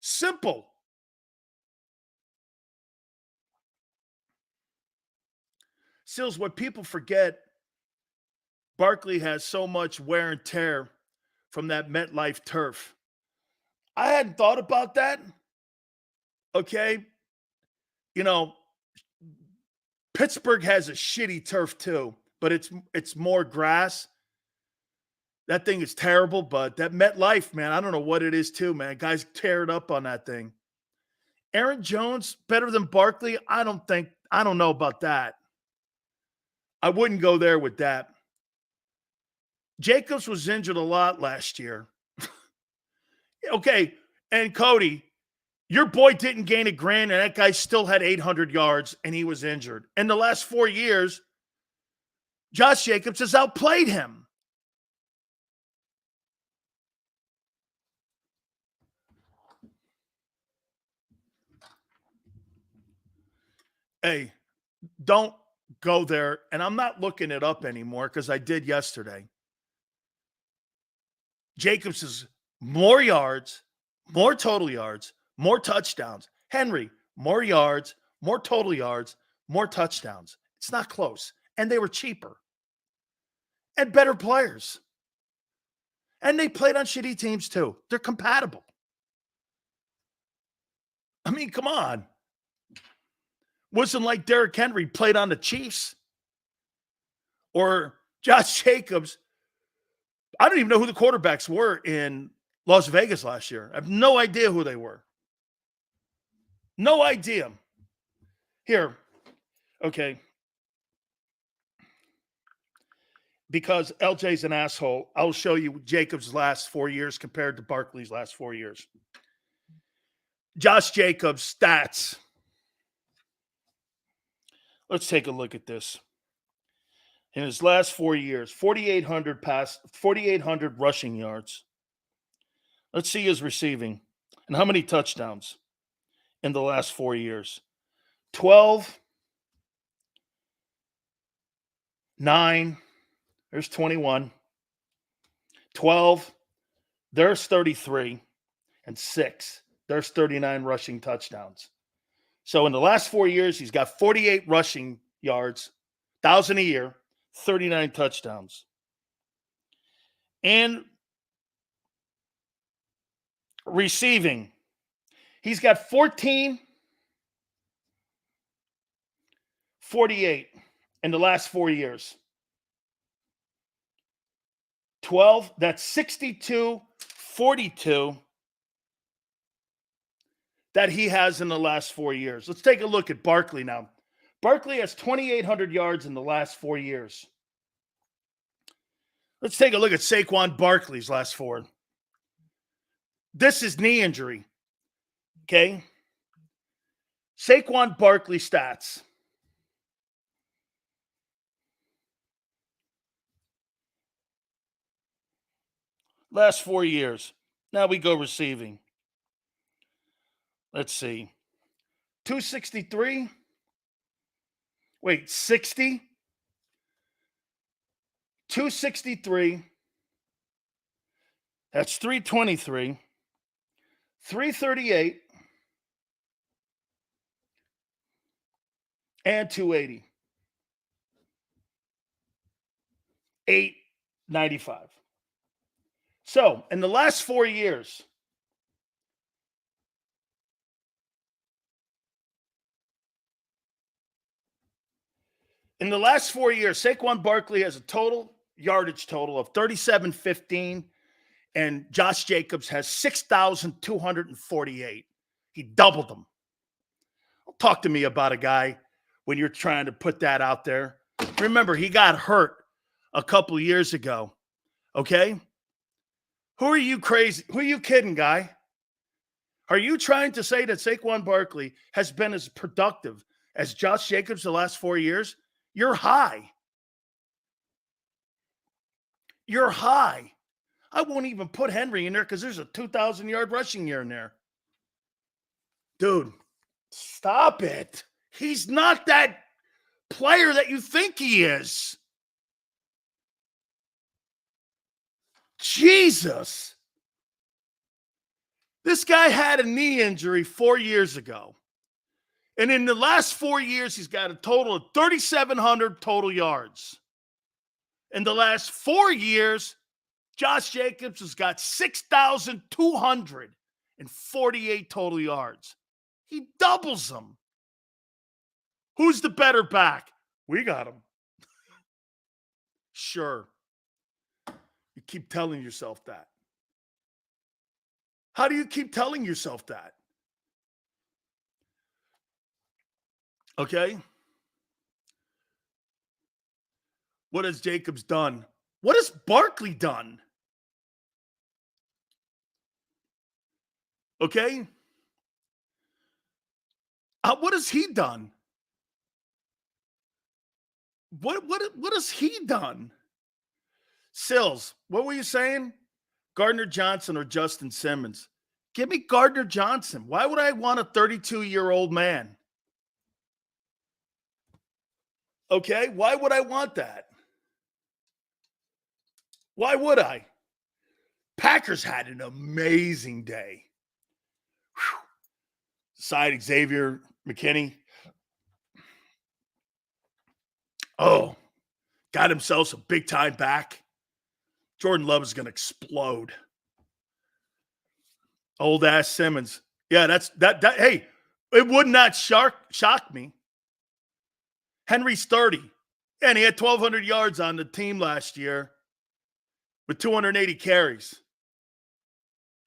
Simple. Sills, what people forget, Barkley has so much wear and tear from that MetLife turf. I hadn't thought about that. Okay. You know, Pittsburgh has a shitty turf too, but it's more grass. That thing is terrible, but that MetLife, man, I don't know what it is too, man. Guys tear it up on that thing. Aaron Jones better than Barkley? I don't know about that. I wouldn't go there with that. Jacobs was injured a lot last year. Okay, and Cody, your boy didn't gain $1,000, and that guy still had 800 yards, and he was injured. In the last 4 years, Josh Jacobs has outplayed him. Hey, don't go there. And I'm not looking it up anymore because I did yesterday. Jacobs is more yards, more total yards, more touchdowns. Henry, more yards, more total yards, more touchdowns. It's not close. And they were cheaper and better players. And they played on shitty teams too. They're compatible. I mean, come on. Wasn't like Derrick Henry played on the Chiefs or Josh Jacobs. I don't even know who the quarterbacks were in Las Vegas last year. I have no idea who they were. No idea. Here. Okay. Because LJ's an asshole, I'll show you Jacobs' last 4 years compared to Barkley's last 4 years. Josh Jacobs' stats. Let's take a look at this. In his last 4 years, 4,800 rushing yards. Let's see his receiving and how many touchdowns in the last 4 years. 12, 9, there's 21. 12, there's 33. And 6, there's 39 rushing touchdowns. So in the last 4 years, he's got 48 rushing yards, 1,000 a year, 39 touchdowns. And receiving, he's got 14, 48 in the last 4 years. 12, that's 62, 42. That he has in the last 4 years. Let's take a look at Barkley now. Barkley has 2,800 yards in the last 4 years. Let's take a look at Saquon Barkley's last 4. This is knee injury. Okay? Saquon Barkley stats. Last 4 years. Now we go receiving. Let's see. 263. Wait, 60. 263. That's 323. 338. And 280. 895. So, in the last 4 years, Saquon Barkley has a total yardage total of 3,715, and Josh Jacobs has 6,248. He doubled them. Don't talk to me about a guy when you're trying to put that out there. Remember, he got hurt a couple years ago. Okay? Who are you crazy? Who are you kidding, guy? Are you trying to say that Saquon Barkley has been as productive as Josh Jacobs the last 4 years? You're high. You're high. I won't even put Henry in there because there's a 2,000-yard rushing year in there. Dude, stop it. He's not that player that you think he is. Jesus. This guy had a knee injury 4 years ago. And in the last 4 years, he's got a total of 3,700 total yards. In the last 4 years, Josh Jacobs has got 6,248 total yards. He doubles them. Who's the better back? We got him. Sure. You keep telling yourself that. How do you keep telling yourself that? Okay? What has Jacobs done? What has Barkley done? Okay? What has he done? What has he done? Sills, what were you saying? Gardner Johnson or Justin Simmons? Give me Gardner Johnson. Why would I want a 32-year-old man? Okay, why would I want that? Why would I? Packers had an amazing day. Whew. Side Xavier McKinney. Oh, got himself some big-time back. Jordan Love is going to explode. Old-ass Simmons. Yeah, that. Hey, it would not shock me. Henry's 30. And he had 1,200 yards on the team last year with 280 carries.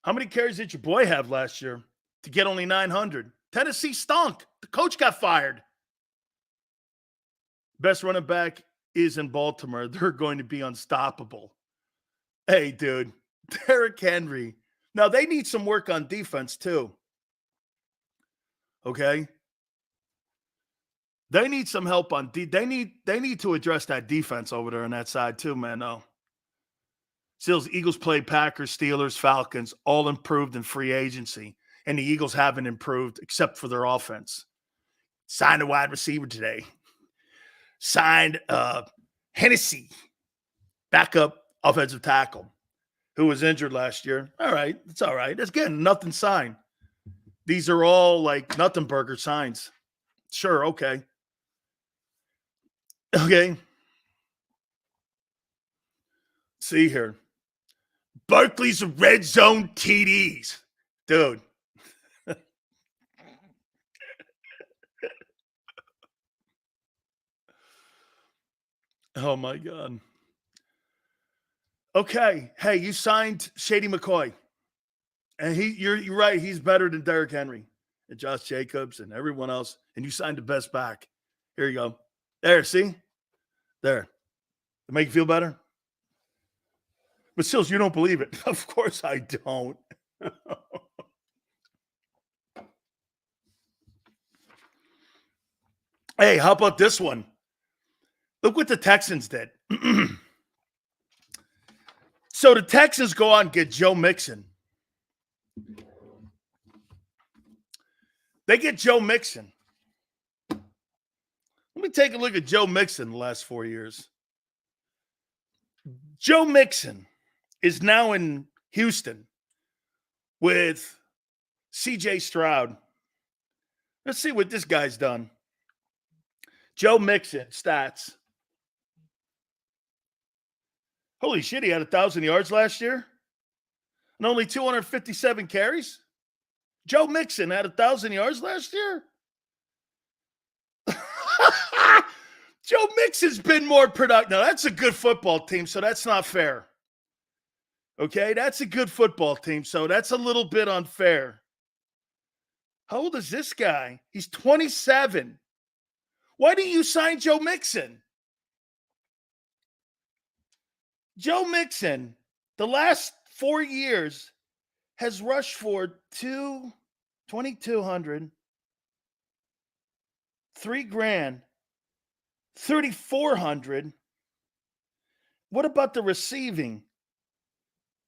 How many carries did your boy have last year to get only 900? Tennessee stunk. The coach got fired. Best running back is in Baltimore. They're going to be unstoppable. Hey, dude, Derrick Henry. Now, they need some work on defense, too. Okay? They need some help on they need to address that defense over there on that side, too, man. No. Seals, Eagles played Packers, Steelers, Falcons, all improved in free agency. And the Eagles haven't improved except for their offense. Signed a wide receiver today. Signed Hennessy, backup offensive tackle, who was injured last year. All right, it's all right. It's again nothing signed. These are all like nothing burger signs. Sure, okay. Okay. Let's see here. Barkley's red zone TDs. Dude. Oh, my God. Okay. Hey, you signed Shady McCoy. And you're right. He's better than Derrick Henry and Josh Jacobs and everyone else. And you signed the best back. Here you go. There, see? There. It make you feel better? But still, you don't believe it. Of course I don't. Hey, how about this one? Look what the Texans did. So the Texans go on and get Joe Mixon. They get Joe Mixon. Let me take a look at Joe Mixon the last 4 years. Joe Mixon is now in Houston with C.J. Stroud. Let's see what this guy's done. Joe Mixon, stats. Holy shit, he had 1,000 yards last year and only 257 carries. Joe Mixon had 1,000 yards last year. Joe Mixon's been more productive. Now, that's a good football team, so that's not fair. Okay, that's a good football team, so that's a little bit unfair. How old is this guy? He's 27. Why didn't you sign Joe Mixon? Joe Mixon, the last 4 years, has rushed for 2,200, $3,000, 3,400. What about the receiving?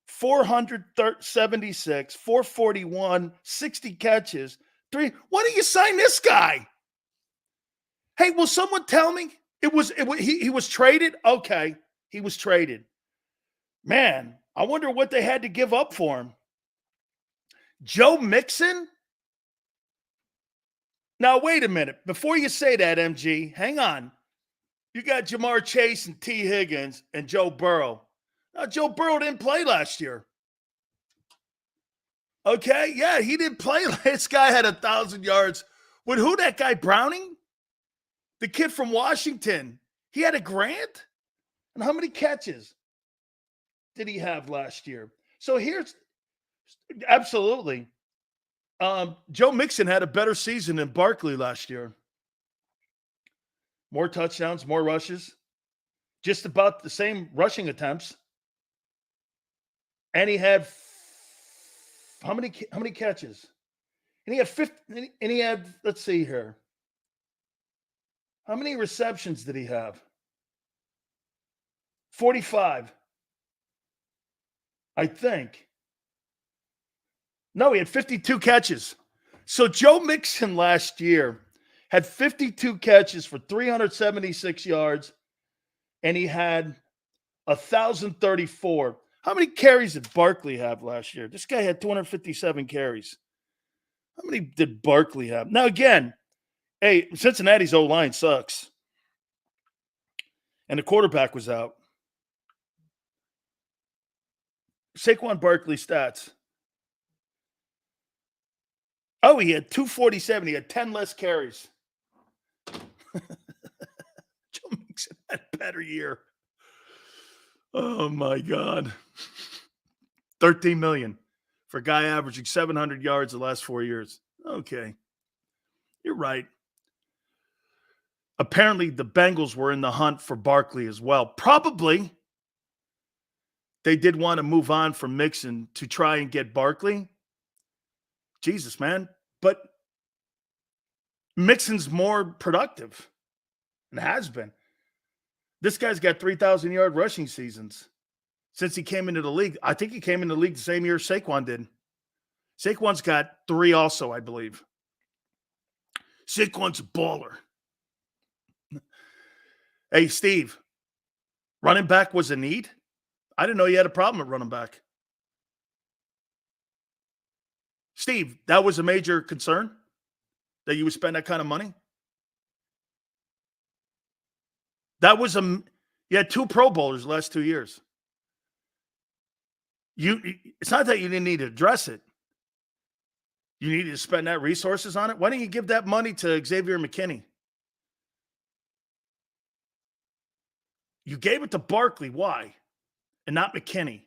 476, 441, 60 catches. Why don't you sign this guy? Hey, will someone tell me he was traded? Okay, he was traded. Man, I wonder what they had to give up for him. Joe Mixon? Now, wait a minute. Before you say that, MG, hang on. You got Jamar Chase and T. Higgins and Joe Burrow. Now, Joe Burrow didn't play last year. Okay, yeah, he didn't play. This guy had 1,000 yards. With who, that guy, Browning? The kid from Washington. He had a Grant? And how many catches did he have last year? So here's absolutely. Joe Mixon had a better season than Barkley last year. more touchdowns, more rushes, just about the same rushing attempts. And he had how many catches? And he had 50, and he had, let's see here. How many receptions did he have? 45. I think. No, he had 52 catches. So Joe Mixon last year had 52 catches for 376 yards, and he had 1,034. How many carries did Barkley have last year? This guy had 257 carries. How many did Barkley have? Now, again, hey, Cincinnati's O-line sucks. And the quarterback was out. Saquon Barkley stats. Oh, he had 247. He had 10 less carries. Joe Mixon had a better year. Oh, my God. $13 million for a guy averaging 700 yards the last 4 years. Okay. You're right. Apparently, the Bengals were in the hunt for Barkley as well. Probably they did want to move on from Mixon to try and get Barkley. Jesus, man. But Mixon's more productive and has been. This guy's got 3,000-yard rushing seasons since he came into the league. I think he came into the league the same year Saquon did. Saquon's got 3 also, I believe. Saquon's a baller. Hey, Steve, running back was a need? I didn't know you had a problem at running back. Steve, that was a major concern that you would spend that kind of money? That was you had 2 Pro Bowlers the last 2 years. It's not that you didn't need to address it. You needed to spend that resources on it. Why don't you give that money to Xavier McKinney? You gave it to Barkley. Why? And not McKinney.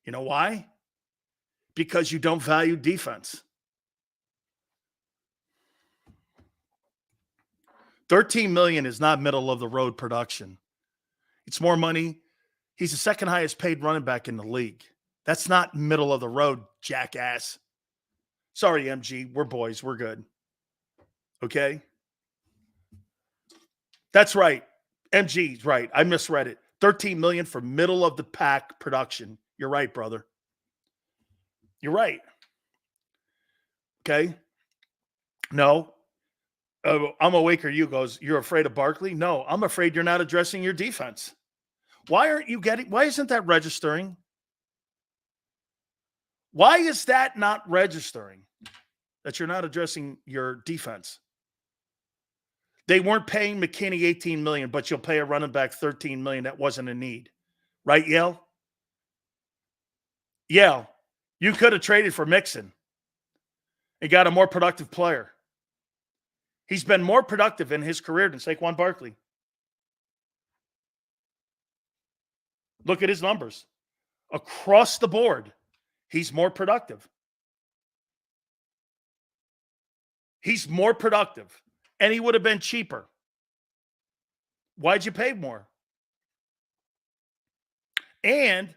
You know why? Because you don't value defense. $13 million is not middle of the road production. It's more money. He's the second highest paid running back in the league. That's not middle of the road, jackass. Sorry, MG. We're boys. We're good. Okay? That's right. MG's right. I misread it. $13 million for middle of the pack production. You're right, brother. You're right. Okay? No. I'm a Waker. You goes, you're afraid of Barkley? No, I'm afraid you're not addressing your defense. Why isn't that registering? Why is that not registering that you're not addressing your defense? They weren't paying McKinney $18 million, but you'll pay a running back $13 million. That wasn't a need. Right, Yale? Yale, you could have traded for Mixon and got a more productive player. He's been more productive in his career than Saquon Barkley. Look at his numbers. Across the board, he's more productive. He's more productive. And he would have been cheaper. Why'd you pay more? And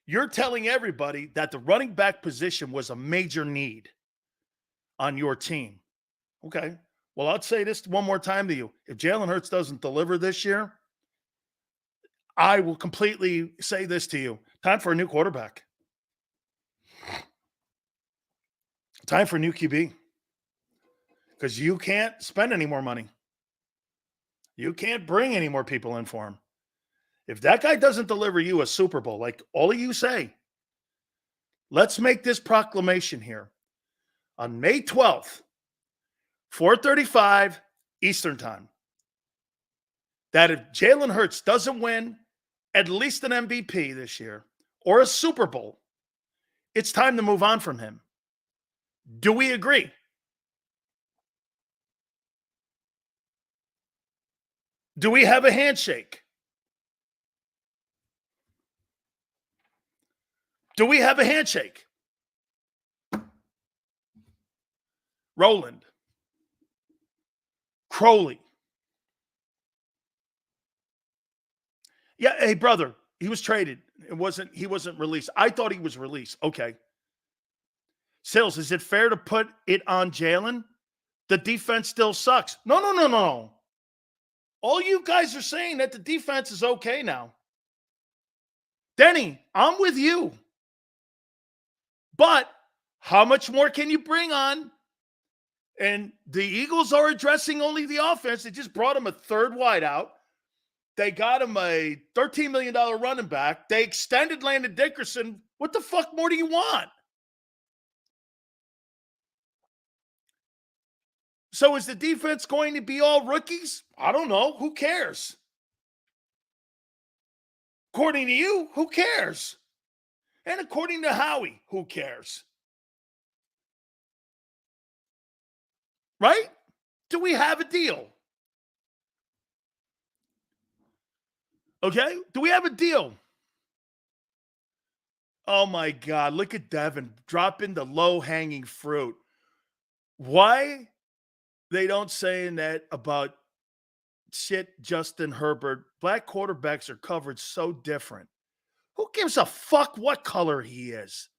you're telling everybody that the running back position was a major need on your team. Okay. Well, I'll say this one more time to you. If Jalen Hurts doesn't deliver this year, I will completely say this to you. Time for a new quarterback. Time for a new QB. Because you can't spend any more money. You can't bring any more people in for him. If that guy doesn't deliver you a Super Bowl, like all of you say, let's make this proclamation here. On May 12th, 4:35 Eastern Time, that if Jalen Hurts doesn't win at least an MVP this year or a Super Bowl, it's time to move on from him. Do we agree? Do we have a handshake? Do we have a handshake? Roland, Crowley, Yeah, hey, brother, he was traded. He wasn't released. I thought he was released. Okay. Sills, is it fair to put it on Jalen? The defense still sucks. No. All you guys are saying that the defense is okay now. Denny, I'm with you. But how much more can you bring on? And the Eagles are addressing only the offense. They just brought him a third wideout. They got him a $13 million running back. They extended Landon Dickerson. What the fuck more do you want? So is the defense going to be all rookies? I don't know. Who cares? According to you, who cares? And according to Howie, who cares? Right? Do we have a deal? Okay? Do we have a deal? Oh my God. Look at Devin dropping the low-hanging fruit. Why they don't say that about shit Justin Herbert? Black quarterbacks are covered so different. Who gives a fuck what color he is?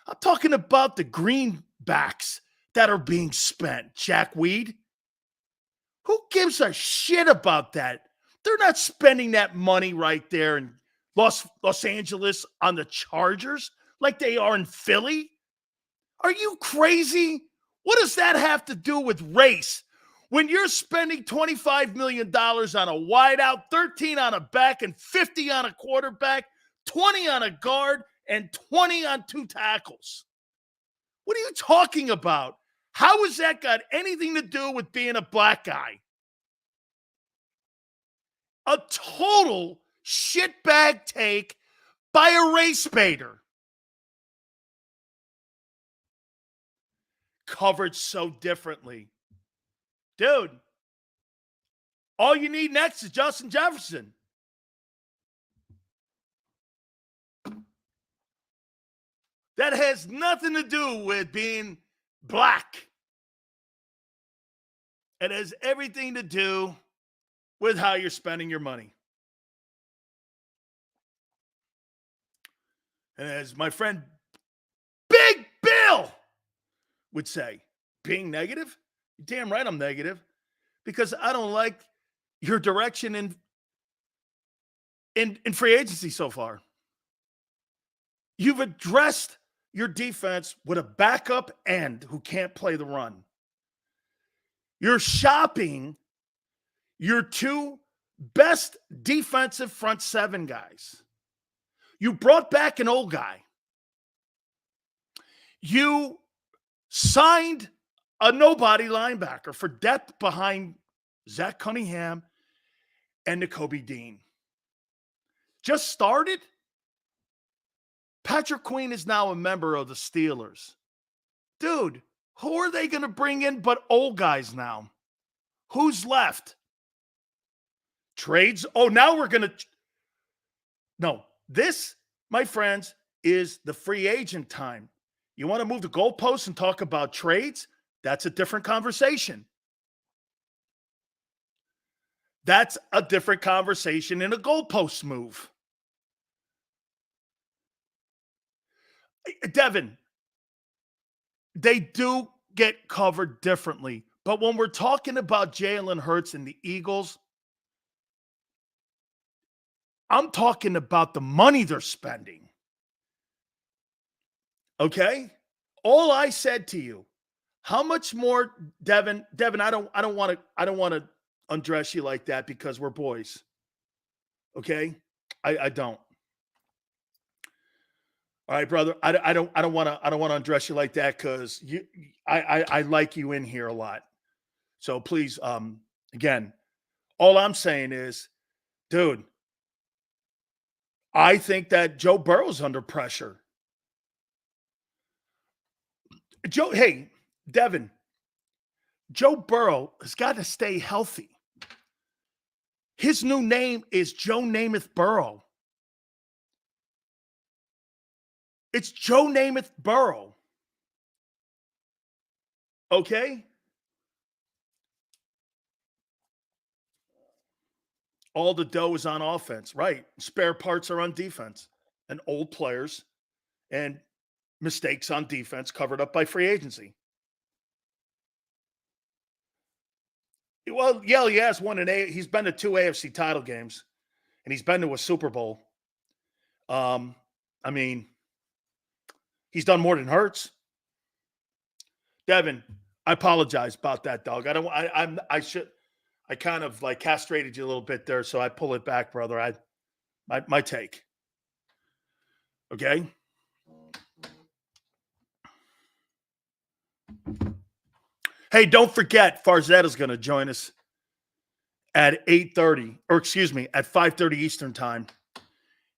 I'm talking about the greenbacks that are being spent, Jack Weed. Who gives a shit about that? They're not spending that money right there in Los Angeles on the Chargers like they are in Philly. Are you crazy? What does that have to do with race? When you're spending $25 million on a wideout, 13 on a back, and 50 on a quarterback, 20 on a guard, and 20 on 2 tackles. What are you talking about? How has that got anything to do with being a black guy? A total shitbag take by a race baiter. Covered so differently. Dude, all you need next is Justin Jefferson. That has nothing to do with being black. It has everything to do with how you're spending your money. And as my friend Big Bill would say, being negative? You're damn right I'm negative. Because I don't like your direction in free agency so far. You've addressed your defense with a backup end who can't play the run. You're shopping your 2 best defensive front 7 guys. You brought back an old guy. You signed a nobody linebacker for depth behind Zach Cunningham and Nakobe Dean. Just started. Patrick Queen is now a member of the Steelers. Dude, who are they going to bring in but old guys now? Who's left? Trades? Oh, now we're going to... No, this, my friends, is the free agent time. You want to move the goalposts and talk about trades? That's a different conversation. That's a different conversation in a goalpost move. Devin, they do get covered differently. But when we're talking about Jalen Hurts and the Eagles, I'm talking about the money they're spending. Okay? All I said to you, how much more, Devin, I don't want to undress you like that because we're boys. Okay? I don't. All right, brother. I don't want to undress you like that because I like you in here a lot. So please, again, all I'm saying is, dude, I think that Joe Burrow's under pressure. Hey, Devin, Joe Burrow has got to stay healthy. His new name is Joe Namath Burrow. It's Joe Namath Burrow. Okay? All the dough is on offense, right? Spare parts are on defense, and old players and mistakes on defense covered up by free agency. Well, yeah, he has won he's been to 2 AFC title games, and he's been to a Super Bowl. I mean, he's done more than Hertz. Devin, I apologize about that, dog. I kind of like castrated you a little bit there, so I pull it back, brother. My take. Okay. Hey, don't forget, Farzetta's going to join us at 8:30, or excuse me, at 5:30 Eastern time,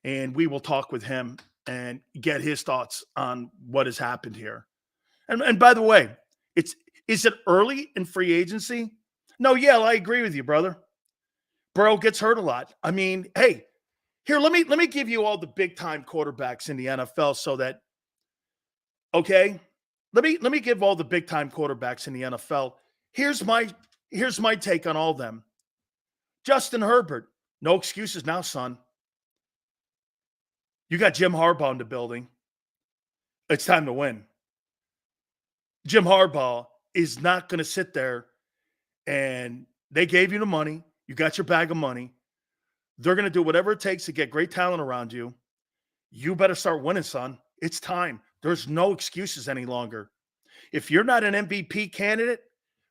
and we will talk with him and get his thoughts on what has happened here. And by the way, is it early in free agency? No, yeah, I agree with you, brother. Burrow gets hurt a lot. I mean, hey, here, let me give you all the big time quarterbacks in the NFL so that, okay, let me give all the big time quarterbacks in the NFL. Here's my take on all of them. Justin Herbert, no excuses now, son. You got Jim Harbaugh in the building. It's time to win. Jim Harbaugh is not going to sit there and they gave you the money. You got your bag of money. They're going to do whatever it takes to get great talent around you. You better start winning, son. It's time. There's no excuses any longer. If you're not an MVP candidate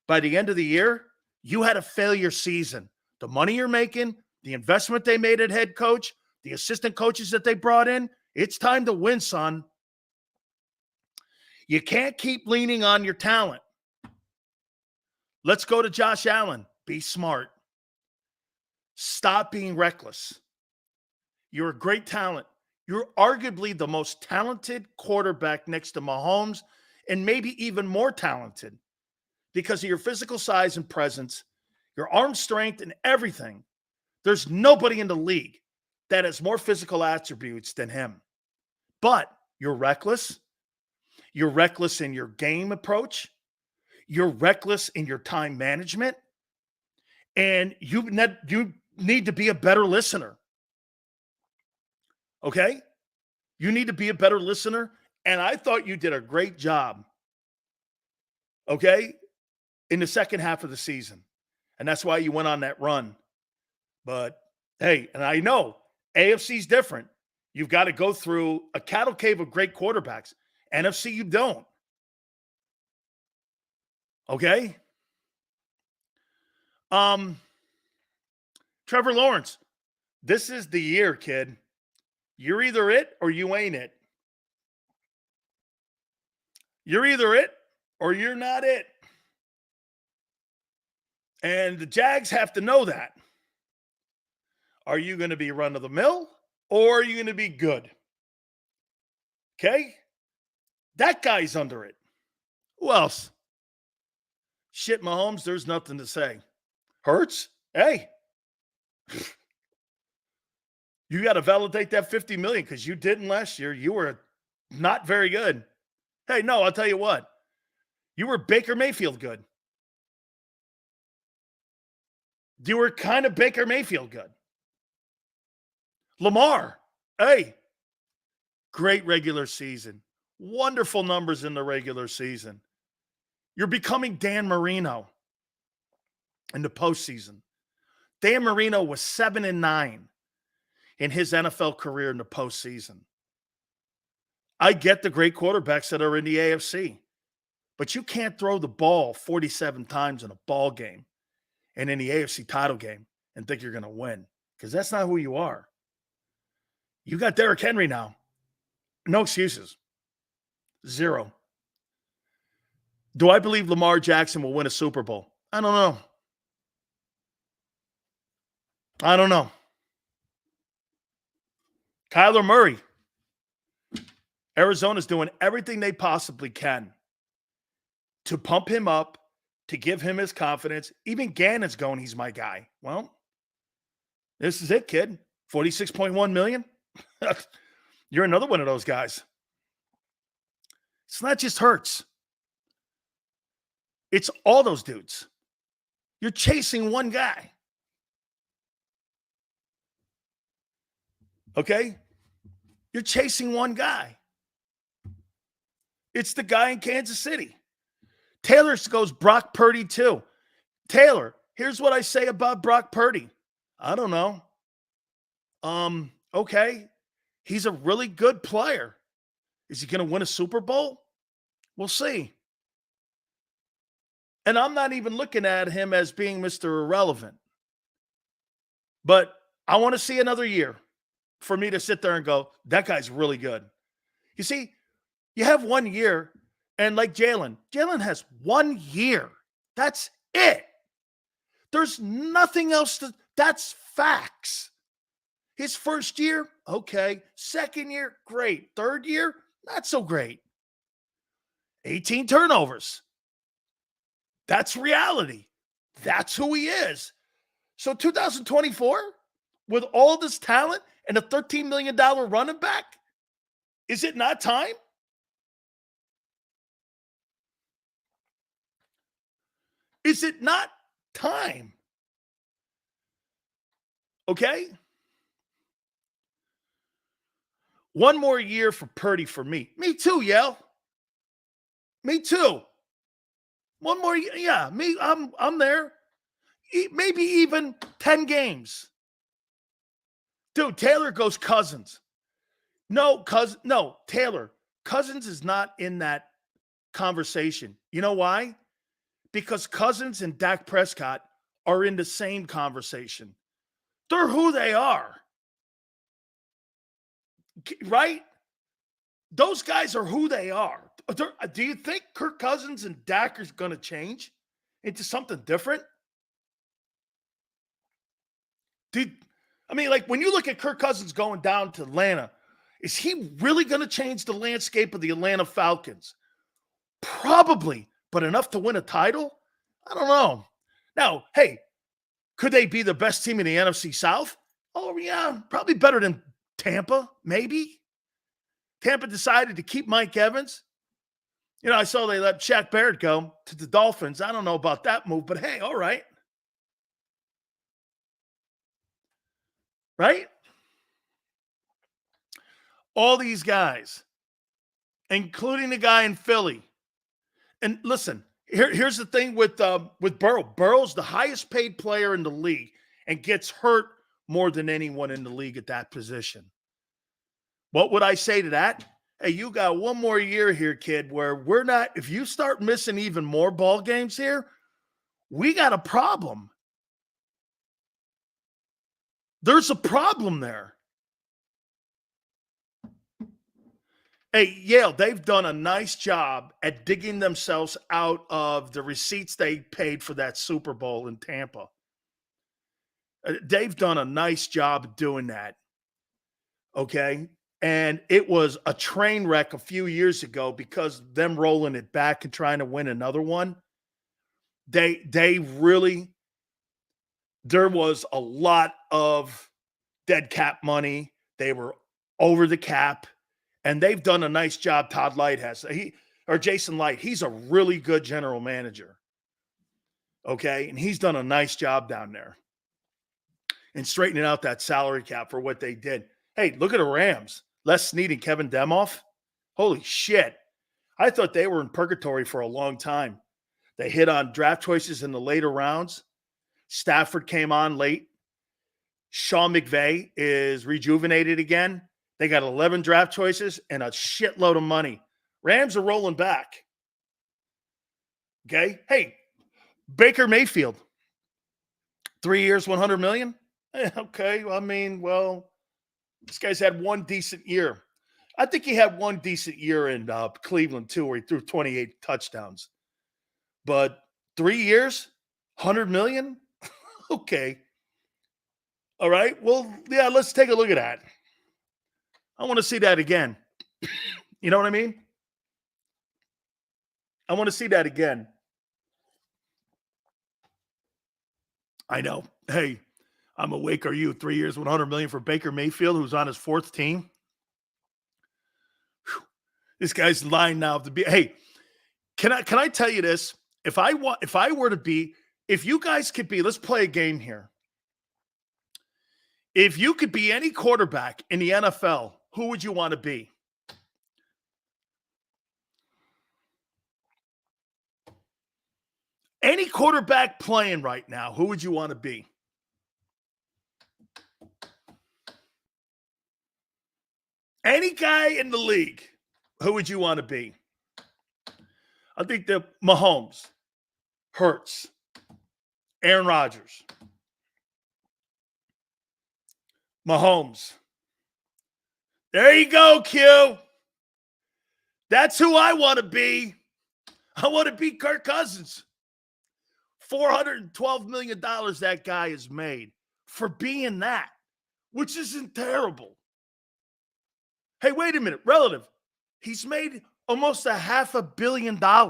by the end of the year, you had a failure season. The money you're making, the investment they made at head coach, the assistant coaches that they brought in, it's time to win, son. You can't keep leaning on your talent. Let's go to Josh Allen. Be smart. Stop being reckless. You're a great talent. You're arguably the most talented quarterback next to Mahomes, and maybe even more talented because of your physical size and presence, your arm strength and everything. There's nobody in the league that has more physical attributes than him. But you're reckless. You're reckless in your game approach. You're reckless in your time management. And you need to be a better listener. Okay? You need to be a better listener. And I thought you did a great job, okay, in the second half of the season. And that's why you went on that run. But, hey, and I know AFC's different. You've got to go through a cattle cave of great quarterbacks. NFC, you don't. Okay? Trevor Lawrence, this is the year, kid. You're either it or you ain't it. You're either it or you're not it. And the Jags have to know that. Are you going to be run-of-the-mill or are you going to be good? Okay? That guy's under it. Who else? Shit, Mahomes, there's nothing to say. Hertz? Hey. You got to validate that $50 million because you didn't last year. You were not very good. Hey, no, I'll tell you what. You were Baker Mayfield good. You were kind of Baker Mayfield good. Lamar, hey, great regular season. Wonderful numbers in the regular season. You're becoming Dan Marino in the postseason. Dan Marino was 7-9 in his NFL career in the postseason. I get the great quarterbacks that are in the AFC, but you can't throw the ball 47 times in a ball game and in the AFC title game and think you're going to win because that's not who you are. You got Derrick Henry now. No excuses. Zero. Do I believe Lamar Jackson will win a Super Bowl? I don't know. I don't know. Kyler Murray. Arizona's doing everything they possibly can to pump him up, to give him his confidence. Even Gannon's going, he's my guy. Well, this is it, kid. $46.1 million. You're another one of those guys. It's not just Hertz. It's all those dudes. You're chasing one guy. Okay? You're chasing one guy. It's the guy in Kansas City. Taylor goes Brock Purdy too. Taylor, here's what I say about Brock Purdy. I don't know. Okay. He's a really good player. Is he going to win a Super Bowl? We'll see. And I'm not even looking at him as being Mr. Irrelevant. But I want to see another year for me to sit there and go, that guy's really good. You see, you have 1 year, and like Jalen has 1 year. That's it. There's nothing else that's facts. His first year, okay. Second year, great. Third year, not so great. 18 turnovers. That's reality. That's who he is. So 2024, with all this talent and a $13 million running back, is it not time? Is it not time? Okay? One more year for Purdy for me. Me too, Yale. Me too. One more year. Yeah, me, I'm there. Maybe even 10 games. Dude, Taylor goes Cousins. No, Taylor. Cousins is not in that conversation. You know why? Because Cousins and Dak Prescott are in the same conversation. They're who they are. Right? Those guys are who they are. Do you think Kirk Cousins and Dak are going to change into something different? Like when you look at Kirk Cousins going down to Atlanta, is he really going to change the landscape of the Atlanta Falcons? Probably, but enough to win a title? I don't know. Now, hey, could they be the best team in the NFC South? Oh, yeah, probably better than Tampa, maybe. Tampa decided to keep Mike Evans. You know, I saw they let Shaq Barrett go to the Dolphins. I don't know about that move, but hey, all right. Right? All these guys, including the guy in Philly. And listen, here's the thing with Burrow. Burrow's the highest paid player in the league and gets hurt more than anyone in the league at that position. What would I say to that? Hey, you got one more year here, kid, where if you start missing even more ball games here, we got a problem. There's a problem there. Hey, Yale, they've done a nice job at digging themselves out of the receipts they paid for that Super Bowl in Tampa. They've done a nice job doing that. Okay? And it was a train wreck a few years ago because of them rolling it back and trying to win another one. They really, there was a lot of dead cap money. They were over the cap. And they've done a nice job. Todd Light has. Jason Light, he's a really good general manager. Okay? And he's done a nice job down there and straightening out that salary cap for what they did. Hey, look at the Rams. Les Snead and Kevin Demoff. Holy shit. I thought they were in purgatory for a long time. They hit on draft choices in the later rounds. Stafford came on late. Sean McVay is rejuvenated again. They got 11 draft choices and a shitload of money. Rams are rolling back. Okay? Hey, Baker Mayfield. 3 years, $100 million? Okay, this guy's had one decent year. I think he had one decent year in Cleveland, too, where he threw 28 touchdowns. But 3 years, $100 million? Okay. All right. Well, yeah, let's take a look at that. I want to see that again. You know what I mean? I want to see that again. I know. Hey, I'm awake. Are you 3 years, $100 million for Baker Mayfield, who's on his fourth team? Whew. This guy's lying now to be. Hey, can I tell you this? If you guys could be, let's play a game here. If you could be any quarterback in the NFL, who would you want to be? Any quarterback playing right now, who would you want to be? Any guy in the league, who would you want to be? I think the Mahomes, Hertz, Aaron Rodgers. Mahomes. There you go, Q. That's who I want to be. I want to be Kirk Cousins. $412 million that guy has made for being that, which isn't terrible. Hey, wait a minute. Relative. He's made almost $500 million. I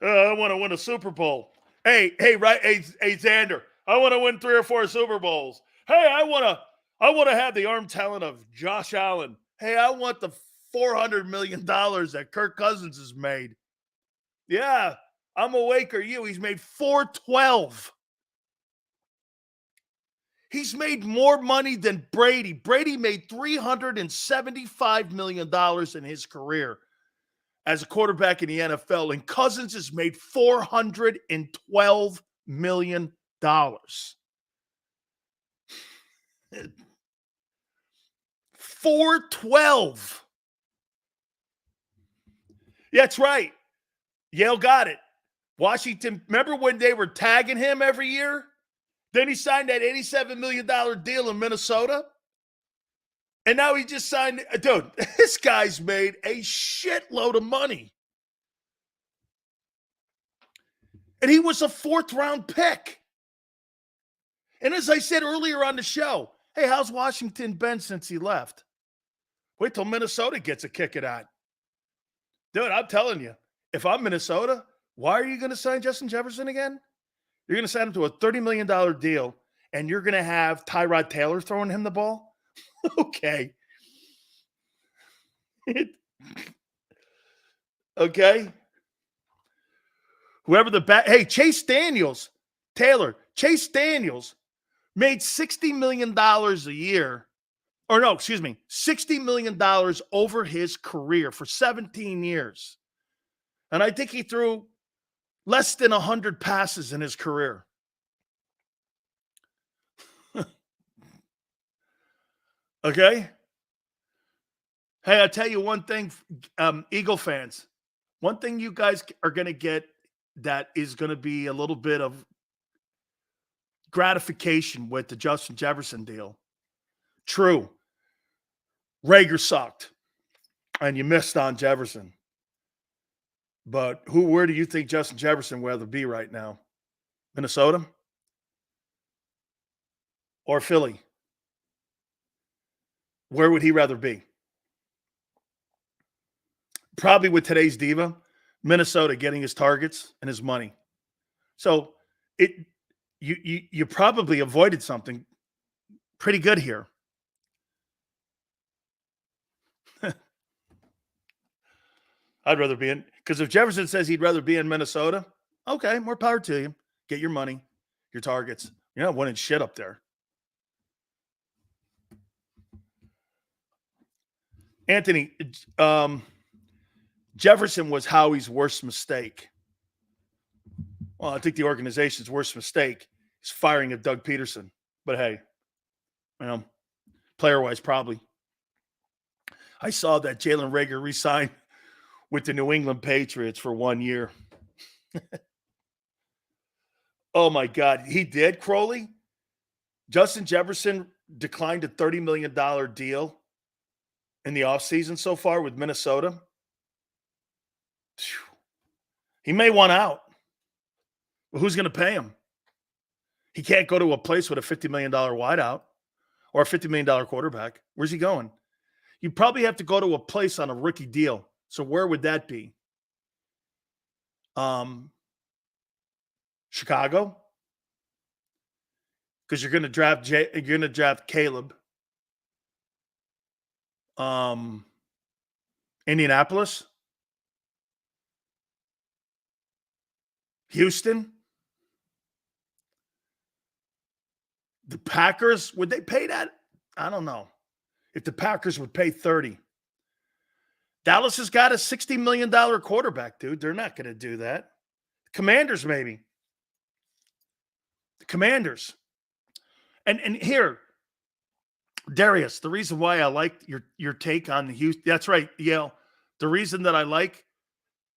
want to win a Super Bowl. Hey, Xander. I want to win 3 or 4 Super Bowls. Hey, I want to have the arm talent of Josh Allen. Hey, I want the $400 million that Kirk Cousins has made. Yeah, I'm awake or you. He's made $412. He's made more money than Brady. Brady made $375 million in his career as a quarterback in the NFL, and Cousins has made $412 million. $412. Yeah, that's right. Yale got it. Washington, remember when they were tagging him every year? Then he signed that $87 million deal in Minnesota. And now he just signed, dude, this guy's made a shitload of money. And he was a 4th-round pick. And as I said earlier on the show, hey, how's Washington been since he left? Wait till Minnesota gets a kick at that. Dude, I'm telling you, if I'm Minnesota, why are you going to sign Justin Jefferson again? You're going to sign him to a $30 million deal, and you're going to have Tyrod Taylor throwing him the ball? Okay. Okay. Whoever the back. Hey, Chase Daniels made $60 million a year. Or no, excuse me, $60 million over his career for 17 years. And I think he threw less than 100 passes in his career. Okay? Hey, I'll tell you one thing, Eagle fans. One thing you guys are going to get that is going to be a little bit of gratification with the Justin Jefferson deal. True. Rager sucked, and you missed on Jefferson. But where do you think Justin Jefferson would rather be right now? Minnesota or Philly? Where would he rather be? Probably with today's diva, Minnesota getting his targets and his money. So you probably avoided something pretty good here. I'd rather be in, because if Jefferson says he'd rather be in Minnesota, okay, more power to you. Get your money, your targets. You're not winning shit up there. Anthony, Jefferson was Howie's worst mistake. Well, I think the organization's worst mistake is firing of Doug Peterson. But hey, player-wise, probably. I saw that Jalen Reagor re-signed with the New England Patriots for 1 year. Oh, my God. He did, Crowley? Justin Jefferson declined a $30 million deal in the offseason so far with Minnesota. He may want out. Well, who's going to pay him? He can't go to a place with a $50 million wideout or a $50 million quarterback. Where's he going? You probably have to go to a place on a rookie deal. So where would that be? Chicago? Because you're going to draft Caleb. Indianapolis? Houston? The Packers, would they pay that? I don't know. If the Packers would pay 30. Dallas has got a $60 million quarterback, dude. They're not going to do that. Commanders, maybe. The Commanders. And here, Darius, the reason why I like your take on the Houston, that's right, Yale. The reason that I like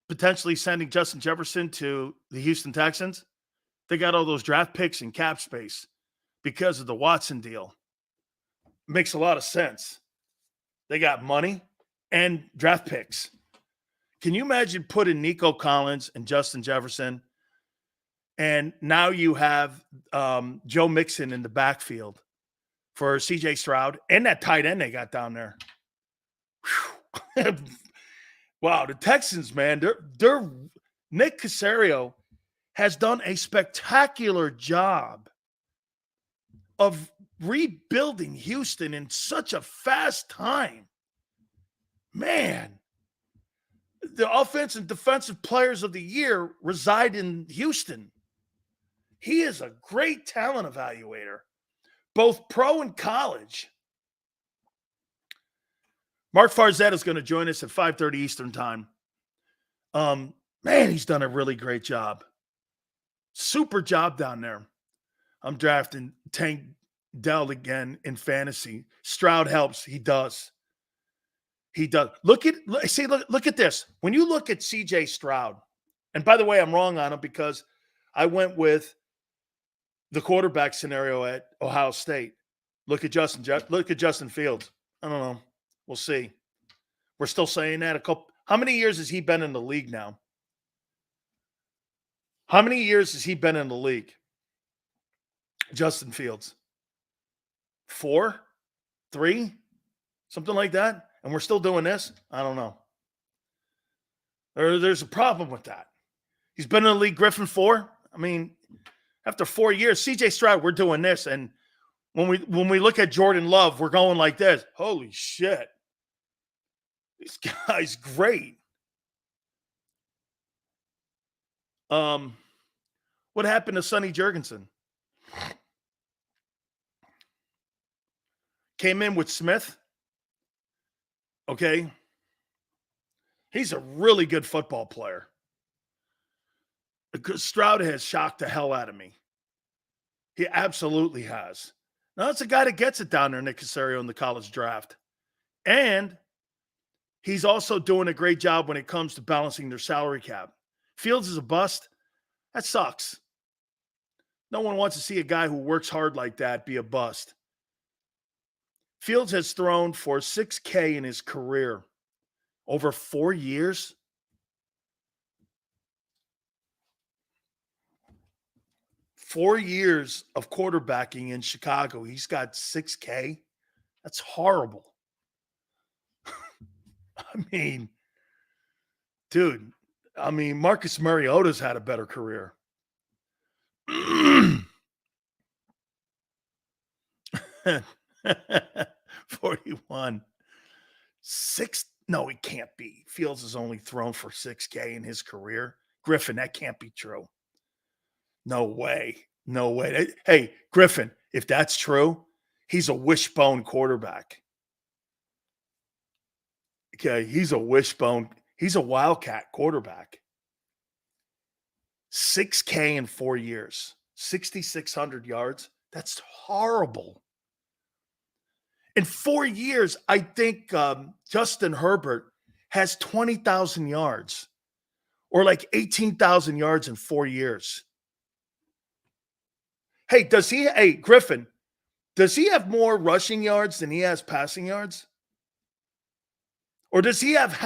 potentially sending Justin Jefferson to the Houston Texans, they got all those draft picks and cap space because of the Watson deal. Makes a lot of sense. They got money and draft picks. Can you imagine putting Nico Collins and Justin Jefferson, and now you have Joe Mixon in the backfield for CJ Stroud and that tight end they got down there? Wow, the Texans, man, they're Nick Caserio has done a spectacular job of rebuilding Houston in such a fast time. Man, the offense and defensive players of the year reside in Houston. He is a great talent evaluator, both pro and college. Mark Farzetta is going to join us at 5:30 Eastern time. Man, he's done a really great job. Super job down there. I'm drafting Tank Dell again in fantasy. Stroud helps. He does. He does. Look at this. When you look at CJ Stroud, and by the way, I'm wrong on him because I went with the quarterback scenario at Ohio State. Look at Justin Fields. I don't know. We'll see. We're still saying that. How many years has he been in the league now? How many years has he been in the league? Justin Fields. 4? 3? Something like that? And we're still doing this? I don't know. There's a problem with that. He's been in the league, Griffin, 4? I mean, after 4 years, CJ Stroud, we're doing this. And when we look at Jordan Love, we're going like this. Holy shit. This guy's great. What happened to Sonny Jurgensen? Came in with Smith. Okay. He's a really good football player. Stroud has shocked the hell out of me. He absolutely has. Now, that's a guy that gets it down there, Nick Caserio, in the college draft. And he's also doing a great job when it comes to balancing their salary cap. Fields is a bust. That sucks. No one wants to see a guy who works hard like that be a bust. Fields has thrown for $6K in his career over 4 years. Four years of quarterbacking in Chicago. He's got $6K. That's horrible. I mean, dude, Marcus Mariota's had a better career. 41. No, it can't be. Fields has only thrown for $6K in his career. Griffin, that can't be true. No way. No way. Hey, Griffin, if that's true, he's a wishbone quarterback. Okay, he's a wishbone. He's a wildcat quarterback. 6K in 4 years. 6,600 yards. That's horrible. In 4 years, I think Justin Herbert has 20,000 yards or like 18,000 yards in 4 years. Hey, Griffin, does he have more rushing yards than he has passing yards? Or does he have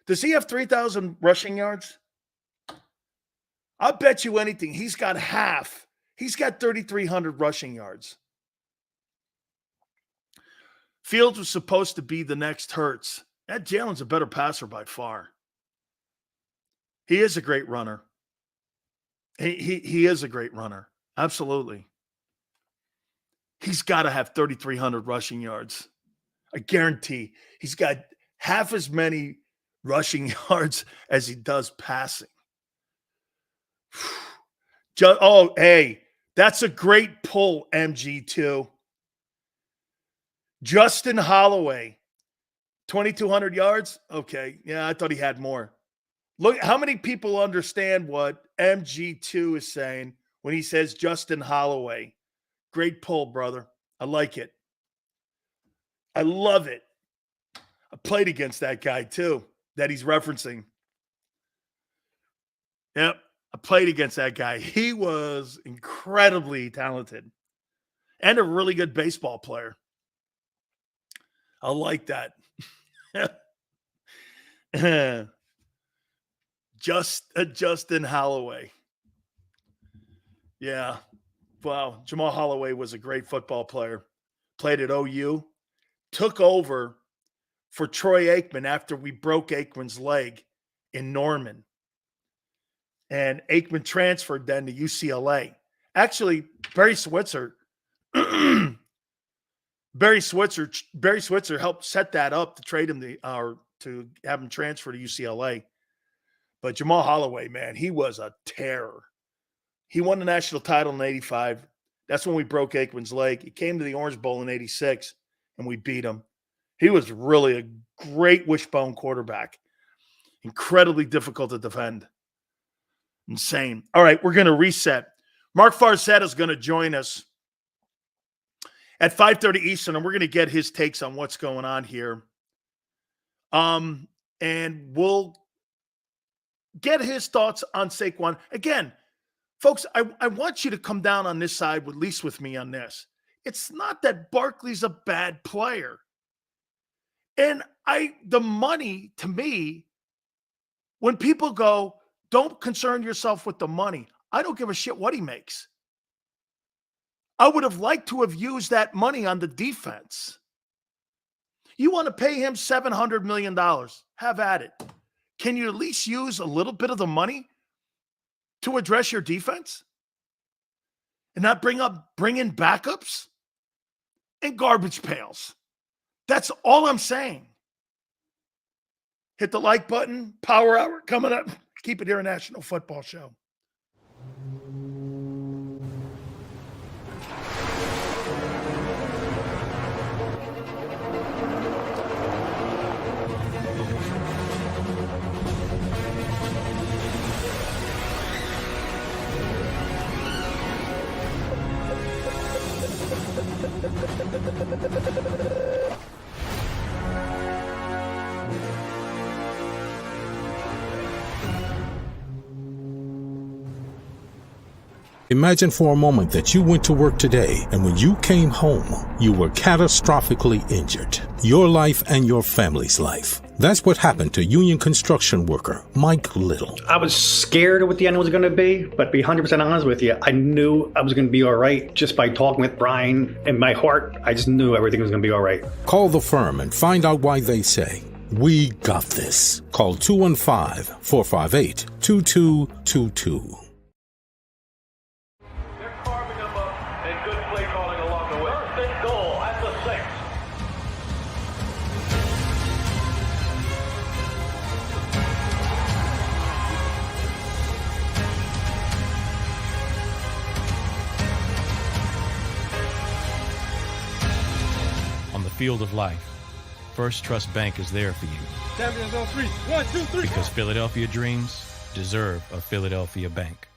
3,000 rushing yards? I'll bet you anything. He's got half. He's got 3,300 rushing yards. Fields was supposed to be the next Hertz. That Jalen's a better passer by far. He is a great runner. He is a great runner. Absolutely. He's got to have 3,300 rushing yards. I guarantee he's got half as many rushing yards as he does passing. Hey, That's a great pull, MG2. Justin Holloway, 2,200 yards? Okay. Yeah, I thought he had more. Look, how many people understand what MG2 is saying when he says Justin Holloway? Great pull, brother. I like it. I love it. I played against that guy, too, that he's referencing. Yep, I played against that guy. He was incredibly talented and a really good baseball player. I like that. Justin Holloway. Yeah. Wow. Jamal Holloway was a great football player. Played at OU. Took over for Troy Aikman after we broke Aikman's leg in Norman. And Aikman transferred then to UCLA. Actually, Barry Switzer helped set that up to trade him to have him transfer to UCLA. But Jamal Holloway, man, he was a terror. He won the national title in 85. That's when we broke Aikman's leg. He came to the Orange Bowl in 86, and we beat him. He was really a great wishbone quarterback. Incredibly difficult to defend. Insane. All right, we're going to reset. Mark Farzetta is going to join us at 5:30 Eastern, and we're going to get his takes on what's going on here. And we'll get his thoughts on Saquon. Again, folks, I want you to come down on this side, at least with me on this. It's not that Barkley's a bad player. And the money, to me, when people go, don't concern yourself with the money, I don't give a shit what he makes. I would have liked to have used that money on the defense. You want to pay him $700 million. Have at it. Can you at least use a little bit of the money to address your defense? And not bring in backups and garbage pails. That's all I'm saying. Hit the like button. Power Hour coming up. Keep it here, National Football Show. Imagine for a moment that you went to work today and when you came home, you were catastrophically injured. Your life and your family's life. That's what happened to union construction worker Mike Little. I was scared of what the end was going to be, but to be 100% honest with you, I knew I was going to be all right just by talking with Brian. In my heart, I just knew everything was going to be all right. Call the firm and find out why they say, "We got this." Call 215-458-2222. Field of life, First Trust Bank is there for you. Champions on 3. 1, 2, 3. Because Philadelphia dreams deserve a Philadelphia bank.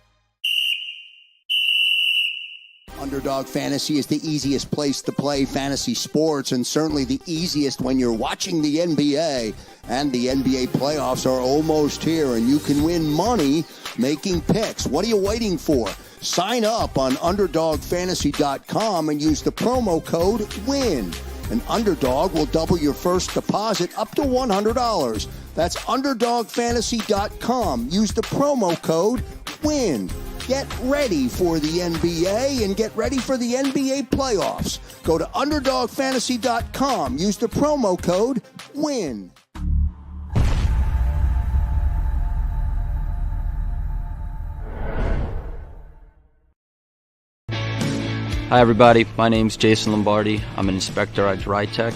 Underdog Fantasy is the easiest place to play fantasy sports, and certainly the easiest when you're watching the NBA. And the NBA playoffs are almost here, and you can win money making picks. What are you waiting for? Sign up on UnderdogFantasy.com and use the promo code WIN. An Underdog will double your first deposit up to $100. That's UnderdogFantasy.com. Use the promo code WIN. Get ready for the NBA and get ready for the NBA playoffs. Go to UnderdogFantasy.com. Use the promo code WIN. Hi everybody, my name's Jason Lombardi. I'm an inspector at DryTech.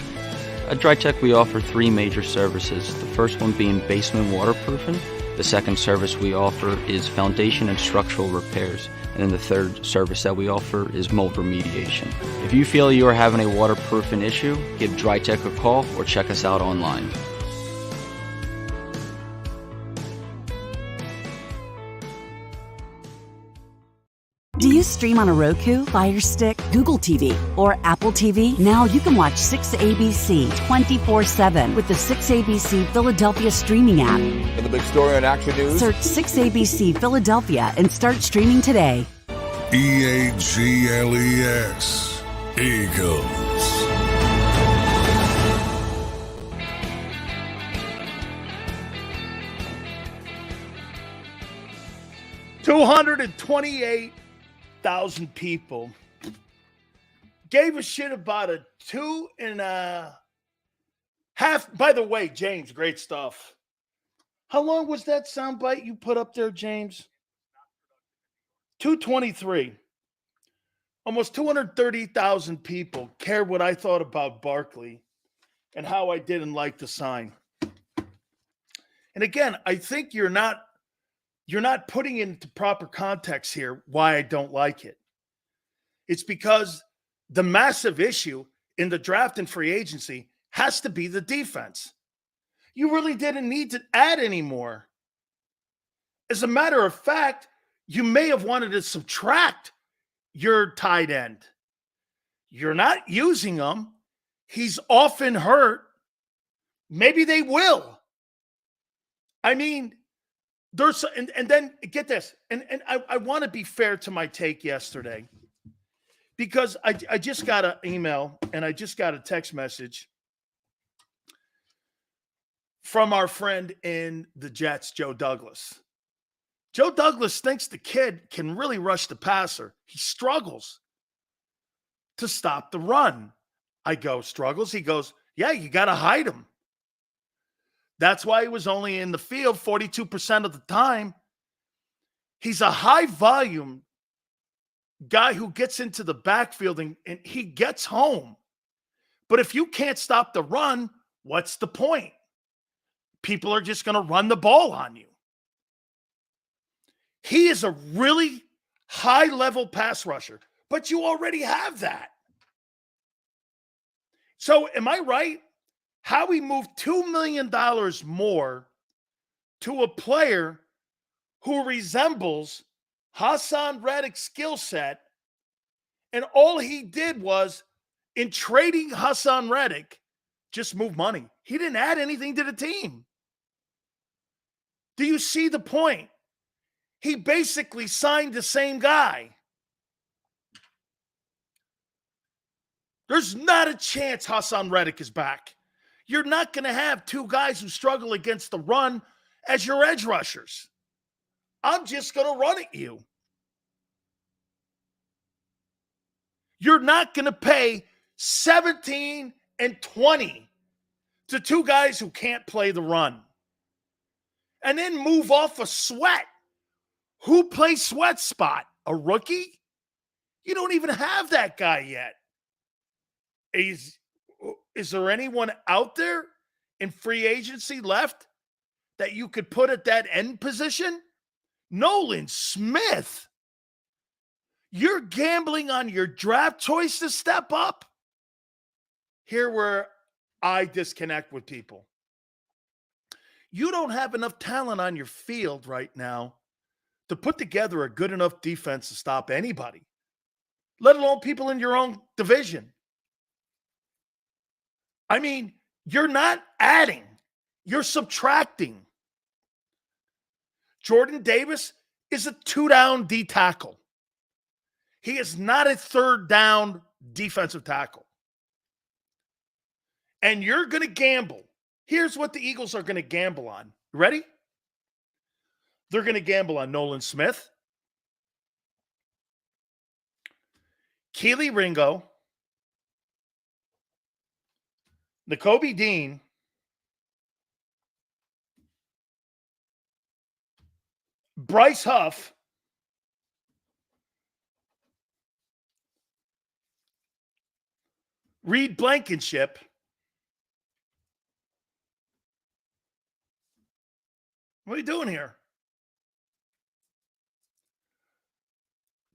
At DryTech we offer three major services, the first one being basement waterproofing, The second service we offer is foundation and structural repairs. And then the third service that we offer is mold remediation. If you feel you are having a waterproofing issue, give DryTech a call or check us out online. Do you stream on a Roku, Fire Stick, Google TV, or Apple TV? Now you can watch 6ABC 24/7 with the 6ABC Philadelphia streaming app. And the big story on Action News. Search 6ABC Philadelphia and start streaming today. EAGLEX. Eagles. $228,000 people gave a shit about a 2.5. By the way, James, great stuff. How long was that soundbite you put up there, James? 223. Almost 230,000 people cared what I thought about Barkley and how I didn't like the sign. And again, I think you're not putting into proper context here why I don't like it. It's because the massive issue in the draft and free agency has to be the defense. You really didn't need to add any more. As a matter of fact, you may have wanted to subtract your tight end. You're not using him. He's often hurt. Maybe they will. I mean, there's and then get this, and I want to be fair to my take yesterday, because I just got an email and I just got a text message from our friend in the Jets, Joe Douglas. Joe Douglas thinks the kid can really rush the passer. He struggles to stop the run. I go, struggles? He goes, yeah, you got to hide him. That's why he was only in the field 42% of the time. He's a high volume guy who gets into the backfield and he gets home. But if you can't stop the run, what's the point? People are just going to run the ball on you. He is a really high-level pass rusher, but you already have that. So am I right? Howie moved $2 million more to a player who resembles Hassan Reddick's skill set, and all he did was, in trading Hassan Reddick, just move money. He didn't add anything to the team. Do you see the point? He basically signed the same guy. There's not a chance Hassan Reddick is back. You're not going to have two guys who struggle against the run as your edge rushers. I'm just going to run at you. You're not going to pay 17 and 20 to two guys who can't play the run. And then move off a Sweat. Who plays Sweat spot? A rookie? You don't even have that guy yet. Is there anyone out there in free agency left that you could put at that end position? Nolan Smith. You're gambling on your draft choice to step up. Here where I disconnect with people. You don't have enough talent on your field right now to put together a good enough defense to stop anybody, let alone people in your own division. I mean, you're not adding, you're subtracting. Jordan Davis is a 2-down D tackle. He is not a 3rd down defensive tackle. And you're going to gamble. Here's what the Eagles are going to gamble on. You ready? They're going to gamble on Nolan Smith, Keely Ringo, Nakobe Dean, Bryce Huff, Reed Blankenship, What are you doing here?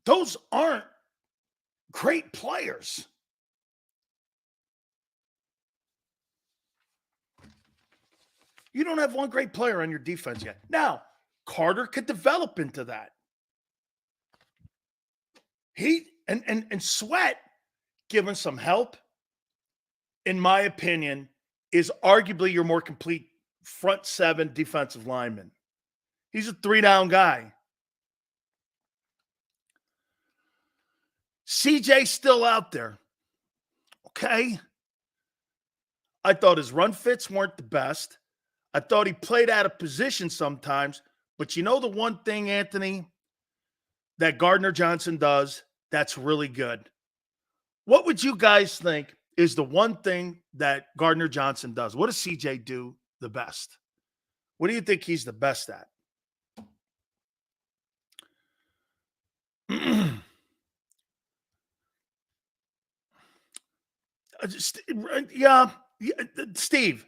Those aren't great players. You don't have one great player on your defense yet. Now, Carter could develop into that. He and Sweat, given some help, in my opinion, is arguably your more complete front seven defensive lineman. He's a 3-down guy. CJ's still out there. Okay. I thought his run fits weren't the best. I thought he played out of position sometimes. But you know the one thing, Anthony, that Gardner Johnson does that's really good? What would you guys think is the one thing that Gardner Johnson does? What does CJ do the best? What do you think he's the best at? Yeah, Steve,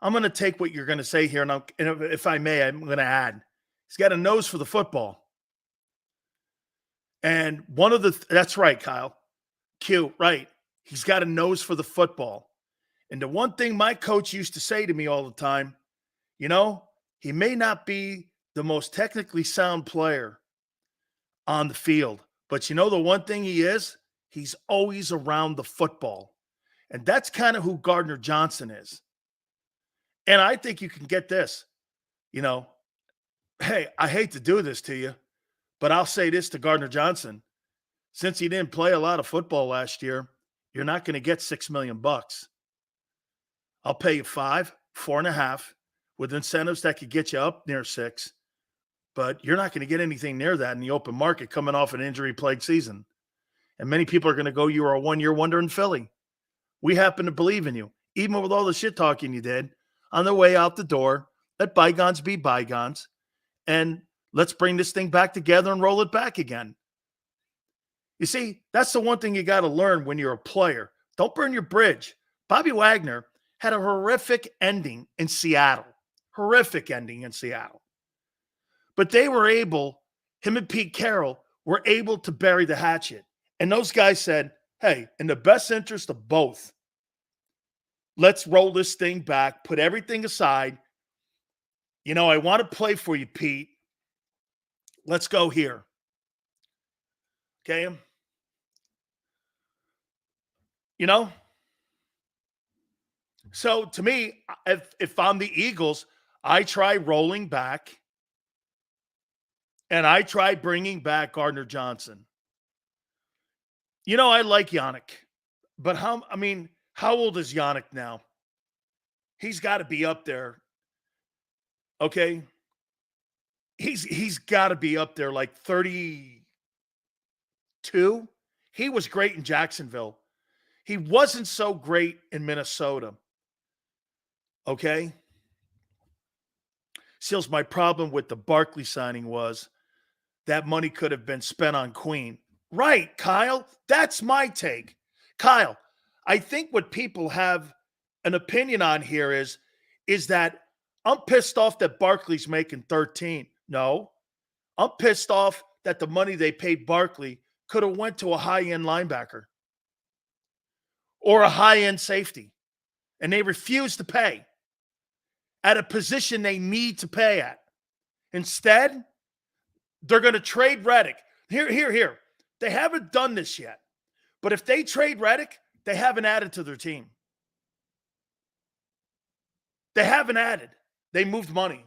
I'm going to take what you're going to say here, and if I may, I'm going to add. He's got a nose for the football. And that's right, Kyle. Q, right. He's got a nose for the football. And the one thing my coach used to say to me all the time, he may not be the most technically sound player on the field, but the one thing he is? He's always around the football. And that's kind of who Gardner Johnson is. And I think you can get this. Hey, I hate to do this to you, but I'll say this to Gardner Johnson. Since he didn't play a lot of football last year, you're not going to get $6 million. I'll pay you 5, 4.5 with incentives that could get you up near 6. But you're not going to get anything near that in the open market coming off an injury-plagued season. And many people are going to go, you are a one-year wonder in Philly. We happen to believe in you, even with all the shit talking you did on the way out the door. Let bygones be bygones. And let's bring this thing back together and roll it back again. You see, that's the one thing you got to learn when you're a player. Don't burn your bridge. Bobby Wagner had a horrific ending in Seattle. Horrific ending in Seattle. But they were able, him and Pete Carroll, were able to bury the hatchet. And those guys said, hey, in the best interest of both, let's roll this thing back, put everything aside. I want to play for you, Pete. Let's go here. Okay? So to me, if I'm the Eagles, I try rolling back and I try bringing back Gardner Johnson. I like Yannick, but how old is Yannick now? He's got to be up there. Okay? He's got to be up there like 32. He was great in Jacksonville. He wasn't so great in Minnesota. Okay? Seals, my problem with the Barkley signing was that money could have been spent on Queen. Right, Kyle. That's my take. Kyle, I think what people have an opinion on here is that I'm pissed off that Barkley's making 13. No, I'm pissed off that the money they paid Barkley could have went to a high-end linebacker or a high-end safety, and they refused to pay at a position they need to pay at. Instead, they're going to trade Reddick. Here. They haven't done this yet. But if they trade Reddick, they haven't added to their team. They haven't added. They moved money.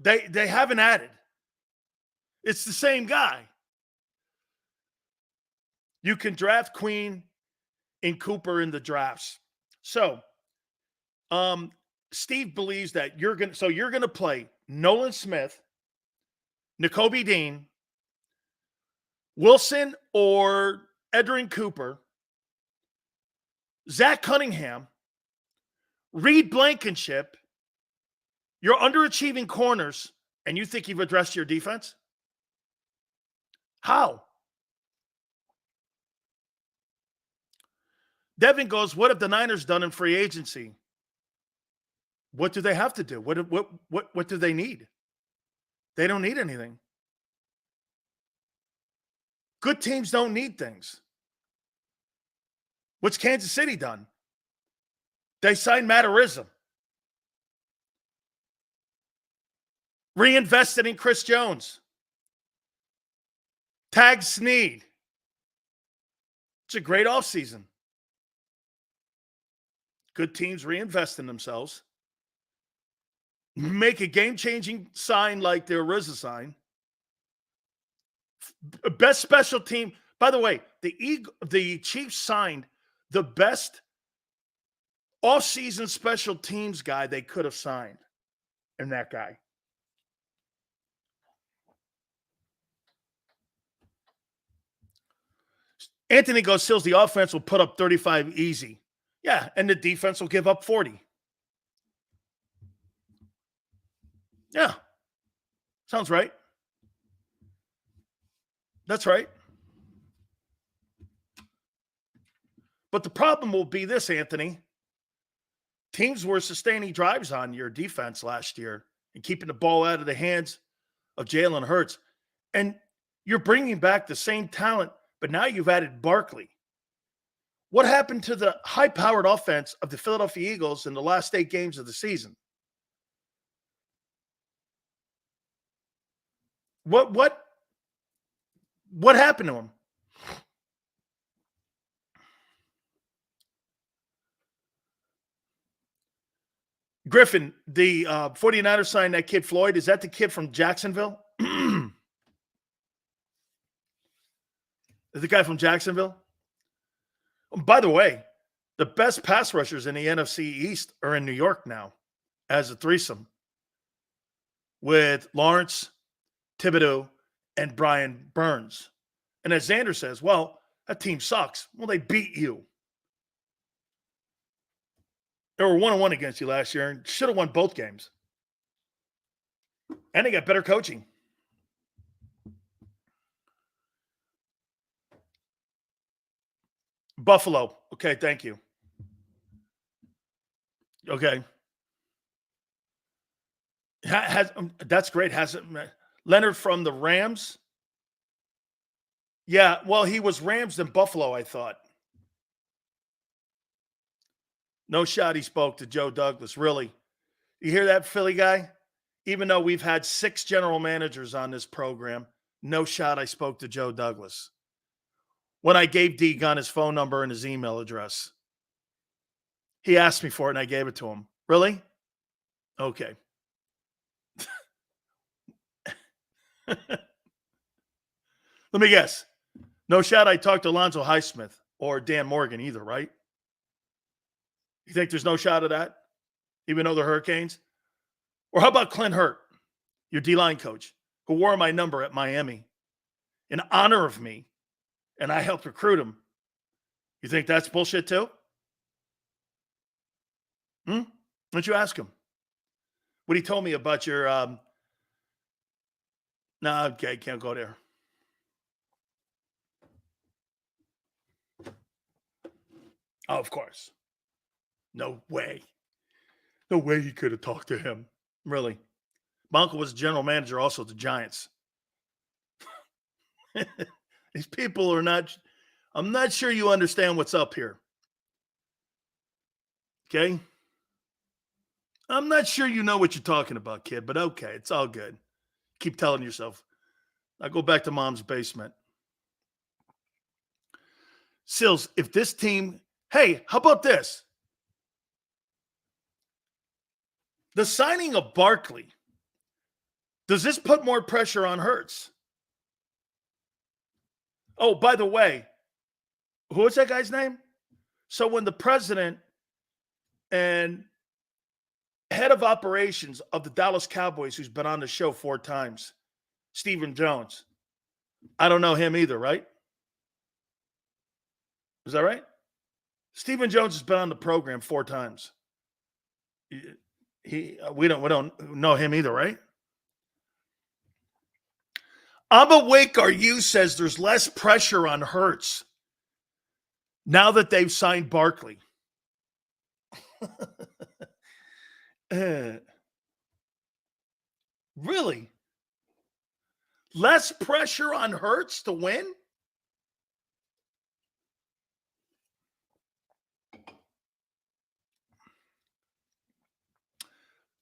They haven't added. It's the same guy. You can draft Queen and Cooper in the drafts. So, Steve believes that you're going to play Nolan Smith, Nakobe Dean, Wilson or Edrin Cooper, Zach Cunningham, Reed Blankenship, your underachieving corners, and you think you've addressed your defense? How? Devin goes, what have the Niners done in free agency? What do they have to do? What do they need? They don't need anything. Good teams don't need things. What's Kansas City done? They signed Matterism. Reinvested in Chris Jones. Tagged Snead. It's a great offseason. Good teams reinvest in themselves. Make a game-changing sign like their RZA sign. Best special team. By the way, the Chiefs signed the best off-season special teams guy they could have signed. And that guy. Anthony goes, Sills, the offense will put up 35 easy. Yeah, and the defense will give up 40. Yeah. Sounds right. That's right. But the problem will be this, Anthony. Teams were sustaining drives on your defense last year and keeping the ball out of the hands of Jalen Hurts. And you're bringing back the same talent, but now you've added Barkley. What happened to the high-powered offense of the Philadelphia Eagles in the last 8 games of the season? What happened to him? Griffin, the 49ers signed that kid Floyd. Is that the kid from Jacksonville? The guy from Jacksonville? By the way, the best pass rushers in the NFC East are in New York now as a threesome with Lawrence, Thibodeau, and Brian Burns. And as Xander says, well, that team sucks. Well, they beat you. They were 1-1 against you last year and should have won both games. And they got better coaching. Buffalo. Okay, thank you. Okay. That's great. Leonard from the Rams? Yeah, well, he was Rams in Buffalo, I thought. No shot he spoke to Joe Douglas. Really? You hear that, Philly guy? Even though we've had 6 general managers on this program, no shot I spoke to Joe Douglas. When I gave D Gunn his phone number and his email address, he asked me for it and I gave it to him. Really? Okay. Let me guess. No shot I talked to Alonzo Highsmith or Dan Morgan either, right? You think there's no shot of that? Even though they're Hurricanes? Or how about Clint Hurt, your D-line coach, who wore my number at Miami in honor of me, and I helped recruit him? You think that's bullshit too? Why don't you ask him? What he told me about your no, okay, can't go there. Oh, of course. No way. No way he could have talked to him. Really. My uncle was general manager also at the Giants. These people are not, I'm not sure you understand what's up here. Okay? I'm not sure you know what you're talking about, kid, but okay, it's all good. Keep telling yourself. I go back to mom's basement. Sills, if this team, hey, how about this? The signing of Barkley, does this put more pressure on Hertz? Oh, by the way, who was that guy's name? So when the president and head of operations of the Dallas Cowboys, who's been on the show 4 times, Stephen Jones, I don't know him either, right? Is that right? Stephen Jones has been on the program 4 times. We don't know him either, right? I'm awake. Are you says there's less pressure on Hertz now that they've signed Barkley. Really? Less pressure on Hertz to win?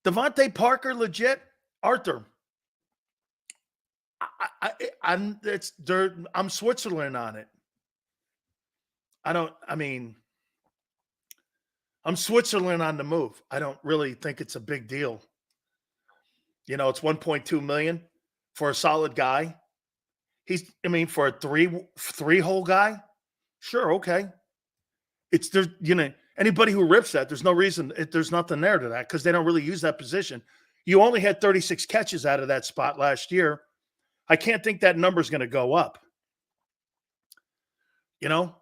Devontae Parker, legit. Arthur, I'm Switzerland on it. I'm Switzerland on the move. I don't really think it's a big deal. You know, it's 1.2 million for a solid guy. For a three hole guy, sure, okay. Anybody who rips that, there's no reason, there's nothing there to that because they don't really use that position. You only had 36 catches out of that spot last year. I can't think that number's going to go up. You know,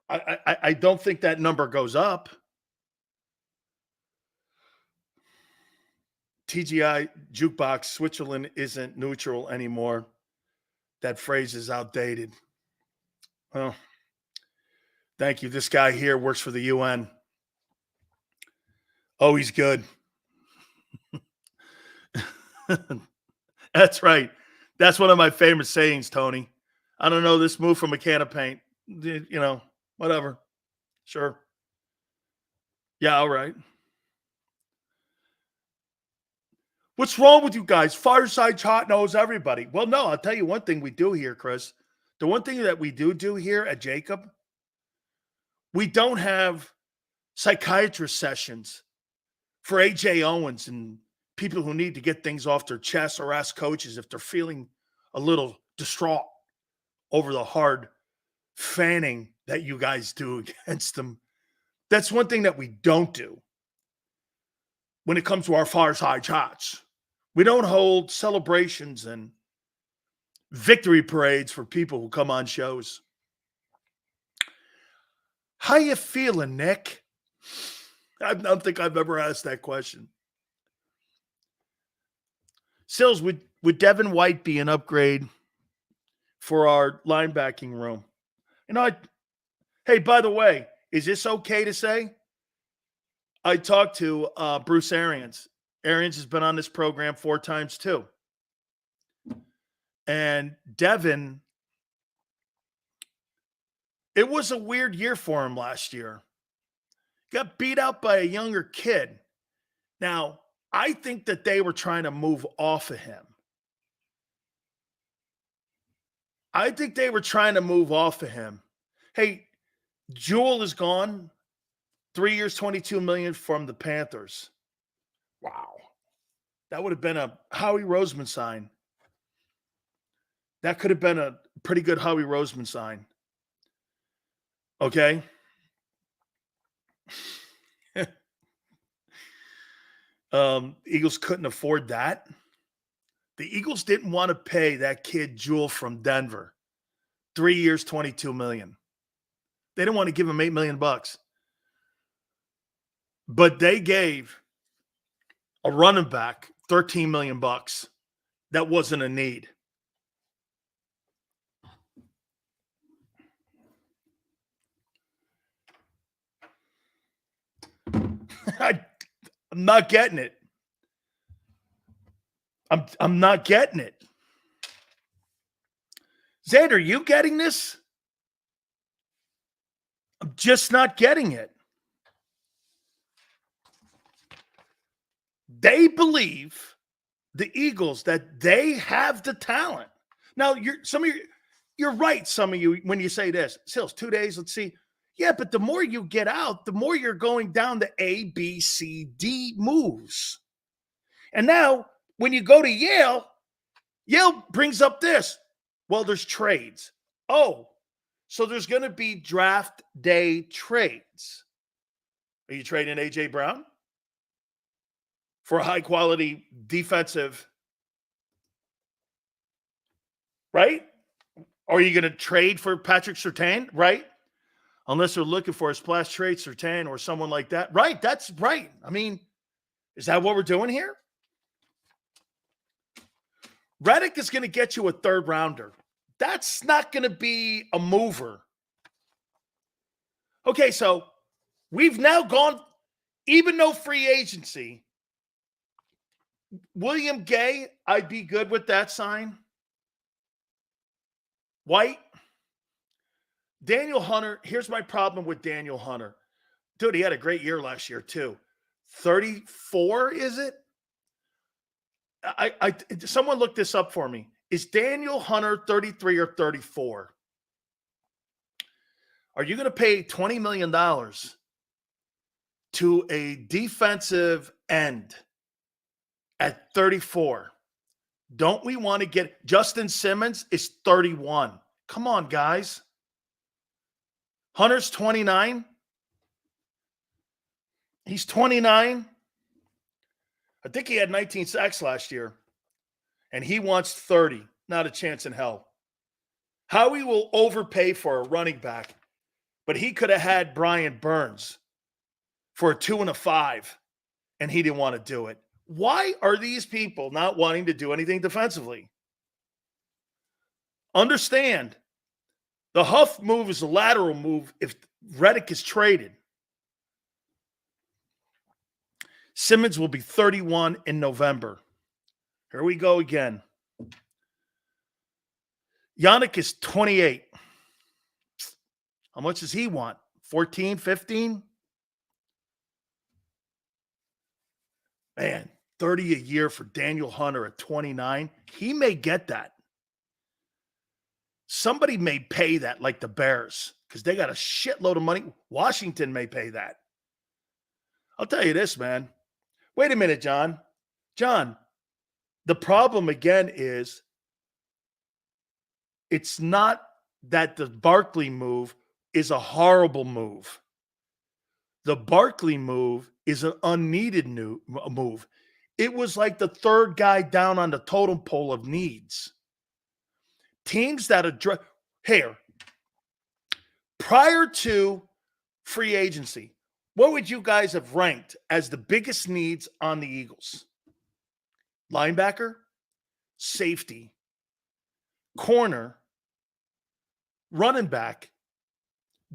I don't think that number goes up. TGI Jukebox, Switzerland isn't neutral anymore. That phrase is outdated. Well, thank you. This guy here works for the UN. Oh, he's good. That's right. That's one of my favorite sayings, Tony. I don't know, this move from a can of paint. You know, whatever. Sure. Yeah, all right. What's wrong with you guys? Fireside Chat knows everybody. Well, no, I'll tell you one thing we do here, Chris. The one thing that we do here at JAKIB, we don't have psychiatrist sessions for A.J. Owens and people who need to get things off their chest or ask coaches if they're feeling a little distraught over the hard fanning that you guys do against them. That's one thing that we don't do when it comes to our fireside chats. We don't hold celebrations and victory parades for people who come on shows. How you feeling, Nick? I don't think I've ever asked that question. Sills, would Devin White be an upgrade for our linebacking room? You know, hey, by the way, is this okay to say? I talked to Bruce Arians. Arians has been on this program 4 times too. And Devin, it was a weird year for him last year. Got beat out by a younger kid. Now, I think that they were trying to move off of him. Hey, Jewel is gone. 3 years, $22 million from the Panthers. Wow. That would have been a Howie Roseman sign. That could have been a pretty good Howie Roseman sign. Okay? Eagles couldn't afford that. The Eagles didn't want to pay that kid Jewel from Denver 3 years, $22 million. They didn't want to give him $8 million. But they gave a running back $13 million. That wasn't a need. I'm not getting it. I'm not getting it. Xander, you getting this? I'm just not getting it. They believe, the Eagles, that they have the talent. Now, you're right, some of you, when you say this. Sills, 2 days, let's see. Yeah, but the more you get out, the more you're going down the A, B, C, D moves. And now, when you go to Yale, Yale brings up this. Well, there's trades. Oh, so there's going to be draft day trades. Are you trading A.J. Brown for a high-quality defensive, right? Or are you going to trade for Patrick Surtain, right? Unless they're looking for a splash trade, Surtain or someone like that. Right, that's right. I mean, is that what we're doing here? Reddick is going to get you a third rounder. That's not going to be a mover. Okay, so we've now gone, even though free agency William Gay, I'd be good with that sign. White. Daniel Hunter, here's my problem with Daniel Hunter. Dude, he had a great year last year too. 34, is it? Someone look this up for me. Is Daniel Hunter 33 or 34? Are you going to pay $20 million to a defensive end at 34? Don't we want to get Justin Simmons is 31? Come on, guys. Hunter's 29. He's 29. I think he had 19 sacks last year. And he wants 30. Not a chance in hell. Howie will overpay for a running back, but he could have had Brian Burns for a 2 and a 5, and he didn't want to do it. Why are these people not wanting to do anything defensively? Understand, the Huff move is a lateral move if Reddick is traded. Simmons will be 31 in November. Here we go again. Yannick is 28. How much does he want? 14, 15? Man, 30 a year for Daniel Hunter at 29. He may get that. Somebody may pay that, like the Bears, because they got a shitload of money. Washington may pay that. I'll tell you this, man. Wait a minute, John. John, the problem again is it's not that the Barkley move is a horrible move. The Barkley move is an unneeded move. It was like the third guy down on the totem pole of needs. Teams that address here prior to free agency, what would you guys have ranked as the biggest needs on the Eagles? Linebacker, safety, corner, running back,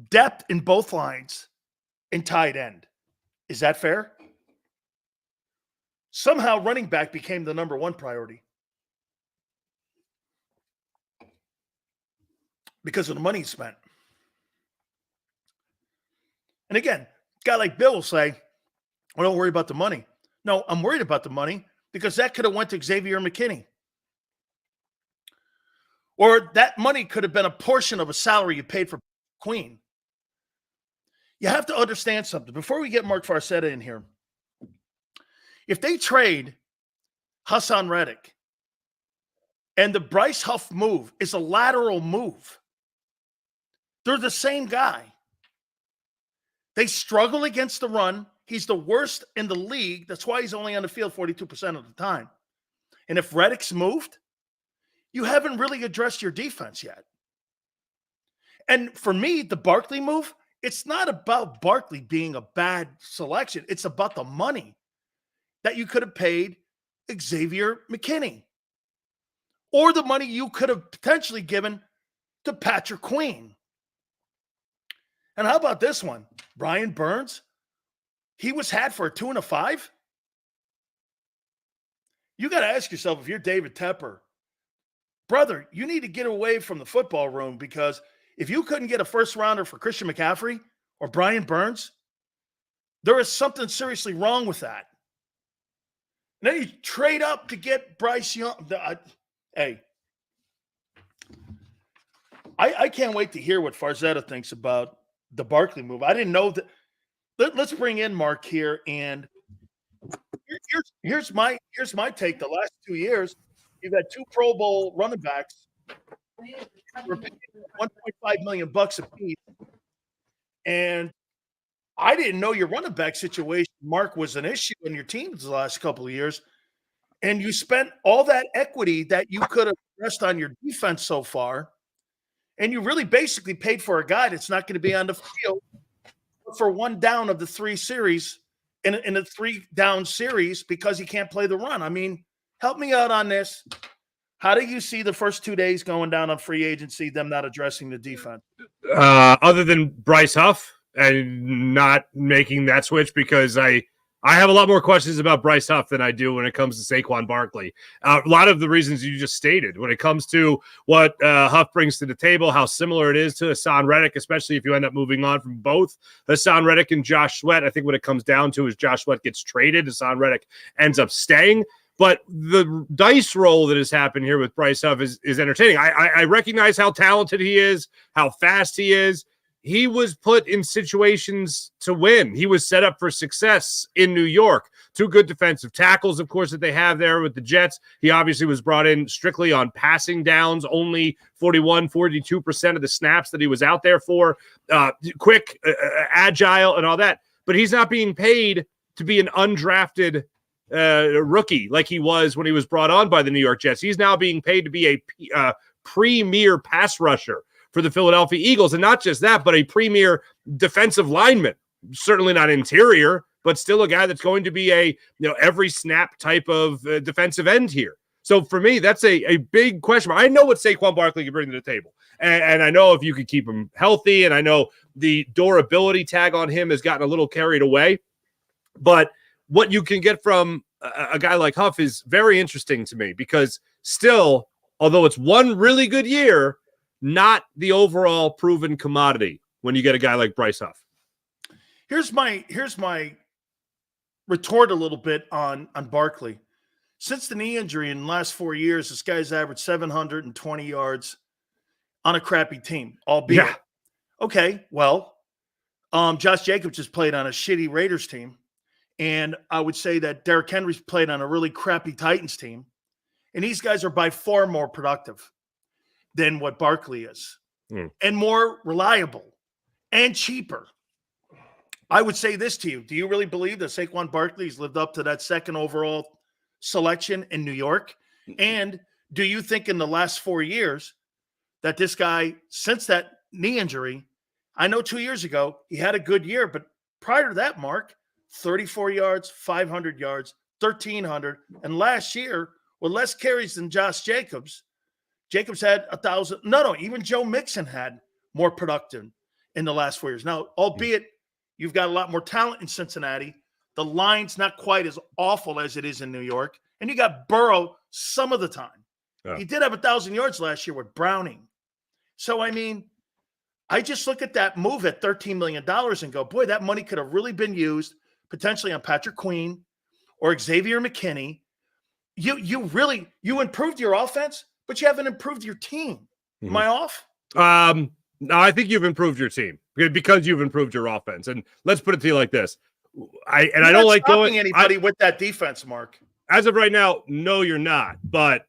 depth in both lines, and tight end. Is that fair? Somehow running back became the number one priority because of the money spent. And again, a guy like Bill will say, well, don't worry about the money. No, I'm worried about the money because that could have went to Xavier McKinney. Or that money could have been a portion of a salary you paid for Queen. You have to understand something. Before we get Mark Farcetta in here, if they trade Hassan Reddick and the Bryce Huff move is a lateral move, they're the same guy. They struggle against the run. He's the worst in the league. That's why he's only on the field 42% of the time. And if Reddick's moved, you haven't really addressed your defense yet. And for me, the Barkley move, it's not about Barkley being a bad selection. It's about the money that you could have paid Xavier McKinney or the money you could have potentially given to Patrick Queen. And how about this one? Brian Burns, he was had for a 2 and a 5. You got to ask yourself, if you're David Tepper, brother, you need to get away from the football room, because if you couldn't get a first rounder for Christian McCaffrey or Brian Burns, there is something seriously wrong with that. And then you trade up to get Bryce Young. I can't wait to hear what Farzetta thinks about the Barkley move. I didn't know that. Let's bring in Mark here, and here's my take. The last 2 years, you've had 2 Pro Bowl running backs. We're paying $1.5 million a piece, and I didn't know your running back situation, Mark, was an issue in your teams the last couple of years. And you spent all that equity that you could have addressed on your defense so far, and you really basically paid for a guy that's not going to be on the field for 1 down of the 3 series in a 3-down series because he can't play the run. I mean, help me out on this. How do you see the first 2 days going down on free agency, them not addressing the defense? Other than Bryce Huff and not making that switch, because I I have a lot more questions about Bryce Huff than I do when it comes to Saquon Barkley. A lot of the reasons you just stated when it comes to what Huff brings to the table, how similar it is to Hassan Reddick, especially if you end up moving on from both Hassan Reddick and Josh Sweat. I think what it comes down to is Josh Sweat gets traded, Hassan Reddick ends up staying. But the dice roll that has happened here with Bryce Huff is entertaining. I recognize how talented he is, how fast he is. He was put in situations to win. He was set up for success in New York. 2 good defensive tackles, of course, that they have there with the Jets. He obviously was brought in strictly on passing downs, only 42% of the snaps that he was out there for. Quick, agile, and all that. But he's not being paid to be an undrafted rookie like he was when he was brought on by the New York Jets. He's now being paid to be a premier pass rusher for the Philadelphia Eagles. And not just that, but a premier defensive lineman. Certainly not interior, but still a guy that's going to be a every snap type of defensive end here. So for me, that's a big question. I know what Saquon Barkley can bring to the table. And I know if you could keep him healthy, and I know the durability tag on him has gotten a little carried away. But what you can get from a guy like Huff is very interesting to me, because still, although it's one really good year, not the overall proven commodity when you get a guy like Bryce Huff. Here's my retort a little bit on Barkley. Since the knee injury in the last 4 years, this guy's averaged 720 yards on a crappy team, albeit. Yeah. Okay, well, Josh Jacobs just played on a shitty Raiders team, and I would say that Derrick Henry's played on a really crappy Titans team, and these guys are by far more productive than what Barkley is, and more reliable and cheaper. I would say this to you. Do you really believe that Saquon Barkley's lived up to that second overall selection in New York? And do you think in the last 4 years that this guy, since that knee injury, I know 2 years ago he had a good year, but prior to that, Mark, 34 yards, 500 yards, 1,300. And last year, with less carries than Josh Jacobs, Jacobs had 1,000. No, even Joe Mixon had more productive in the last 4 years. Now, albeit you've got a lot more talent in Cincinnati, the line's not quite as awful as it is in New York. And you got Burrow some of the time. Yeah. He did have 1,000 yards last year with Browning. So, I mean, I just look at that move at $13 million and go, boy, that money could have really been used potentially on Patrick Queen or Xavier McKinney. You improved your offense, but you haven't improved your team. Am I off? No, I think you've improved your team because you've improved your offense. And let's put it to you like this. I don't like going anybody with that defense, Mark. As of right now, no, you're not. But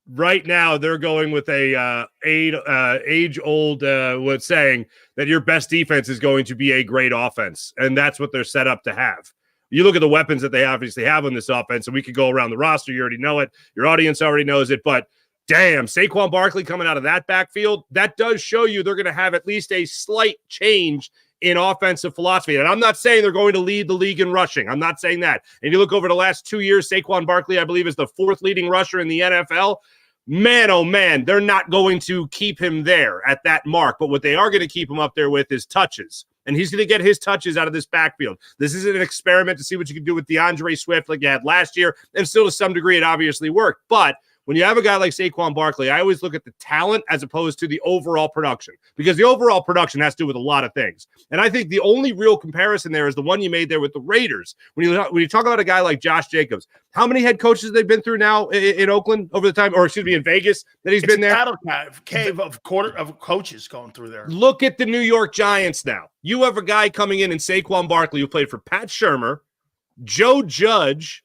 right now, they're going with a age-old what's saying that your best defense is going to be a great offense, and that's what they're set up to have. You look at the weapons that they obviously have on this offense, and we could go around the roster. You already know it. Your audience already knows it. But damn, Saquon Barkley coming out of that backfield, that does show you they're going to have at least a slight change in offensive philosophy. And I'm not saying they're going to lead the league in rushing. I'm not saying that. And you look over the last 2 years, Saquon Barkley, I believe, is the 4th leading rusher in the NFL. Man, oh man, they're not going to keep him there at that mark. But what they are going to keep him up there with is touches. And he's going to get his touches out of this backfield. This isn't an experiment to see what you can do with DeAndre Swift like you had last year. And still, to some degree, it obviously worked. But when you have a guy like Saquon Barkley, I always look at the talent as opposed to the overall production, because the overall production has to do with a lot of things. And I think the only real comparison there is the one you made there with the Raiders. When you talk about a guy like Josh Jacobs, how many head coaches they've been through now in Oakland over the time, or excuse me, in Vegas that he's been there? Cave of coaches going through there. Look at the New York Giants now. You have a guy coming in Saquon Barkley who played for Pat Shurmur, Joe Judge,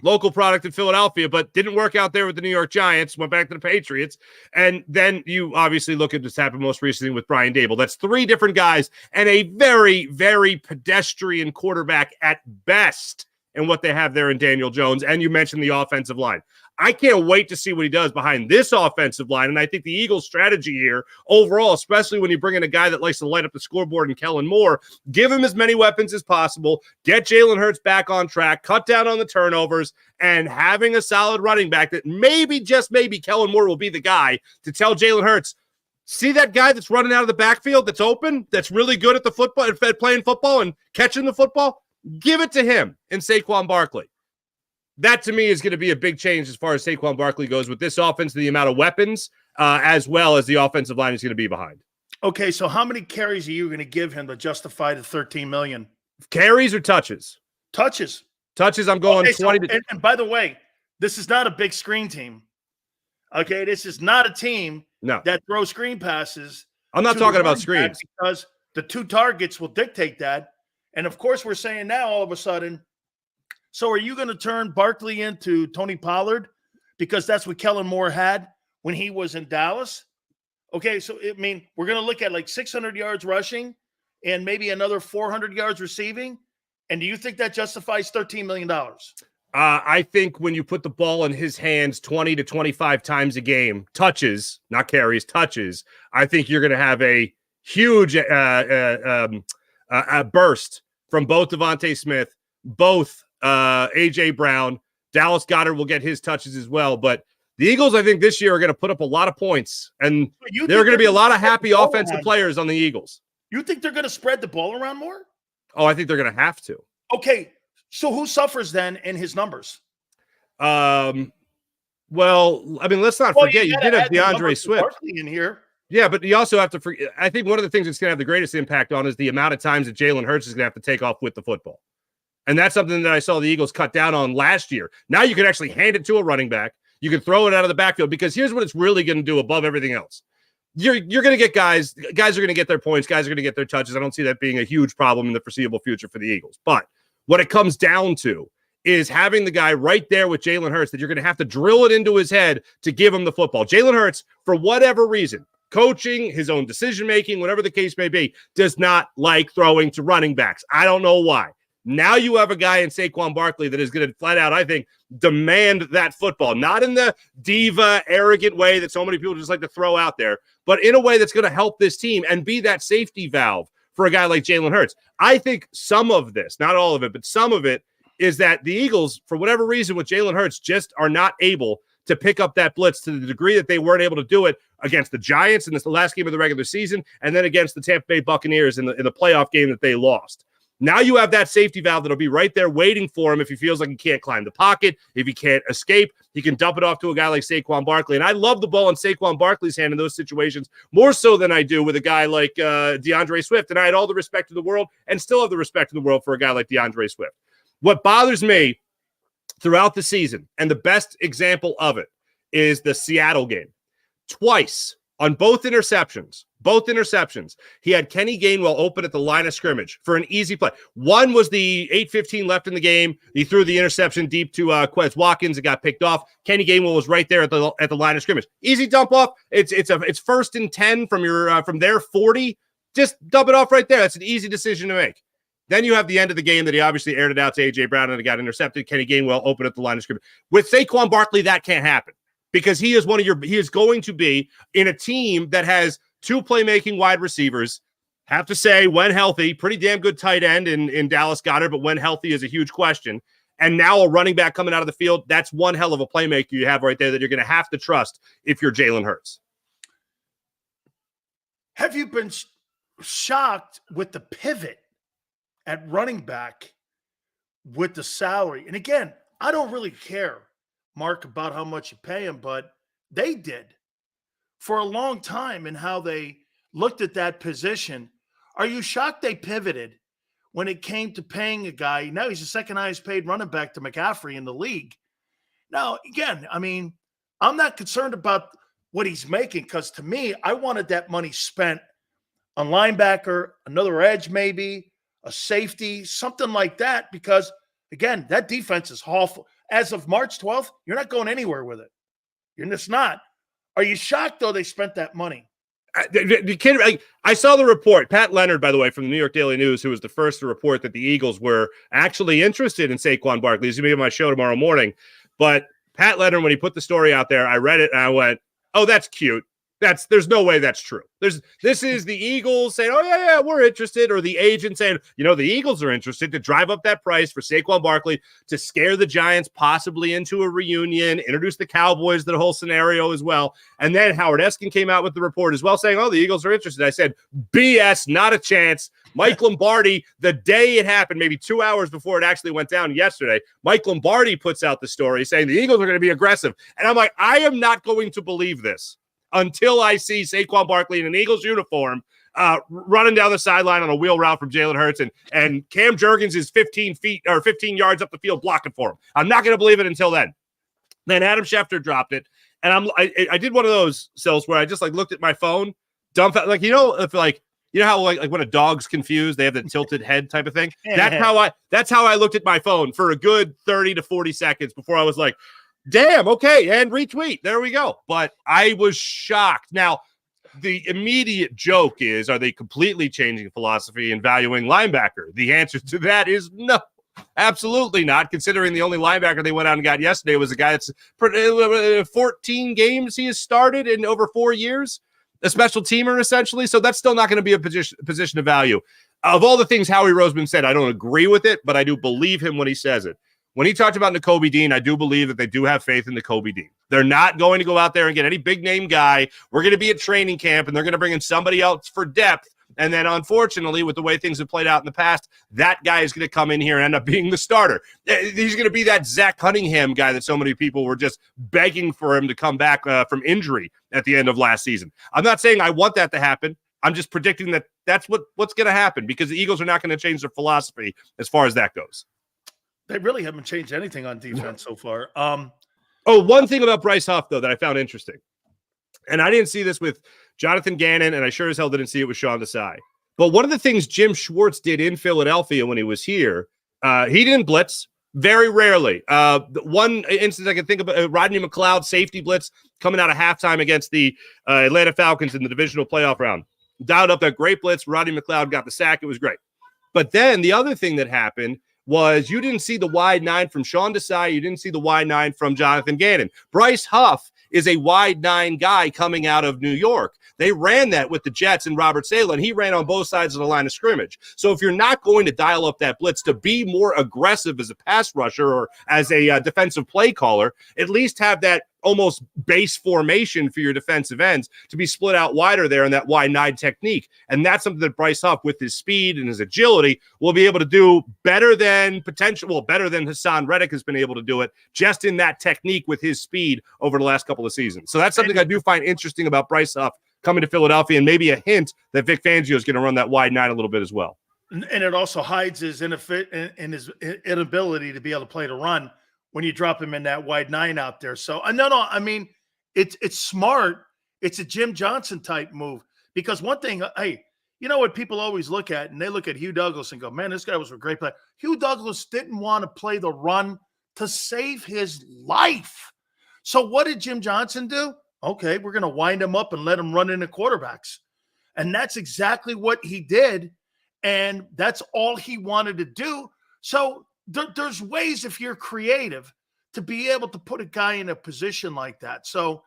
local product in Philadelphia, but didn't work out there with the New York Giants, went back to the Patriots. And then you obviously look at this happened most recently with Brian Dable. That's 3 different guys and a very, very pedestrian quarterback at best in what they have there in Daniel Jones. And you mentioned the offensive line. I can't wait to see what he does behind this offensive line. And I think the Eagles' strategy here overall, especially when you bring in a guy that likes to light up the scoreboard and Kellen Moore, give him as many weapons as possible, get Jalen Hurts back on track, cut down on the turnovers, and having a solid running back that maybe, just maybe, Kellen Moore will be the guy to tell Jalen Hurts, see that guy that's running out of the backfield that's open, that's really good at the football, at playing football and catching the football? Give it to him and Saquon Barkley. That, to me, is going to be a big change as far as Saquon Barkley goes with this offense, the amount of weapons, as well as the offensive line is going to be behind. Okay, so how many carries are you going to give him to justify the $13 million? Carries or touches? Touches. Touches, I'm going 20 to... And by the way, this is not a big screen team. Okay, this is not a team that throws screen passes. I'm not talking about screens. Because the two targets will dictate that. And, of course, we're saying now all of a sudden, so are you going to turn Barkley into Tony Pollard? Because that's what Kellen Moore had when he was in Dallas. Okay, so, I mean, we're going to look at like 600 yards rushing and maybe another 400 yards receiving. And do you think that justifies $13 million? I think when you put the ball in his hands 20 to 25 times a game, touches, not carries, touches, I think you're going to have a huge burst from both Devontae Smith, both A.J. Brown. Dallas Goedert will get his touches as well. But the Eagles, I think, this year are going to put up a lot of points. And there are going to be a lot of happy offensive players on the Eagles. You think they're going to spread the ball around more? Oh, I think they're going to have to. Okay, so who suffers then in his numbers? Well, I mean, let's not forget you did have DeAndre Swift in here. Yeah, but you also have to forget. I think one of the things that's going to have the greatest impact on is the amount of times that Jalen Hurts is going to have to take off with the football. And that's something that I saw the Eagles cut down on last year. Now you can actually hand it to a running back. You can throw it out of the backfield because here's what it's really going to do above everything else. You're going to get guys are going to get their points. Guys are going to get their touches. I don't see that being a huge problem in the foreseeable future for the Eagles. But what it comes down to is having the guy right there with Jalen Hurts that you're going to have to drill it into his head to give him the football. Jalen Hurts, for whatever reason, coaching, his own decision-making, whatever the case may be, does not like throwing to running backs. I don't know why. Now you have a guy in Saquon Barkley that is going to flat out, I think, demand that football. Not in the diva, arrogant way that so many people just like to throw out there, but in a way that's going to help this team and be that safety valve for a guy like Jalen Hurts. I think some of this, not all of it, but some of it is that the Eagles, for whatever reason, with Jalen Hurts, just are not able to pick up that blitz to the degree that they weren't able to do it against the Giants in the last game of the regular season and then against the Tampa Bay Buccaneers in the playoff game that they lost. Now you have that safety valve that'll be right there waiting for him if he feels like he can't climb the pocket, if he can't escape, he can dump it off to a guy like Saquon Barkley. And I love the ball in Saquon Barkley's hand in those situations more so than I do with a guy like DeAndre Swift. And I had all the respect in the world and still have the respect in the world for a guy like DeAndre Swift. What bothers me throughout the season, and the best example of it, is the Seattle game. Twice on both interceptions, he had Kenny Gainwell open at the line of scrimmage for an easy play. One was the 8:15 left in the game. He threw the interception deep to Quez Watkins. It got picked off. Kenny Gainwell was right there at the line of scrimmage. Easy dump off. It's 1st and 10 from their 40. Just dump it off right there. That's an easy decision to make. Then you have the end of the game that he obviously aired it out to A.J. Brown and it got intercepted. Kenny Gainwell open at the line of scrimmage. With Saquon Barkley, that can't happen because he is going to be in a team that has two playmaking wide receivers. Have to say, when healthy, pretty damn good tight end in Dallas Goedert, but when healthy is a huge question. And now a running back coming out of the field, that's one hell of a playmaker you have right there that you're going to have to trust if you're Jalen Hurts. Have you been shocked with the pivot at running back with the salary? And again, I don't really care, Mark, about how much you pay him, but they did for a long time in how they looked at that position. Are you shocked they pivoted when it came to paying a guy? Now he's the second highest paid running back to McCaffrey in the league. Now, again, I mean, I'm not concerned about what he's making because to me, I wanted that money spent on linebacker, another edge maybe, a safety, something like that, because, again, that defense is awful. As of March 12th, you're not going anywhere with it. You're just not. Are you shocked, though, they spent that money? I saw the report. Pat Leonard, by the way, from the New York Daily News, who was the first to report that the Eagles were actually interested in Saquon Barkley. He's going to be on my show tomorrow morning. But Pat Leonard, when he put the story out there, I read it and I went, oh, that's cute. There's no way that's true. This is the Eagles saying, oh, yeah, we're interested, or the agent saying, the Eagles are interested to drive up that price for Saquon Barkley to scare the Giants possibly into a reunion, introduce the Cowboys to the whole scenario as well. And then Howard Eskin came out with the report as well saying, oh, the Eagles are interested. I said, BS, not a chance. Mike Lombardi, the day it happened, maybe 2 hours before it actually went down yesterday, Mike Lombardi puts out the story saying the Eagles are going to be aggressive. And I'm like, I am not going to believe this until I see Saquon Barkley in an Eagles uniform running down the sideline on a wheel route from Jalen Hurts, and Cam Jurgens is 15 yards up the field blocking for him. I'm not going to believe it until then. Then Adam Schefter dropped it, and I did one of those cells where I just looked at my phone, dumbfounded, how when a dog's confused, they have the tilted head type of thing. That's how I looked at my phone for a good 30 to 40 seconds before I was like, damn, okay, and retweet. There we go. But I was shocked. Now, the immediate joke is, are they completely changing philosophy and valuing linebacker? The answer to that is no, absolutely not, considering the only linebacker they went out and got yesterday was a guy that's 14 games he has started in over 4 years, a special teamer essentially. So that's still not going to be a position of value. Of all the things Howie Roseman said, I don't agree with it, but I do believe him when he says it. When he talked about Nakobe Dean, I do believe that they do have faith in Nakobe Dean. They're not going to go out there and get any big-name guy. We're going to be at training camp, and they're going to bring in somebody else for depth. And then, unfortunately, with the way things have played out in the past, that guy is going to come in here and end up being the starter. He's going to be that Zach Cunningham guy that so many people were just begging for him to come back from injury at the end of last season. I'm not saying I want that to happen. I'm just predicting that that's what's going to happen, because the Eagles are not going to change their philosophy as far as that goes. They really haven't changed anything on defense so far. One thing about Bryce Huff, though, that I found interesting, and I didn't see this with Jonathan Gannon, and I sure as hell didn't see it with Sean Desai. But one of the things Jim Schwartz did in Philadelphia when he was here, he didn't blitz very rarely. One instance I can think of, Rodney McLeod safety blitz coming out of halftime against the Atlanta Falcons in the divisional playoff round. Dialed up that great blitz. Rodney McLeod got the sack. It was great. But then the other thing that happened was you didn't see the wide 9 from Sean Desai. You didn't see the wide 9 from Jonathan Gannon. Bryce Huff is a wide 9 guy coming out of New York. They ran that with the Jets and Robert Saleh, and he ran on both sides of the line of scrimmage. So if you're not going to dial up that blitz to be more aggressive as a pass rusher or as a defensive play caller, at least have that almost base formation for your defensive ends to be split out wider there in that wide 9 technique. And that's something that Bryce Huff, with his speed and his agility, will be able to do better than better than Hassan Reddick has been able to do it, just in that technique with his speed over the last couple of seasons. So that's something I do find interesting about Bryce Huff coming to Philadelphia, and maybe a hint that Vic Fangio is going to run that wide 9 a little bit as well. And it also hides his his inability to be able to play the run when you drop him in that wide 9 out there. So I mean, it's smart. It's a Jim Johnson type move, because one thing, hey, you know what people always look at, and they look at Hugh Douglas and go, man, this guy was a great player. Hugh Douglas didn't want to play the run to save his life. So what did Jim Johnson do? Okay, we're going to wind him up and let him run into quarterbacks. And that's exactly what he did. And that's all he wanted to do. So there's ways, if you're creative, to be able to put a guy in a position like that. So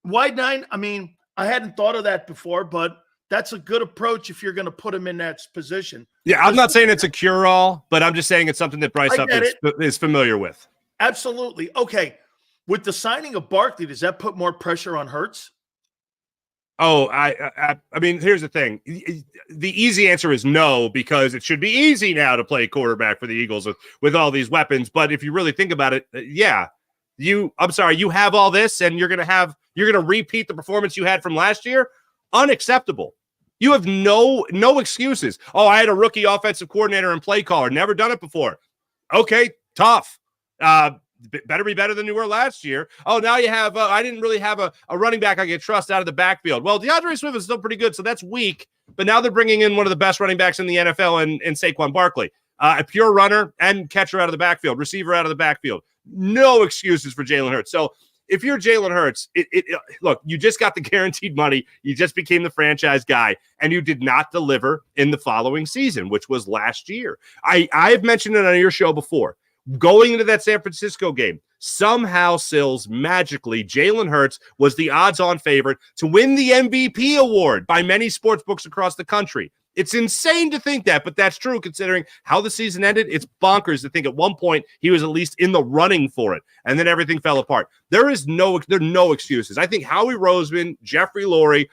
wide 9, I mean, I hadn't thought of that before, but that's a good approach if you're going to put him in that position. Yeah, I'm not saying it's a cure-all, but I'm just saying it's something that Bryce Huff is familiar with. Absolutely. Okay. With the signing of Barkley, does that put more pressure on Hertz? Oh, I mean, here's the thing. The easy answer is no, because it should be easy now to play quarterback for the Eagles with all these weapons. But if you really think about it, yeah, you have all this, and you're going to repeat the performance you had from last year. Unacceptable. You have no excuses. Oh, I had a rookie offensive coordinator and play caller. Never done it before. Okay, tough. Better be better than you were last year. Oh, now you have I didn't really have a running back I could trust out of the backfield. Well, DeAndre Swift is still pretty good, so that's weak. But now they're bringing in one of the best running backs in the NFL in Saquon Barkley. A pure runner and catcher out of the backfield, receiver out of the backfield. No excuses for Jalen Hurts. So if you're Jalen Hurts, look, you just got the guaranteed money. You just became the franchise guy, and you did not deliver in the following season, which was last year. I've mentioned it on your show before. Going into that San Francisco game, somehow, Sills, magically, Jalen Hurts was the odds-on favorite to win the MVP award by many sports books across the country. It's insane to think that, but that's true considering how the season ended. It's bonkers to think at one point he was at least in the running for it, and then everything fell apart. There are no excuses. I think Howie Roseman, Jeffrey Lurie,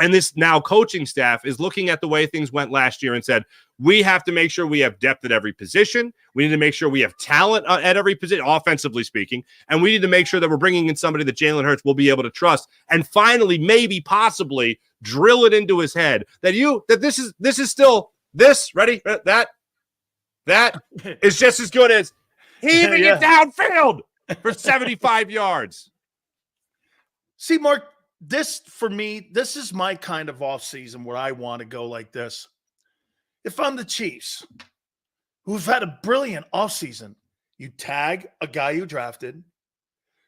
and this now coaching staff is looking at the way things went last year and said, we have to make sure we have depth at every position. We need to make sure we have talent at every position, offensively speaking. And we need to make sure that we're bringing in somebody that Jalen Hurts will be able to trust. And finally, maybe, possibly drill it into his head that this is still this, ready? That is just as good as heaving it downfield for 75 yards. See, Mark, this, for me, this is my kind of offseason where I want to go like this. If I'm the Chiefs, who've had a brilliant offseason, you tag a guy you drafted,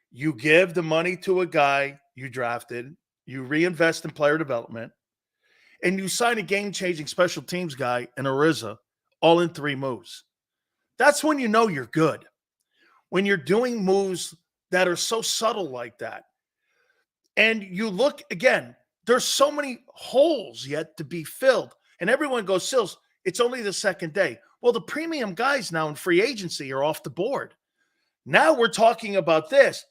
you give the money to a guy you drafted, you reinvest in player development, and you sign a game-changing special teams guy in Ariza, all in 3 moves. That's when you know you're good. When you're doing moves that are so subtle like that. And you look, again, there's so many holes yet to be filled. And everyone goes, Sills, it's only the second day. Well, the premium guys now in free agency are off the board. Now we're talking about this.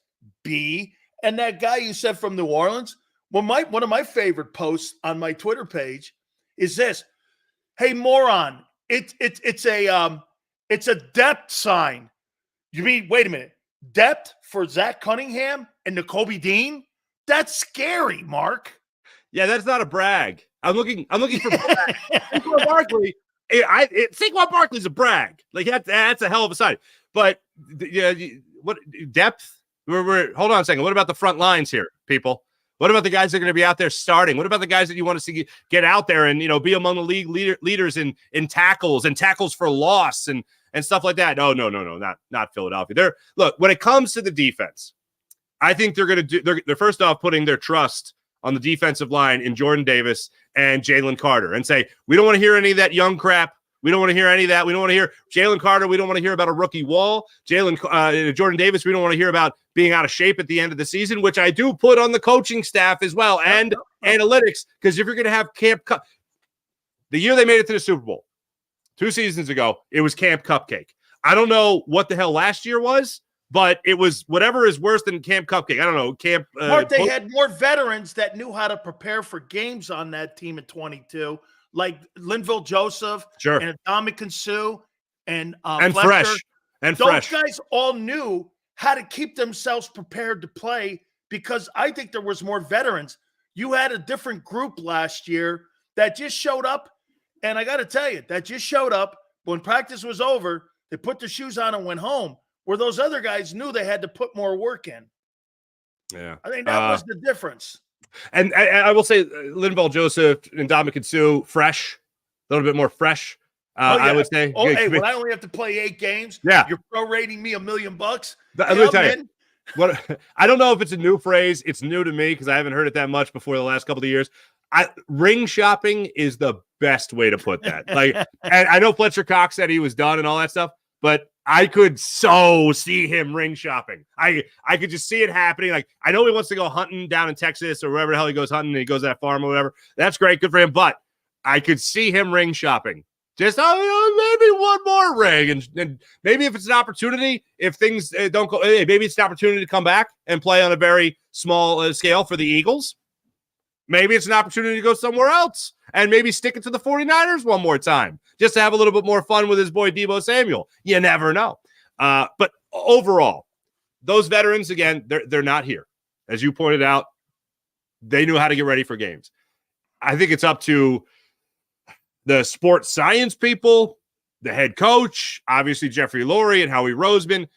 B, and that guy you said from New Orleans, well, one of my favorite posts on my Twitter page is this. Hey, moron, it's a depth sign. You mean, wait a minute, depth for Zach Cunningham and Nakobe Dean? That's scary, Mark. Yeah, that's not a brag. I'm looking for Saquon Barkley. Saquon Barkley's a brag. Like that's a hell of a sign. But what depth? Hold on a second. What about the front lines here, people? What about the guys that are going to be out there starting? What about the guys that you want to see get out there and be among the league leaders in tackles and tackles for loss and stuff like that? No, not Philadelphia. Look, when it comes to the defense, I think they're first off putting their trust on the defensive line in Jordan Davis and Jalen Carter and say, we don't want to hear any of that young crap. We don't want to hear any of that. We don't want to hear Jalen Carter. We don't want to hear about a rookie wall. Jordan Davis, we don't want to hear about being out of shape at the end of the season, which I do put on the coaching staff as well and analytics, because if you're going to have Camp Cup, the year they made it to the Super Bowl, 2 seasons ago, it was Camp Cupcake. I don't know what the hell last year was, but it was whatever is worse than Camp Cupcake. I don't know. Mark, they had more veterans that knew how to prepare for games on that team in 22, like Linville Joseph and Dominican Sue and Fresh. And those guys all knew how to keep themselves prepared to play because I think there was more veterans. You had a different group last year that just showed up, and I got to tell you, that just showed up when practice was over. They put their shoes on and went home. Where those other guys knew they had to put more work in. Yeah. I think that was the difference. And I will say Linval Joseph and Dominican Sue, fresh, a little bit more fresh, I would say. Oh, hey, when I only have to play 8 games, you're prorating me $1 million. Let me tell you. I don't know if it's a new phrase. It's new to me because I haven't heard it that much before the last couple of years. Ring shopping is the best way to put that. And I know Fletcher Cox said he was done and all that stuff, but I could so see him ring shopping. I could just see it happening. Like, I know he wants to go hunting down in Texas or wherever the hell he goes hunting and he goes to that farm or whatever. That's great. Good for him. But I could see him ring shopping. Just maybe one more ring. And maybe if it's an opportunity, if things don't go, maybe it's an opportunity to come back and play on a very small scale for the Eagles. Maybe it's an opportunity to go somewhere else and maybe stick it to the 49ers one more time just to have a little bit more fun with his boy Deebo Samuel. You never know. But overall, those veterans, again, they're not here. As you pointed out, they knew how to get ready for games. I think it's up to the sports science people, the head coach, obviously Jeffrey Lurie and Howie Roseman.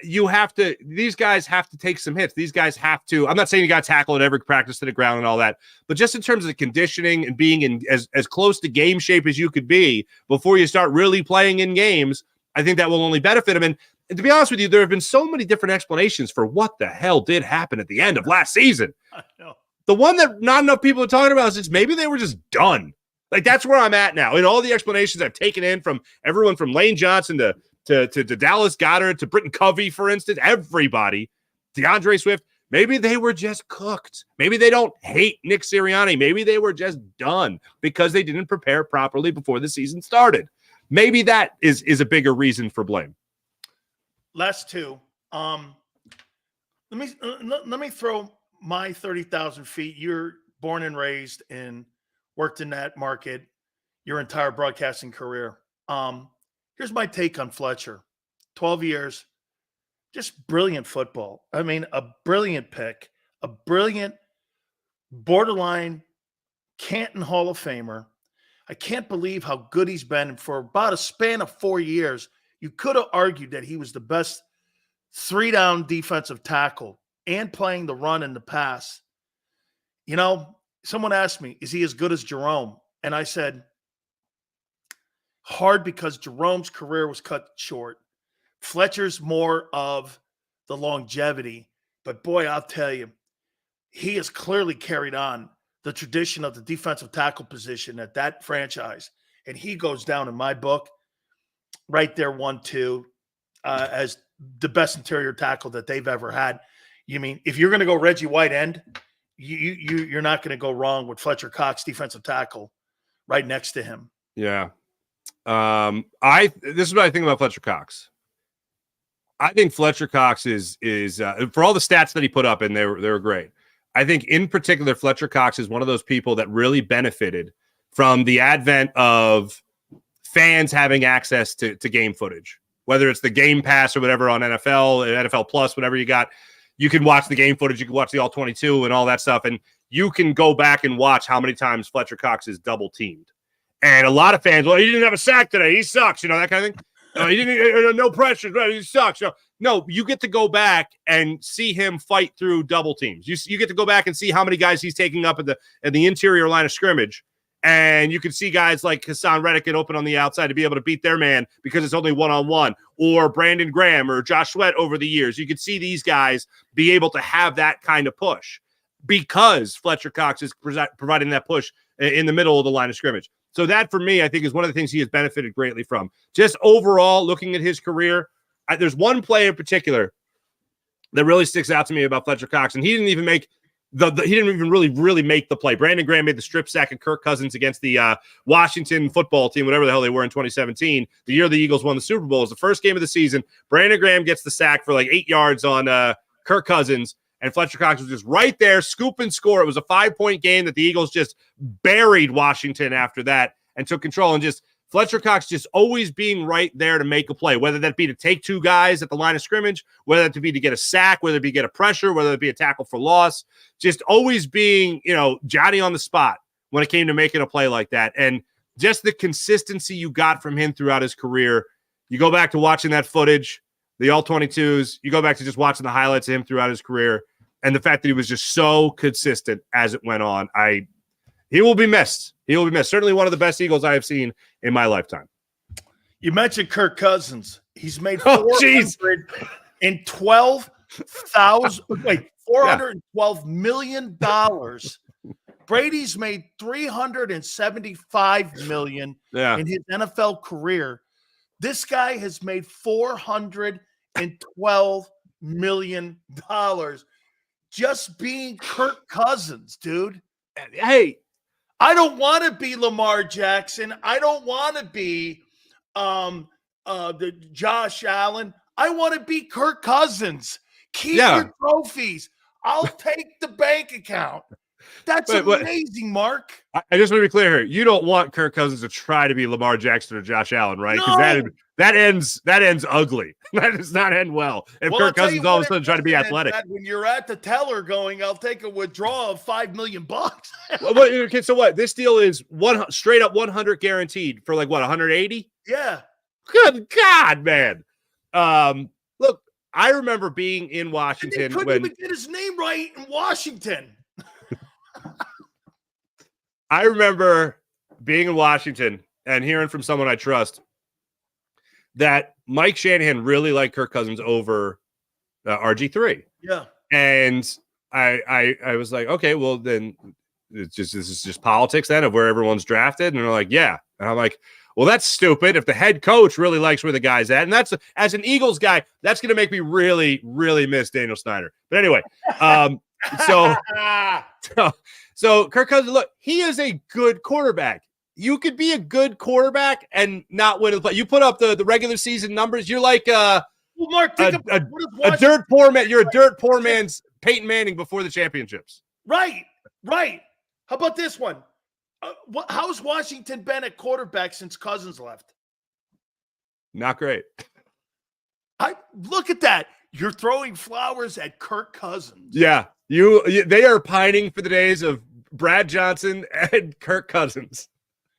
These guys have to take some hits. These guys have to, I'm not saying you got to tackle at every practice to the ground and all that, but just in terms of conditioning and being in as close to game shape as you could be before you start really playing in games, I think that will only benefit them. And to be honest with you, there have been so many different explanations for what the hell did happen at the end of last season. I know. The one that not enough people are talking about is maybe they were just done. Like, that's where I'm at now. And all the explanations I've taken in from everyone from Lane Johnson to to Dallas Goedert, to Britton Covey, for instance, everybody, DeAndre Swift, maybe they were just cooked. Maybe they don't hate Nick Sirianni. Maybe they were just done because they didn't prepare properly before the season started. Maybe that is a bigger reason for blame. Last two. Let me throw my 30,000 feet. You're born and raised and worked in that market your entire broadcasting career. Here's my take on Fletcher. 12 years, just brilliant football. I mean, a brilliant pick, a brilliant borderline Canton Hall of Famer. I can't believe how good he's been. And for about a span of 4 years, you could have argued that he was the best three-down defensive tackle and playing the run and the pass. You know, someone asked me, is he as good as Jerome? And I said, hard, because Jerome's career was cut short. Fletcher's more of the longevity. But boy, I'll tell you, he has clearly carried on the tradition of the defensive tackle position at that franchise. And he goes down in my book right there, 1-2, as the best interior tackle that they've ever had. You mean, if you're going to go Reggie White end, you're not going to go wrong with Fletcher Cox, defensive tackle, right next to him. Yeah. This is what I think about Fletcher Cox. I think Fletcher Cox is for all the stats that he put up, and they were great. I think in particular, Fletcher Cox is one of those people that really benefited from the advent of fans having access to game footage, whether it's the Game Pass or whatever on NFL Plus, whatever you got. You can watch the game footage. You can watch the All-22 and all that stuff. And you can go back and watch how many times Fletcher Cox is double teamed. And a lot of fans, well, he didn't have a sack today. He sucks, that kind of thing. He didn't, no pressure. He sucks. No, you get to go back and see him fight through double teams. You get to go back and see how many guys he's taking up at the interior line of scrimmage. And you can see guys like Hassan Reddick get open on the outside to be able to beat their man because it's only one-on-one, or Brandon Graham or Josh Sweat over the years. You could see these guys be able to have that kind of push because Fletcher Cox is providing that push in the middle of the line of scrimmage. So that, for me, I think is one of the things he has benefited greatly from. Just overall, looking at his career, there's one play in particular that really sticks out to me about Fletcher Cox, and he didn't even make he didn't even really make the play. Brandon Graham made the strip sack of Kirk Cousins against the Washington football team, whatever the hell they were in 2017, the year the Eagles won the Super Bowl. It was the first game of the season. Brandon Graham gets the sack for like 8 yards on Kirk Cousins, and Fletcher Cox was just right there, scoop and score. It was a 5-point game that the Eagles just buried Washington after that and took control. And just Fletcher Cox just always being right there to make a play, whether that be to take two guys at the line of scrimmage, whether that be to get a sack, whether it be get a pressure, whether it be a tackle for loss, just always being, Johnny on the spot when it came to making a play like that. And just the consistency you got from him throughout his career. You go back to watching that footage, the All-22s, you go back to just watching the highlights of him throughout his career, and the fact that he was just so consistent as it went on. He will be missed. He will be missed. Certainly one of the best Eagles I have seen in my lifetime. You mentioned Kirk Cousins. He's made $412 million. Brady's made $375 million in his NFL career. This guy has made $412 million just being Kirk Cousins, dude. Hey, I don't want to be Lamar Jackson. I don't want to be the Josh Allen. I want to be Kirk Cousins. Keep your trophies. I'll take the bank account. That's amazing, Mark. I just want to be clear here. You don't want Kirk Cousins to try to be Lamar Jackson or Josh Allen, right? Because that ends ugly. That does not end well. If Kirk Cousins all of a sudden try to be athletic. When you're at the teller going, I'll take a withdrawal of $5 million. Okay, so what? This deal is straight up 100 guaranteed for 180? Yeah. Good God, man. Look, I remember being in Washington. And he couldn't even get his name right in Washington. I remember being in Washington and hearing from someone I trust that Mike Shanahan really liked Kirk Cousins over RG3. Yeah. And I was like, okay, well then this is just politics then of where everyone's drafted. And they're like, yeah. And I'm like, Well, that's stupid. If the head coach really likes where the guy's at, and that's as an Eagles guy, that's going to make me really, really miss Daniel Snyder. But anyway, so Kirk Cousins, look, he is a good quarterback. You could be a good quarterback and not win. But you put up the regular season numbers. You're like Mark, a dirt poor man. You're a dirt poor man's Peyton Manning before the championships. Right. How about this one? How's Washington been at quarterback since Cousins left? Not great. Look at that. You're throwing flowers at Kirk Cousins. Yeah, they are pining for the days of Brad Johnson and Kirk Cousins.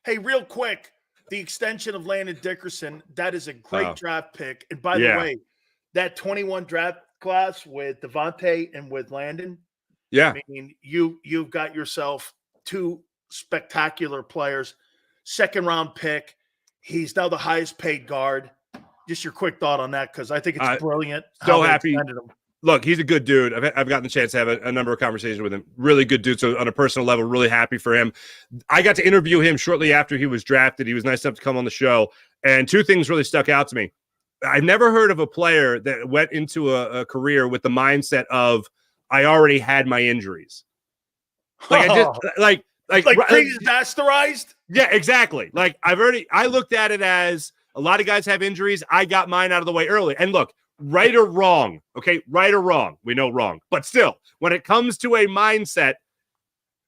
Hey, real quick, the extension of Landon Dickerson, that is a great draft pick. And by the way, that 21 draft class with Devontae and with Landon, I mean, you've got yourself two spectacular players. Second round pick. He's now the highest paid guard. Just your quick thought on that, because I think it's brilliant. So happy. Look, he's a good dude. I've gotten the chance to have a number of conversations with him. Really good dude. So on a personal level, really happy for him. I got to interview him shortly after he was drafted. He was nice enough to come on the show. And two things really stuck out to me. I've never heard of a player that went into a career with the mindset of, I already had my injuries. Like, I just like pre-disasterized? Yeah, exactly. Like I looked at it as a lot of guys have injuries. I got mine out of the way early. And look, right or wrong, okay, right or wrong, we know wrong. But still, when it comes to a mindset,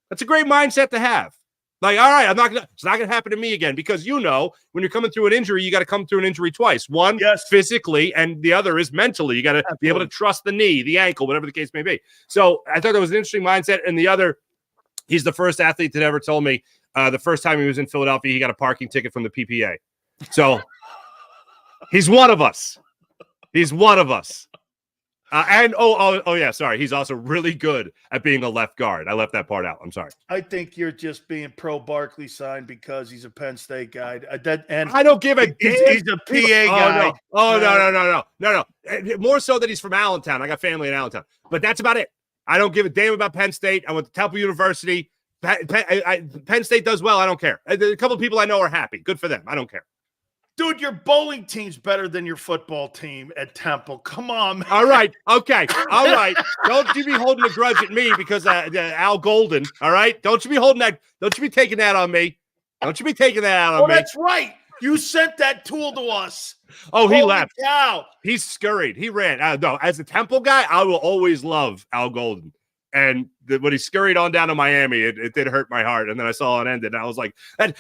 that's a great mindset to have. Like, all right, it's not gonna happen to me again, because when you're coming through an injury, you got to come through an injury twice. One, physically, and the other is mentally. You got to be able to trust the knee, the ankle, whatever the case may be. So I thought that was an interesting mindset. And the other, he's the first athlete that ever told me the first time he was in Philadelphia, he got a parking ticket from the PPA. So he's one of us. He's one of us. And sorry. He's also really good at being a left guard. I left that part out. I'm sorry. I think you're just being pro Barkley sign because he's a Penn State guy. And I don't give a damn. He's a PA guy. No. More so that he's from Allentown. I got family in Allentown. But that's about it. I don't give a damn about Penn State. I went to Temple University. Penn State does well. I don't care. A couple of people I know are happy. Good for them. I don't care. Dude, your bowling team's better than your football team at Temple. Come on, man. All right. Okay. All right. Don't you be holding a grudge at me because Al Golden. All right. Don't you be holding that. Don't you be taking that on me. Don't you be taking that out on me. That's right. You sent that tool to us. Oh, he left. Cow. He scurried. He ran. No, as a Temple guy, I will always love Al Golden. And when he scurried on down to Miami, it did hurt my heart. And then I saw it ended, and I was like,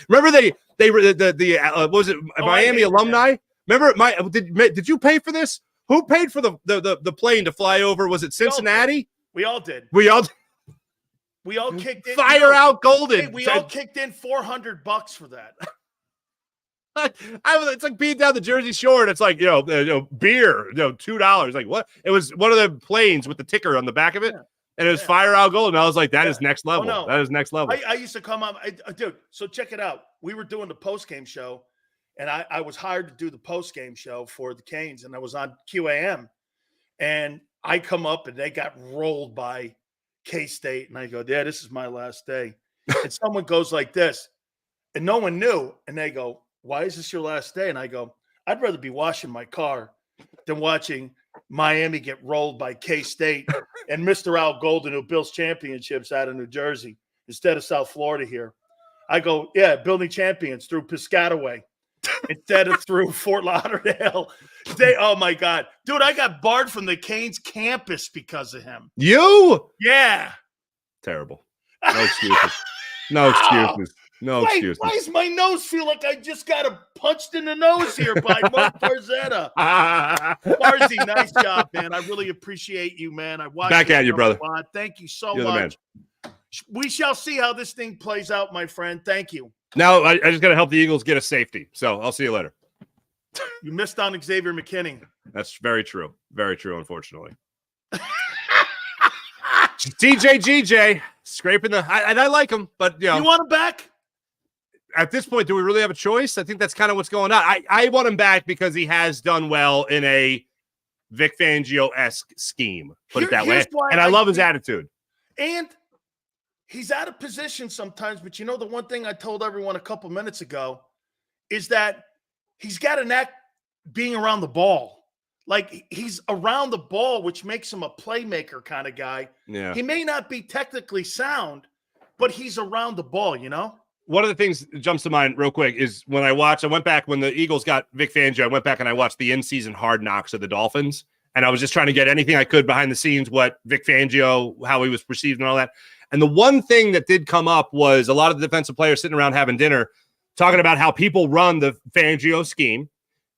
remember they were what was it, Miami alumni? That. Remember did you pay for this? Who paid for the plane to fly over? Was it Cincinnati? We all did. We all kicked in. Fire out Golden. Hey, we all kicked in $400 for that. It's like being down the Jersey Shore, and it's like beer, $2. Like what? It was one of the planes with the ticker on the back of it. Yeah. And it was Fire Out Gold, and I was like, that is next level. Oh, no. That is next level. I used to come on. Dude, so check it out. We were doing the post-game show, and I was hired to do the post-game show for the Canes, and I was on QAM. And I come up, and they got rolled by K-State, and I go, yeah, this is my last day. And someone goes like this, and no one knew. And they go, why is this your last day? And I go, I'd rather be washing my car than watching Miami get rolled by K-State and Mr. Al Golden, who builds championships out of New Jersey instead of South Florida here. I go, yeah, building champions through Piscataway instead of through Fort Lauderdale. Oh, my God. Dude, I got barred from the Canes campus because of him. You? Yeah. Terrible. No excuses. No excuses. No excuses. Why does my nose feel like I just got punched in the nose here by Mark Barzetta? Barzy, nice job, man. I really appreciate you, man. I watched back at you, brother. Thank you so much. We shall see how this thing plays out, my friend. Thank you. Now, I just got to help the Eagles get a safety. So I'll see you later. You missed on Xavier McKinney. That's very true. Very true, unfortunately. TJGJ scraping and I like him, but you want him back? At this point, do we really have a choice? I think that's kind of what's going on. I want him back because he has done well in a Vic Fangio-esque scheme, put it that way. And I love his attitude. And he's out of position sometimes, but the one thing I told everyone a couple minutes ago, is that he's got a knack being around the ball. Like, he's around the ball, which makes him a playmaker kind of guy. Yeah. He may not be technically sound, but he's around the ball, you know? One of the things that jumps to mind real quick is when I went back when the Eagles got Vic Fangio, I went back and I watched the in-season Hard Knocks of the Dolphins. And I was just trying to get anything I could behind the scenes, what Vic Fangio, how he was perceived and all that. And the one thing that did come up was a lot of the defensive players sitting around having dinner talking about how people run the Fangio scheme,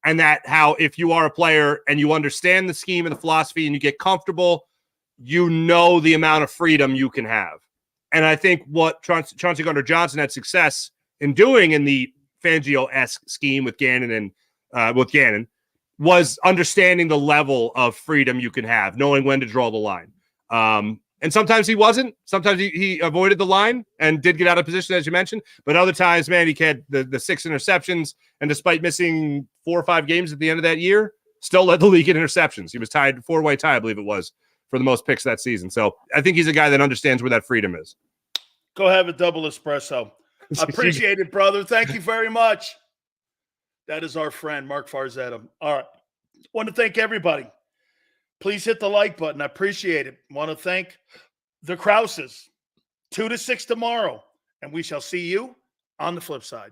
and that how if you are a player and you understand the scheme and the philosophy and you get comfortable, you know the amount of freedom you can have. And I think what Chauncey Gardner-Johnson had success in doing in the Fangio-esque scheme with Gannon was understanding the level of freedom you can have, knowing when to draw the line. And sometimes he wasn't. Sometimes he avoided the line and did get out of position, as you mentioned. But other times, man, he had the 6 interceptions. And despite missing 4 or 5 games at the end of that year, still led the league in interceptions. He was tied, 4-way tie, I believe it was, for the most picks that season. So I think he's a guy that understands where that freedom is. Go have a double espresso. I appreciate it, brother. Thank you very much. That is our friend, Mark Farzetta. All right. Want to thank everybody. Please hit the like button. I appreciate it. Want to thank the Krauses. 2 to 6 tomorrow. And we shall see you on the flip side.